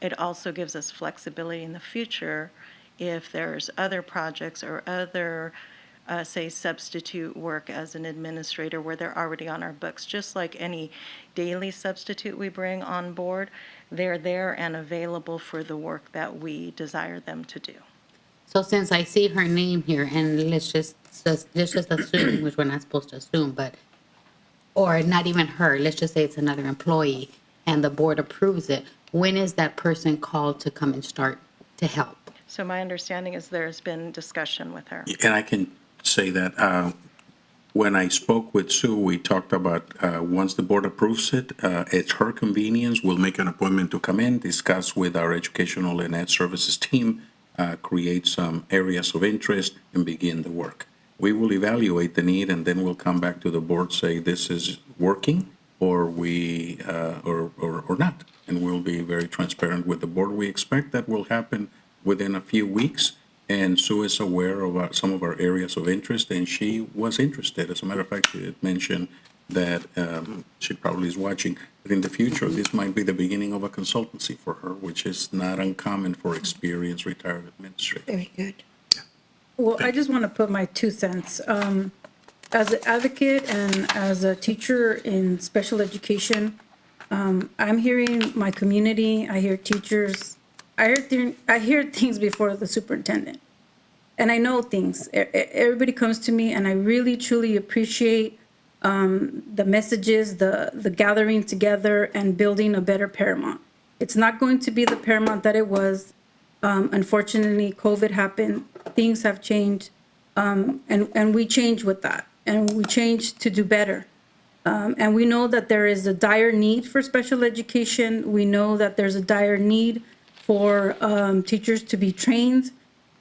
It also gives us flexibility in the future if there's other projects or other, say, substitute work as an administrator where they're already on our books. Just like any daily substitute we bring on board, they're there and available for the work that we desire them to do. So since I see her name here, and let's just assume, which we're not supposed to assume, or not even her, let's just say it's another employee, and the board approves it, when is that person called to come and start to help? So my understanding is there's been discussion with her. And I can say that when I spoke with Sue, we talked about once the board approves it, at her convenience, we'll make an appointment to come in, discuss with our educational and ed services team, create some areas of interest, and begin the work. We will evaluate the need, and then we'll come back to the board, say this is working, or we or not, and we'll be very transparent with the board. We expect that will happen within a few weeks, and Sue is aware of some of our areas of interest, and she was interested. As a matter of fact, she had mentioned that she probably is watching. But in the future, this might be the beginning of a consultancy for her, which is not uncommon for experienced retired administrators. Very good. Well, I just want to put my 2 cents. As an advocate and as a teacher in special education, I'm hearing my community, I hear teachers, I hear things before the superintendent. and I know things. Everybody comes to me, and I really, truly appreciate the messages, the gathering together and building a better Paramount. It's not going to be the Paramount that it was. Unfortunately, COVID happened, things have changed, and we change with that, and we change to do better. And we know that there is a dire need for special education. We know that there's a dire need for teachers to be trained,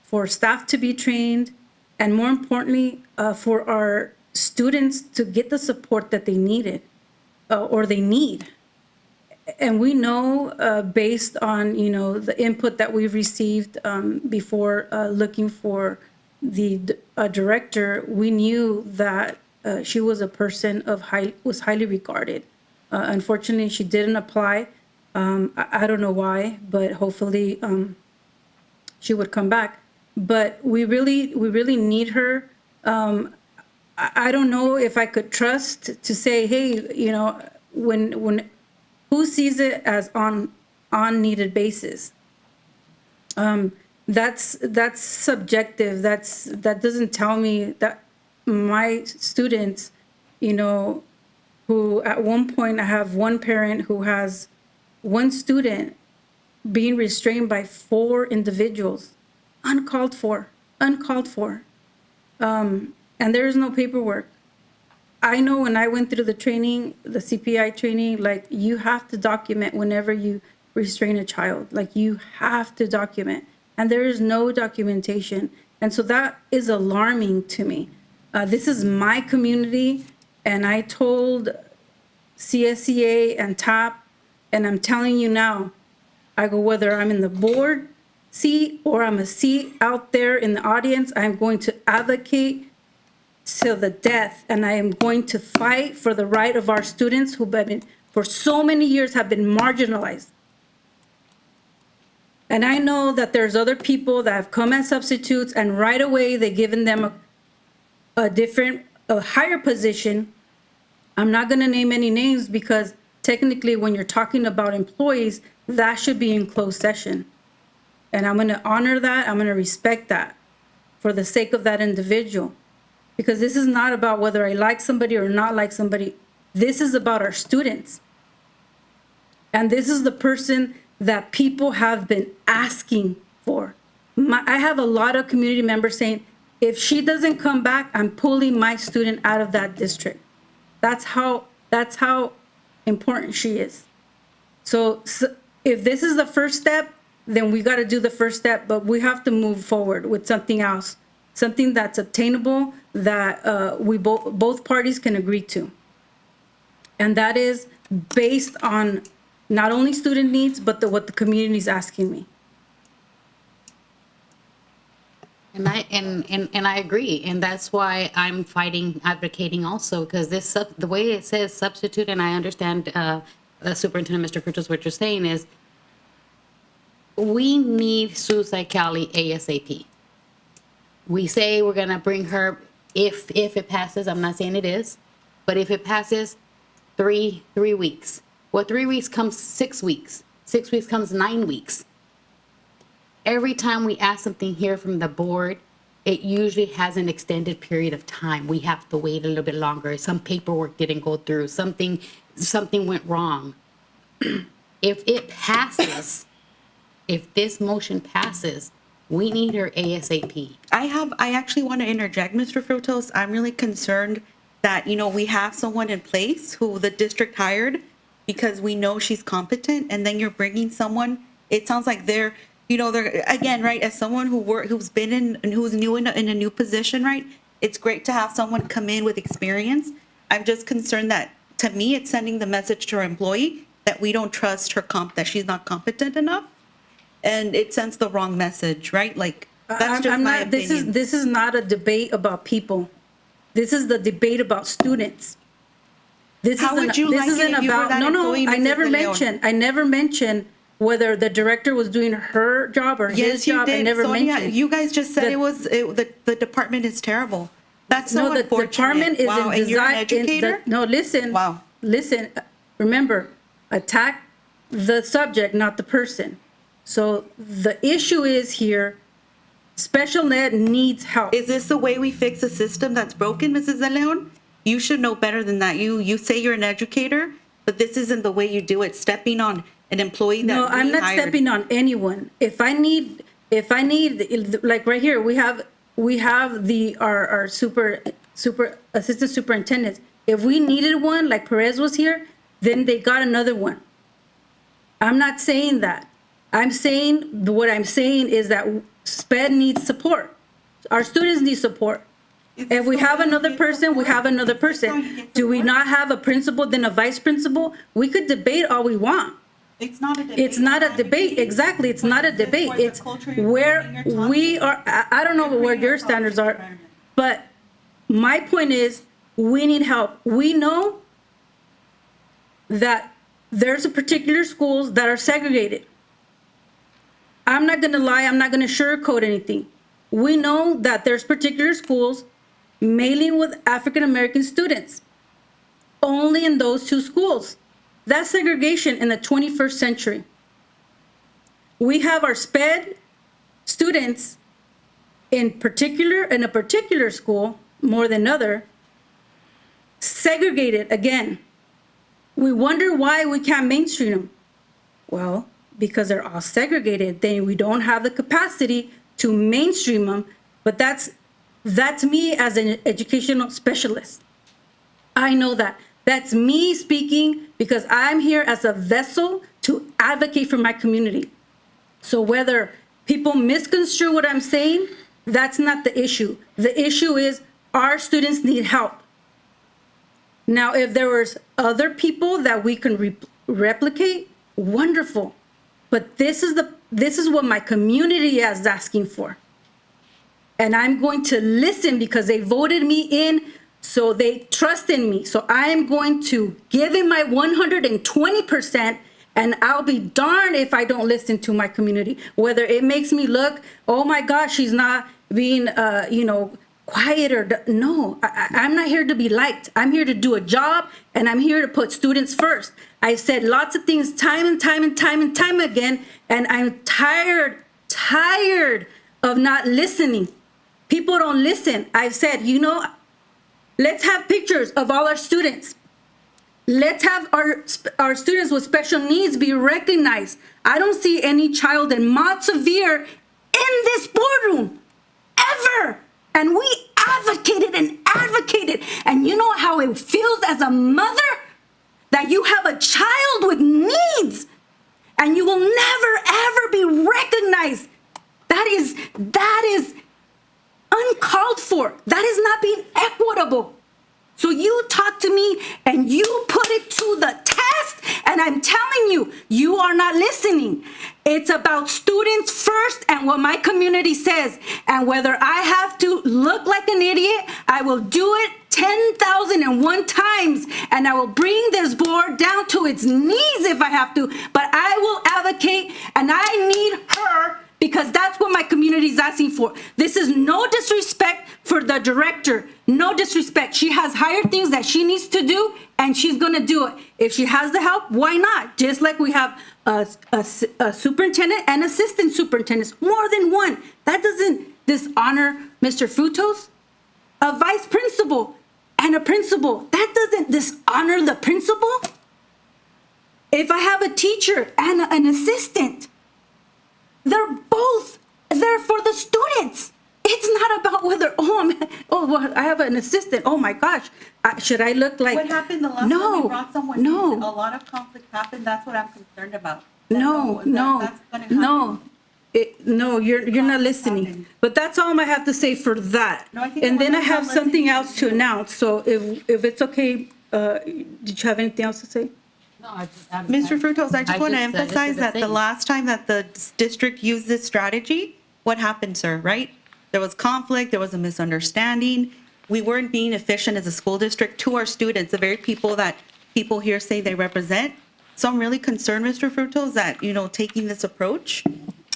for staff to be trained, and more importantly, for our students to get the support that they needed or they need. And we know, based on, you know, the input that we've received before looking for the director, we knew that she was a person was highly regarded. Unfortunately, she didn't apply. I don't know why, but hopefully she would come back. But we really need her. I don't know if I could trust to say, hey, you know, when who sees it as on needed basis? That's subjective. That doesn't tell me that my students, you know, who at one point I have one parent who has one student being restrained by 4 individuals, uncalled for. And there is no paperwork. I know when I went through the training, the CPI training, like, you have to document whenever you restrain a child. Like, you have to document. And there is no documentation. And so that is alarming to me. This is my community, and I told CSEA and TAP, and I'm telling you now, I go, whether I'm in the board seat or I'm a seat out there in the audience, I'm going to advocate till the death, and I am going to fight for the right of our students who have been, for so many years, have been marginalized. And I know that there's other people that have come as substitutes, and right away they've given them a higher position. I'm not going to name any names because technically when you're talking about employees, that should be in closed session. And I'm going to honor that. I'm going to respect that for the sake of that individual. Because this is not about whether I like somebody or not like somebody. This is about our students. And this is the person that people have been asking for. I have a lot of community members saying, if she doesn't come back, I'm pulling my student out of that district. That's how important she is. So if this is the first step, then we got to do the first step, but we have to move forward with something else, something that's obtainable, that we both parties can agree to. And that is based on not only student needs, but what the community is asking me. And I agree, and that's why I'm fighting, advocating also, because the way it says substitute, and I understand Superintendent Mr. Frutos, what you're saying is, we need Suicide Cali ASAP. We say we're gonna bring her if it passes. I'm not saying it is, but if it passes, 3 weeks. Well, 3 weeks comes 6 weeks. 6 weeks comes 9 weeks. Every time we ask something here from the board, it usually has an extended period of time. We have to wait a little bit longer. Some paperwork didn't go through. Something went wrong. If it passes, if this motion passes, we need her ASAP. I actually want to interject, Mr. Frutos. I'm really concerned that, you know, we have someone in place who the district hired because we know she's competent, and then you're bringing someone, it sounds like they're again, right, as someone who's been in and who's new in a new position, right? It's great to have someone come in with experience. I'm just concerned that, to me, it's sending the message to our employee that we don't trust her that she's not competent enough, and it sends the wrong message, right? Like, that's just my opinion. This is not a debate about people. This is the debate about students. How would you like it if you were that employee, I Mrs. never mentioned whether the director was doing her job or his job. Yes, you did. I never Sonia, mentioned. you guys just said the department is terrible. That's so the unfortunate. department is wow, in and you're an design. educator? Listen. Wow. Listen. Remember, attack the subject, not the person. So the issue is here, Special ed needs help. Is this the way we fix a system that's broken, Mrs. De Leon? You should know better than that. You say you're an educator, but this isn't the way you do it, stepping on an employee that No, I'm we not hired. stepping on anyone. If I need, like right here, we have our super assistant superintendents. If we needed one, like Perez was here, then they got another one. I'm not saying that. What I'm saying is that SPED needs support. Our students need support. If we have another person, we have another person. Do we not have a principal, then a vice principal? We could debate all we want. It's not a debate. It's not a debate, exactly, it's not a debate. It's where we are, I don't know where your standards are, but my point is, we need help. We know that there's a particular schools that are segregated. I'm not gonna lie, I'm not gonna sugarcoat anything. We know that there's particular schools mainly with African-American students, only in those two schools. That's segregation in the 21st century. We have our SPED students in a particular school, more than other, segregated again. We wonder why we can't mainstream them. Well, because they're all segregated, then we don't have the capacity to mainstream them, but that's me as an educational specialist. I know that. That's me speaking because I'm here as a vessel to advocate for my community. So whether people misconstrue what I'm saying, that's not the issue. The issue is our students need help. Now, if there was other people that we can replicate, wonderful. But this is what my community is asking for. And I'm going to listen because they voted me in. So they trust in me. So I am going to give it my 120%, and I'll be darned if I don't listen to my community. Whether it makes me look, oh my gosh, she's not being, quiet or no. I'm not here to be liked. I'm here to do a job, and I'm here to put students first. I said lots of things time and time again, and I'm tired of not listening. People don't listen. I've said, let's have pictures of all our students. Let's have our students with special needs be recognized. I don't see any child in mod severe in this boardroom, ever. And we advocated. And you know how it feels as a mother? That you have a child with needs and you will never, ever be recognized. That is uncalled for. That is not being equitable. So you talk to me and you put it to the test, and I'm telling you, you are not listening. It's about students first and what my community says. And whether I have to look like an idiot, I will do it 10,001 times, and I will bring this board down to its knees if I have to, but I will advocate, and I need her because that's what my community is asking for. This is no disrespect for the director. No disrespect. She has higher things that she needs to do, and she's going to do it. If she has the help, why not? Just like we have a superintendent and assistant superintendents, more than one. That doesn't dishonor Mr. Frutos. A vice principal and a principal, that doesn't dishonor the principal. If I have a teacher and an assistant, they're both there for the students. It's not about whether, I have an assistant. Oh my gosh, should I look like? What happened the last time we brought someone in? A lot of conflict happened. That's what I'm concerned about. No, you're not listening. But that's all I have to say for that. And then I have something else to announce. So if it's okay, did you have anything else to say? Mr. Frutos, I just want to emphasize that the last time that the district used this strategy, what happened, sir, right? There was conflict, there was a misunderstanding. We weren't being efficient as a school district to our students, the very people that people here say they represent. So I'm really concerned, Mr. Frutos, that, taking this approach,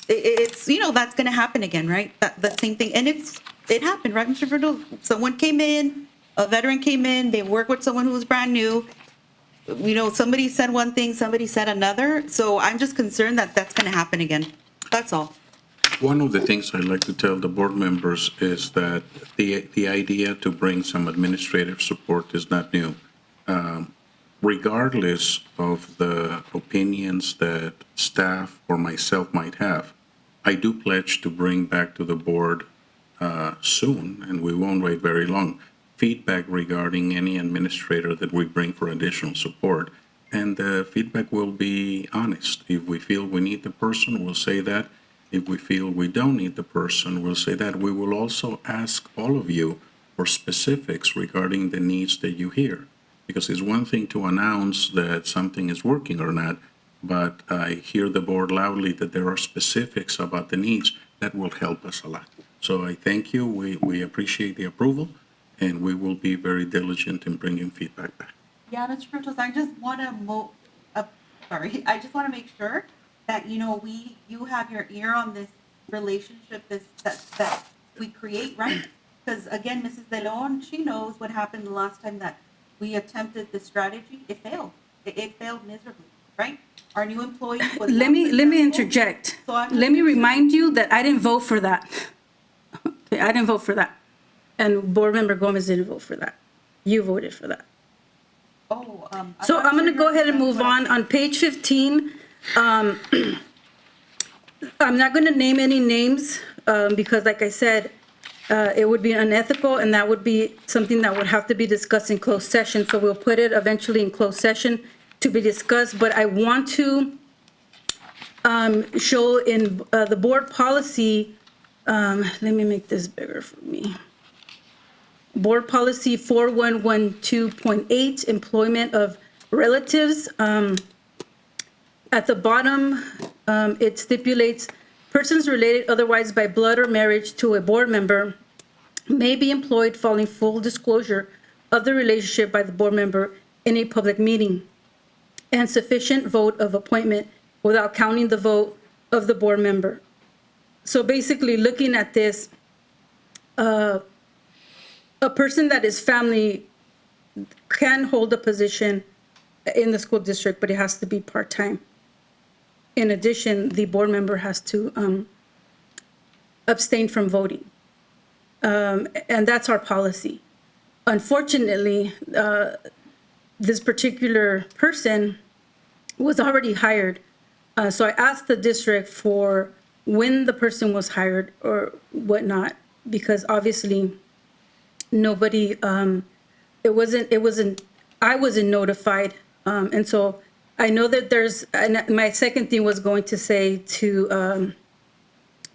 it's, that's going to happen again, right? The same thing. And it happened, right, Mr. Frutos? Someone came in, a veteran came in, they worked with someone who was brand new. Somebody said one thing, somebody said another. So I'm just concerned that that's going to happen again. That's all. One of the things I'd like to tell the board members is that the idea to bring some administrative support is not new. Regardless of the opinions that staff or myself might have, I do pledge to bring back to the board soon, and we won't wait very long, feedback regarding any administrator that we bring for additional support. And the feedback will be honest. If we feel we need the person, we'll say that. If we feel we don't need the person, we'll say that. We will also ask all of you for specifics regarding the needs that you hear. Because it's one thing to announce that something is working or not, but I hear the board loudly that there are specifics about the needs that will help us a lot. So I thank you. We appreciate the approval, and we will be very diligent in bringing feedback back. Yeah, Mr. Frutos, I just want to I just want to make sure that, you have your ear on this relationship that we create, right? Because again, Mrs. De Leon, she knows what happened the last time that we attempted the strategy. It failed. It failed miserably, right? Our new employee was. Let me interject. Let me remind you that I didn't vote for that. Okay, I didn't vote for that. And Board Member Gomez didn't vote for that. You voted for that. So I'm going to go ahead and move on. On page 15, I'm not going to name any names because, like I said, it would be unethical, and that would be something that would have to be discussed in closed session. So we'll put it eventually in closed session to be discussed. But I want to show in the board policy, let me make this bigger for me. Board Policy 4112.8, employment of relatives. At the bottom, it stipulates persons related otherwise by blood or marriage to a board member may be employed following full disclosure of the relationship by the board member in a public meeting and sufficient vote of appointment without counting the vote of the board member. So basically, looking at this, a person that is family can hold a position in the school district, but it has to be part-time. In addition, the board member has to abstain from voting. And that's our policy. Unfortunately, this particular person was already hired. So I asked the district for when the person was hired or whatnot, because obviously nobody, I wasn't notified. And so I know that and my second thing was going to say to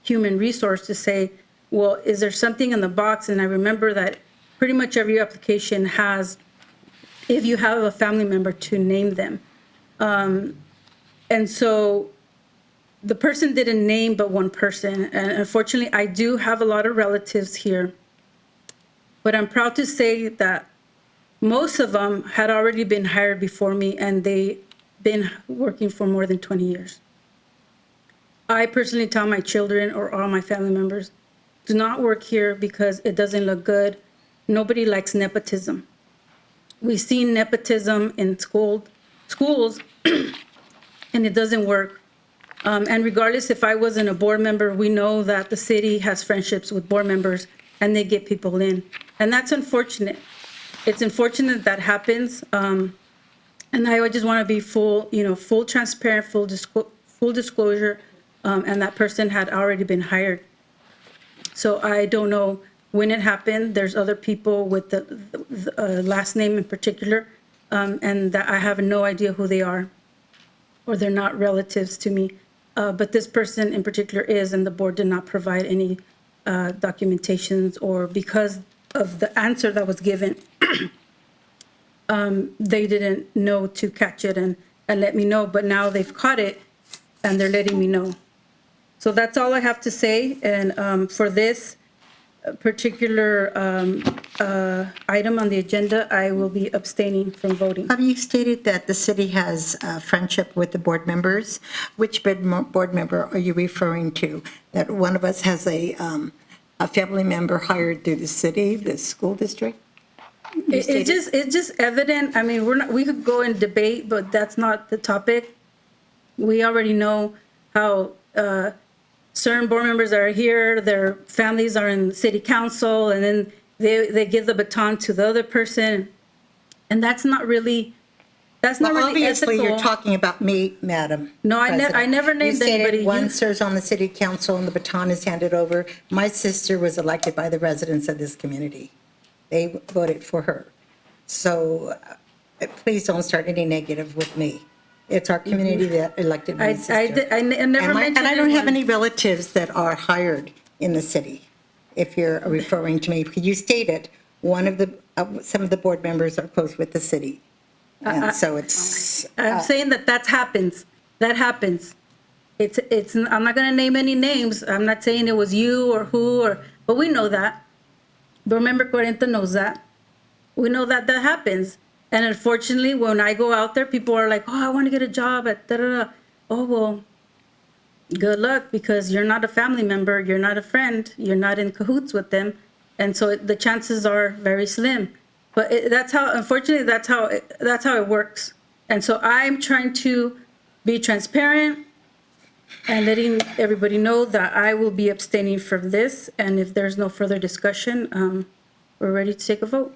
Human Resource to say, well, is there something in the box? And I remember that pretty much every application has, if you have a family member, to name them. And so the person didn't name but one person. And unfortunately, I do have a lot of relatives here. But I'm proud to say that most of them had already been hired before me, and they've been working for more than 20 years. I personally tell my children or all my family members, do not work here because it doesn't look good. Nobody likes nepotism. We've seen nepotism in schools, and it doesn't work. And regardless if I wasn't a board member, we know that the city has friendships with board members, and they get people in. And that's unfortunate. It's unfortunate that happens. And I just want to be full transparent, full disclosure. And that person had already been hired. So I don't know when it happened. There's other people with the last name in particular, and that I have no idea who they are, or they're not relatives to me. But this person in particular is, and the board did not provide any documentations, or because of the answer that was given, they didn't know to catch it and let me know. But now they've caught it, and they're letting me know. So that's all I have to say. And for this particular item on the agenda, I will be abstaining from voting. Have you stated that the city has friendship with the board members? Which board member are you referring to? That one of us has a family member hired through the city, the school district? It's just evident. I mean, we could go and debate, but that's not the topic. We already know how certain board members are here, their families are in city council, and then they give the baton to the other person. And that's not really Well, obviously, you're ethical. talking about me, Madam No, I President. never named You anybody. stated one serves on the city council and the baton is handed over. My sister was elected by the residents of this community. They voted for her. So please don't start any negative with me. It's our community that elected my sister. I never mentioned And I don't have anyone. any relatives that are hired in the city, if you're referring to me. Because you stated some of the board members are close with the city. And so it's. I'm saying that happens. That happens. It's. I'm not going to name any names. I'm not saying it was you or who, but we know that. Board Member Cuarenta knows that. We know that happens. And unfortunately, when I go out there, people are like, "Oh, I want to get a job at da-da-da." Oh, well, good luck, because you're not a family member, you're not a friend, you're not in cahoots with them, and so the chances are very slim. But unfortunately, that's how it works. And so I'm trying to be transparent and letting everybody know that I will be abstaining from this. And if there's no further discussion, we're ready to take a vote.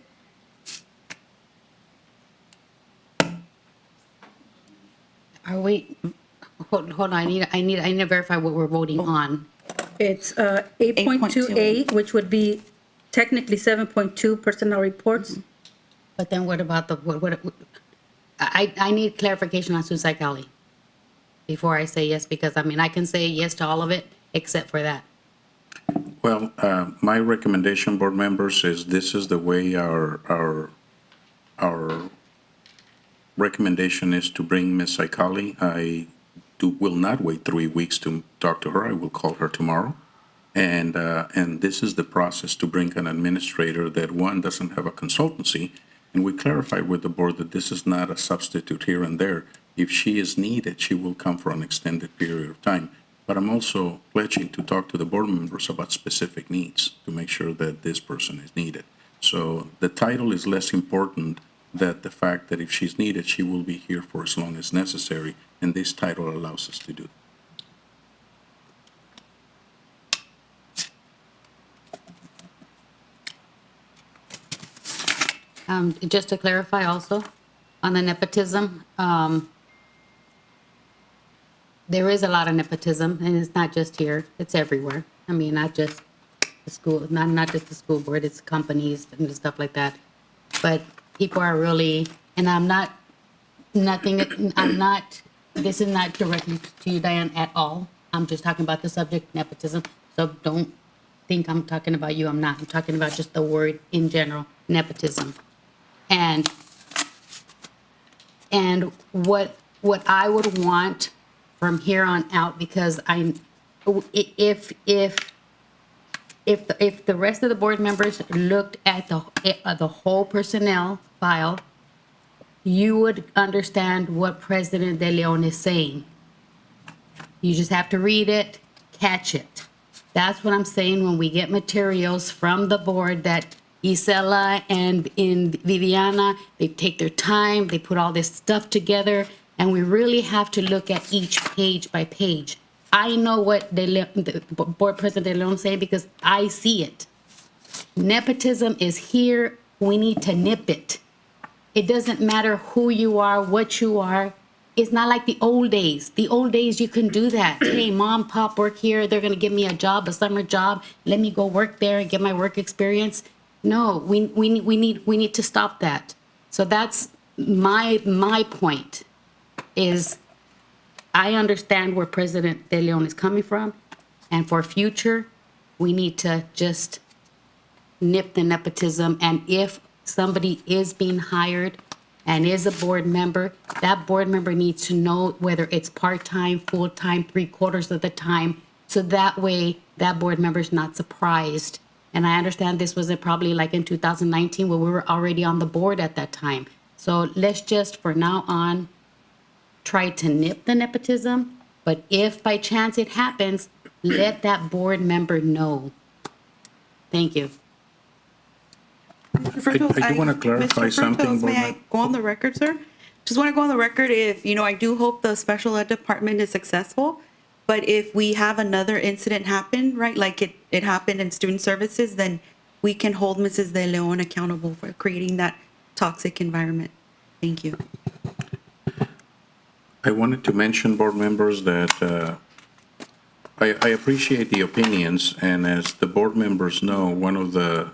Are we, hold on, I need to verify what we're voting on. It's 8.2A, which would be technically 7.2 personnel reports. But then what about I need clarification on Suicide Alley before I say yes, because I mean, I can say yes to all of it except for that. Well, my recommendation, board members, is this is the way our recommendation is to bring Ms. Saikali. I will not wait 3 weeks to talk to her. I will call her tomorrow. And this is the process to bring an administrator that, one, doesn't have a consultancy. And we clarify with the board that this is not a substitute here and there. If she is needed, she will come for an extended period of time. But I'm also pledging to talk to the board members about specific needs to make sure that this person is needed. So the title is less important than the fact that if she's needed, she will be here for as long as necessary. And this title allows us to do that. Just to clarify also, on the nepotism, there is a lot of nepotism, and it's not just here, it's everywhere. I mean, not just the school, not just the school board, it's companies and stuff like that. But people are really, and this is not directly to you, Diane, at all. I'm just talking about the subject, nepotism. So don't think I'm talking about you, I'm not. I'm talking about just the word in general, nepotism. And what I would want from here on out, because if the rest of the board members looked at the whole personnel file, you would understand what President De Leon is saying. You just have to read it, catch it. That's what I'm saying when we get materials from the board that Isela and Viviana, they take their time, they put all this stuff together, and we really have to look at each page by page. I know what the board president De Leon is saying because I see it. Nepotism is here. We need to nip it. It doesn't matter who you are, what you are. It's not like the old days. The old days, you can do that. Hey, mom, pop, work here. They're going to give me a job, a summer job. Let me go work there and get my work experience. No, we need to stop that. So that's my point is I understand where President De Leon is coming from. And for future, we need to just nip the nepotism. And if somebody is being hired and is a board member, that board member needs to know whether it's part-time, full-time, 3/4 of the time. So that way that board member is not surprised. And I understand this was probably like in 2019 where we were already on the board at that time. So let's just, for now on, try to nip the nepotism. But if by chance it happens, let that board member know. Thank you. I do want to clarify something. May I go on the record, sir? Just want to go on the record I do hope the special ed department is successful. But if we have another incident happen, right, like it happened in student services, then we can hold Mrs. De Leon accountable for creating that toxic environment. Thank you. I wanted to mention, board members, that I appreciate the opinions, and as the board members know, one of the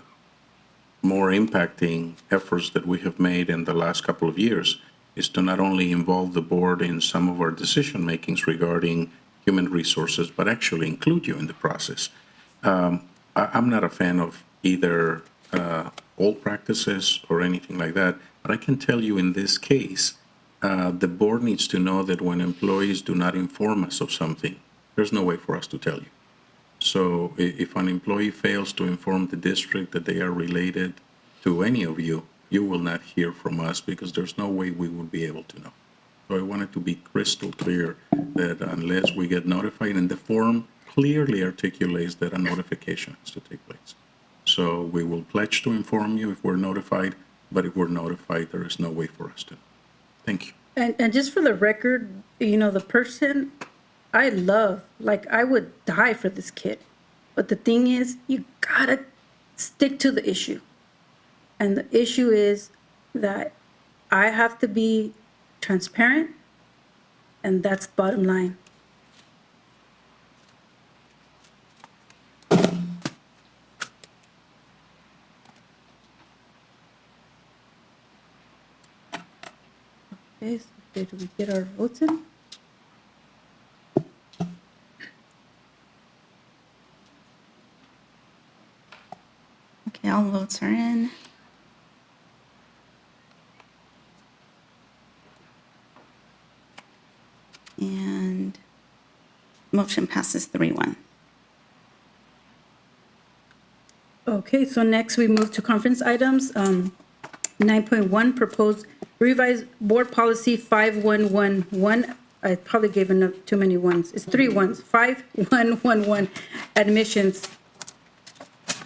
more impacting efforts that we have made in the last couple of years is to not only involve the board in some of our decision makings regarding human resources, but actually include you in the process. I'm not a fan of either old practices or anything like that, but I can tell you in this case, the board needs to know that when employees do not inform us of something, there's no way for us to tell you. So if an employee fails to inform the district that they are related to any of you, you will not hear from us because there's no way we will be able to know. So I wanted to be crystal clear that unless we get notified, and the form clearly articulates that a notification has to take place. So we will pledge to inform you if we're notified, but if we're notified, there is no way for us to know. Thank you. And just for the record, the person I love, like I would die for this kid. But the thing is, you gotta stick to the issue. And the issue is that I have to be transparent, and that's bottom line. Okay, so did we get our votes in? Okay, all votes are in. And motion passes 3-1. Okay, so next we move to conference items. 9.1, proposed revised board policy 5111. I probably gave enough, too many ones. It's 3 ones. 5111, admissions.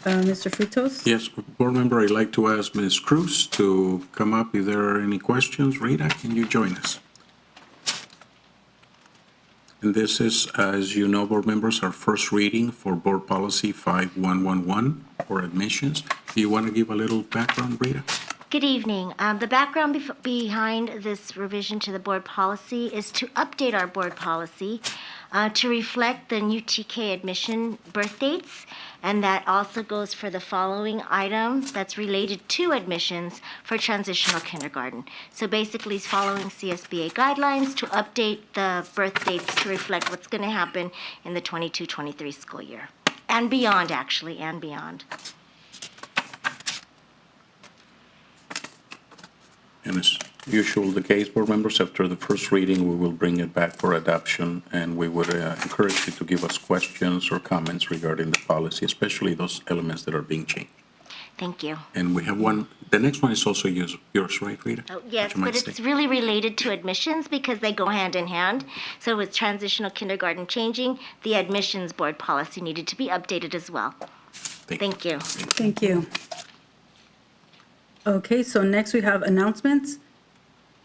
Mr. Frutos? Yes, board member, I'd like to ask Ms. Cruz to come up if there are any questions. Rita, can you join us? And this is, as you know, board members, our first reading for board policy 5111 for admissions. Do you want to give a little background, Rita? Good evening. The background behind this revision to the board policy is to update our board policy to reflect the new TK admission birth dates, and that also goes for the following item that's related to admissions for transitional kindergarten. So basically, it's following CSBA guidelines to update the birth dates to reflect what's going to happen in the 22-23 school year, and beyond, actually, and beyond. And as usual the case, board members, after the first reading, we will bring it back for adoption, and we would encourage you to give us questions or comments regarding the policy, especially those elements that are being changed. Thank you. And we have one, the next one is also yours, right, Rita? Oh, yes, but it's really related to admissions because they go hand in hand. So with transitional kindergarten changing, the admissions board policy needed to be updated as well. Thank you. Thank you. Okay, so next we have announcements.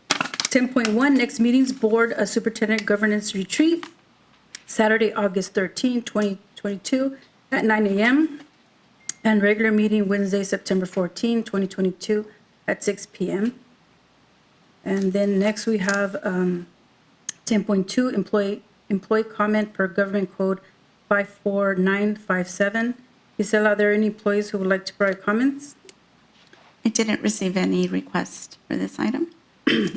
10.1, next meetings, Board Superintendent Governance Retreat, Saturday, August 13, 2022, at 9 a.m., and regular meeting Wednesday, September 14, 2022, at 6 p.m. And then next we have 10.2, employee comment per Government Code 54957. Gisela, are there any employees who would like to provide comments? I didn't receive any request for this item.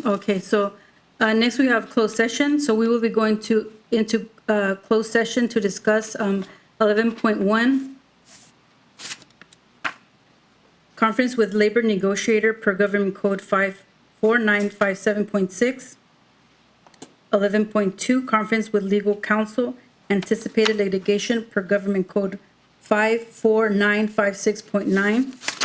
Okay, so next we have closed session. So we will be going into closed session to discuss 11.1, conference with labor negotiator per Government Code 54957.6. 11.2, conference with legal counsel, anticipated litigation per Government Code 54956.9.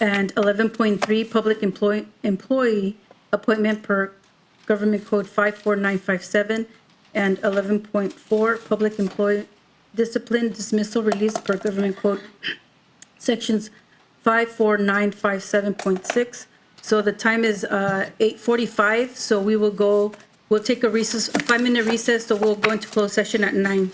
And 11.3, public employee appointment per Government Code 54957. And 11.4, public employee discipline dismissal release per Government Code sections 54957.6. So the time is 8:45, so we will go We'll take a recess, a 5-minute recess, so we'll go into closed session at 9.